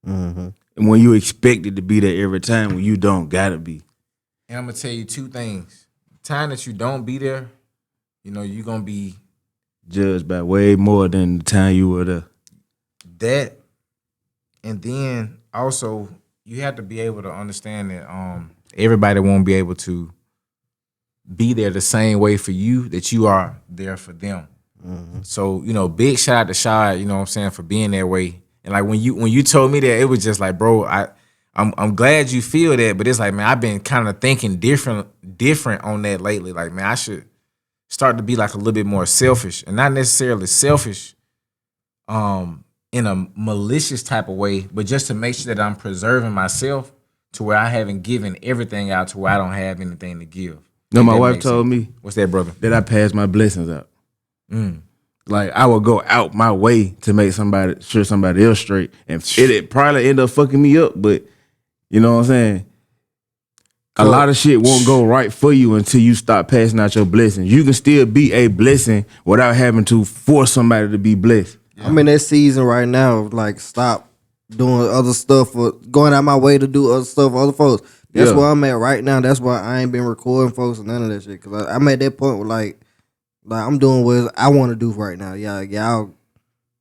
Mm-hmm. And when you expected to be there every time, when you don't gotta be. And I'm gonna tell you two things. Time that you don't be there, you're gonna be Judged by way more than the time you were there. that. And then also you have to be able to understand that everybody won't be able to be there the same way for you that you are there for them. Mm-hmm. So, big shout out to Shad, you know what I'm saying, for being that way. And like when you told me that, it was just like, bro, I'm glad you feel that, but it's like, man, I've been kind of thinking different on that lately. Like, man, I should start to be like a little bit more selfish, and not necessarily selfish in a malicious type of way, but just to make sure that I'm preserving myself to where I haven't given everything out to where I don't have anything to give. No, If my that wife makes told sense. me What's that, brother? that I passed my blessings out. Like I would go out my way to make sure somebody else straight, and it probably end up fucking me up. But you know what I'm saying? A lot of shit won't go right for you until you start passing out your blessings. You can still be a blessing without having to force somebody to be blessed. I'm in that season right now of like stop doing other stuff or going out my way to do other stuff for other folks. That's Yeah. where I'm at right now. That's why I ain't been recording folks and none of that shit. Cause I'm at that point where like I'm doing what I want to do right now. Y'all, you know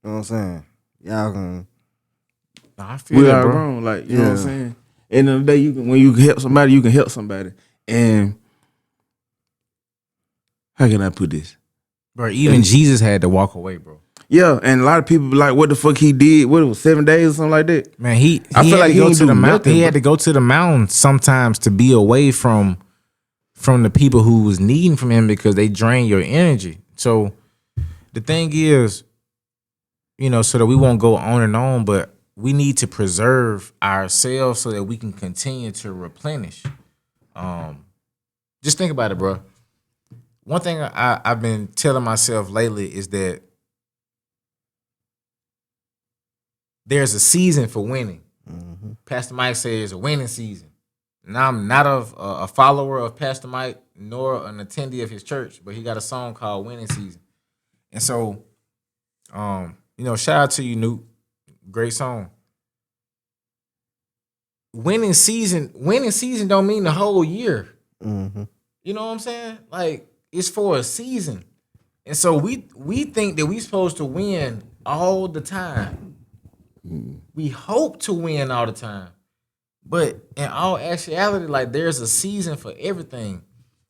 what I'm saying? Y'all can. Nah, I feel We that, are bro. wrong, like you know what I'm saying. End of the day, when you can help somebody, you can help somebody. And how can I put this? Bro, even Jesus had to walk away, bro. Yeah, and a lot of people be like, "What the fuck he did? What it was 7 days or something like that?" Man, I I feel had like to he go ain't to the do mountain. nothing, He bro. had to go to the mountain sometimes to be away from the people who was needing from him, because they drain your energy. So the thing is, so that we won't go on and on, but we need to preserve ourselves so that we can continue to replenish. Just think about it, bro. One thing I've been telling myself lately is that there's a season for winning. Mm-hmm. Pastor Mike says it's a winning season. Now, I'm not a follower of Pastor Mike nor an attendee of his church, but he got a song called Winning Season. And so, shout out to you, Newt. Great song. Winning season don't mean the whole year. Mm-hmm. You know what I'm saying? Like, it's for a season. And so we think that we supposed to win all the time. We hope to win all the time. But in all actuality, like, there's a season for everything.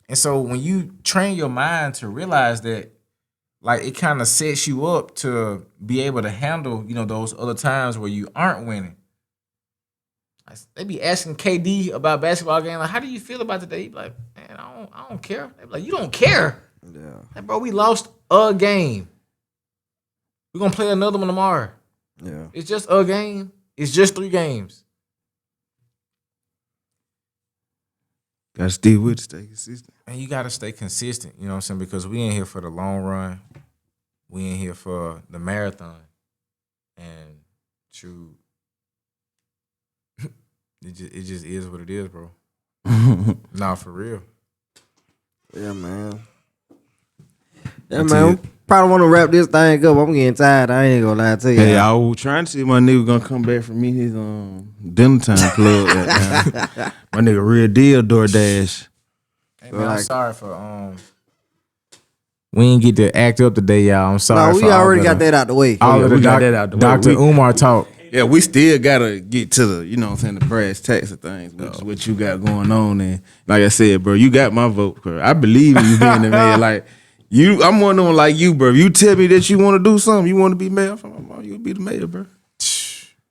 And so when you train your mind to realize that, like, it kind of sets you up to be able to handle, those other times where you aren't winning. They be asking KD about basketball game, like, how do you feel about today? He be like, man, I don't care. They be like, you don't care? Yeah. Like, bro, we lost a game. We're gonna play another one tomorrow. Yeah. It's just a game. It's just 3 games. Gotta stay with it, stay consistent. And you gotta stay consistent, you know what I'm saying? Because we ain't here for the long run. We ain't here for the marathon. And shoot, it just is what it is, bro. Nah, for real. Yeah, man. Yeah, I man. probably want to wrap this thing up. I'm getting tired. I ain't gonna lie to you. Hey, I was trying to see if my nigga gonna come back from me his dinner time plug. My nigga real deal DoorDash. Hey, man, I'm sorry for we ain't get to act up today, y'all. I'm sorry. No, we already got that out the way. We got that out the way. Dr. Umar talk. Yeah, we still gotta get to the, you know what I'm saying, the brass tacks of things, which is what you got going on. And like I said, bro, you got my vote, bro. I believe in you being the mayor. Like I'm one of them like you, bro. If you tell me that you want to do something, you want to be mayor, you'll be the mayor, bro.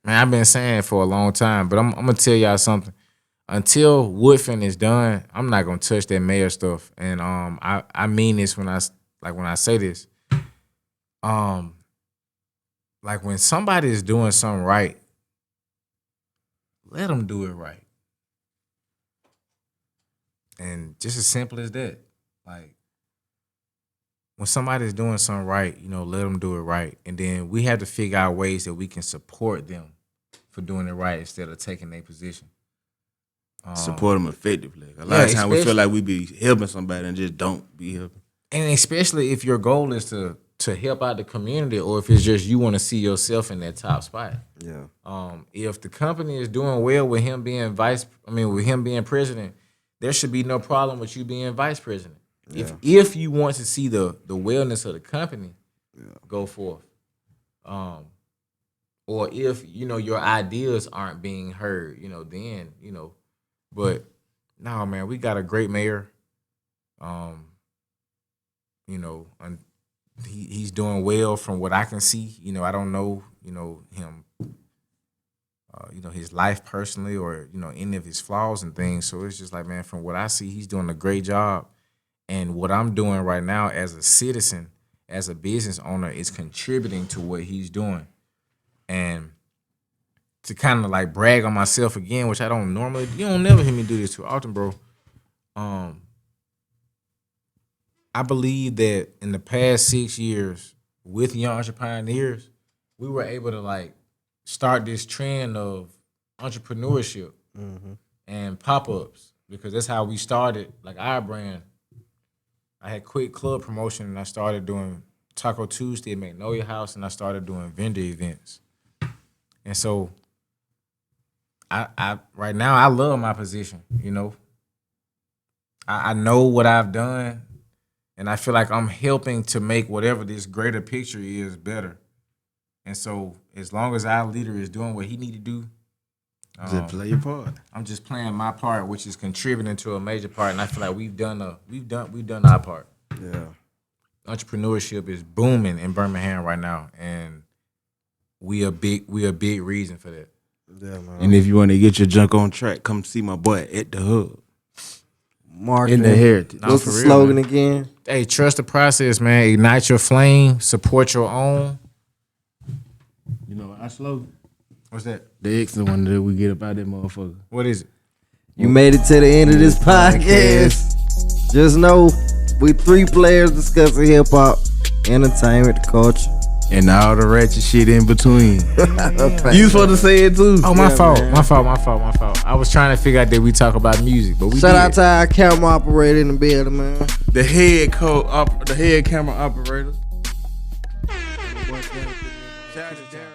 Man, I've been saying it for a long time, but I'm gonna tell y'all something. Until Woodfin is done, I'm not gonna touch that mayor stuff. And I mean this when I say this. Like when somebody is doing something right, let them do it right. And just as simple as that. Like when somebody's doing something right, let them do it right. And then we have to figure out ways that we can support them for doing it right instead of taking their position. Support them effectively. A lot of times we feel like we be helping somebody and just don't be helping. And especially if your goal is to help out the community, or if it's just you want to see yourself in that top spot. Yeah. If the company is doing well with him being with him being president, there should be no problem with you being vice president. Yeah. If you want to see the wellness of the company, go forth. Or if your ideas aren't being heard, then But no, man, we got a great mayor. He's doing well from what I can see. I don't know, him, his life personally or, any of his flaws and things. So it's just like, man, from what I see, he's doing a great job. And what I'm doing right now as a citizen, as a business owner, is contributing to what he's doing. And to kind of like brag on myself again, which I don't normally, you don't never hear me do this too often, bro. I believe that in the past 6 years with Young Entrepioneers, we were able to like start this trend of entrepreneurship and pop-ups, because that's how we started like our brand. I had quit club promotion and I started doing Taco Tuesday at Magnolia House, and I started doing vendor events. And so I right now I love my position, I know what I've done. And I feel like I'm helping to make whatever this greater picture is better. And so as long as our leader is doing what he need to do, just play your part. I'm just playing my part, which is contributing to a major part. And I feel like we've done our part. Yeah. Entrepreneurship is booming in Birmingham right now, and we a big reason for that. Yeah, man. And if you want to get your junk on track, come see my boy at the Hub. Marketing. In the Heritage. What's the slogan again? Hey, trust the process, man. Ignite your flame. Support your own. You know our slogan? What's that? The excellent one that we get up out that motherfucker. What is it? You made it to the end of this podcast. Just know we 3 players discussing hip hop, entertainment, culture, and all the ratchet shit in between. You supposed to say it too. Oh, my fault. My fault. I was trying to figure out that we talk about music, but we Shout out to our camera operator in the building, man. The head camera operator. Shout out to Jerry.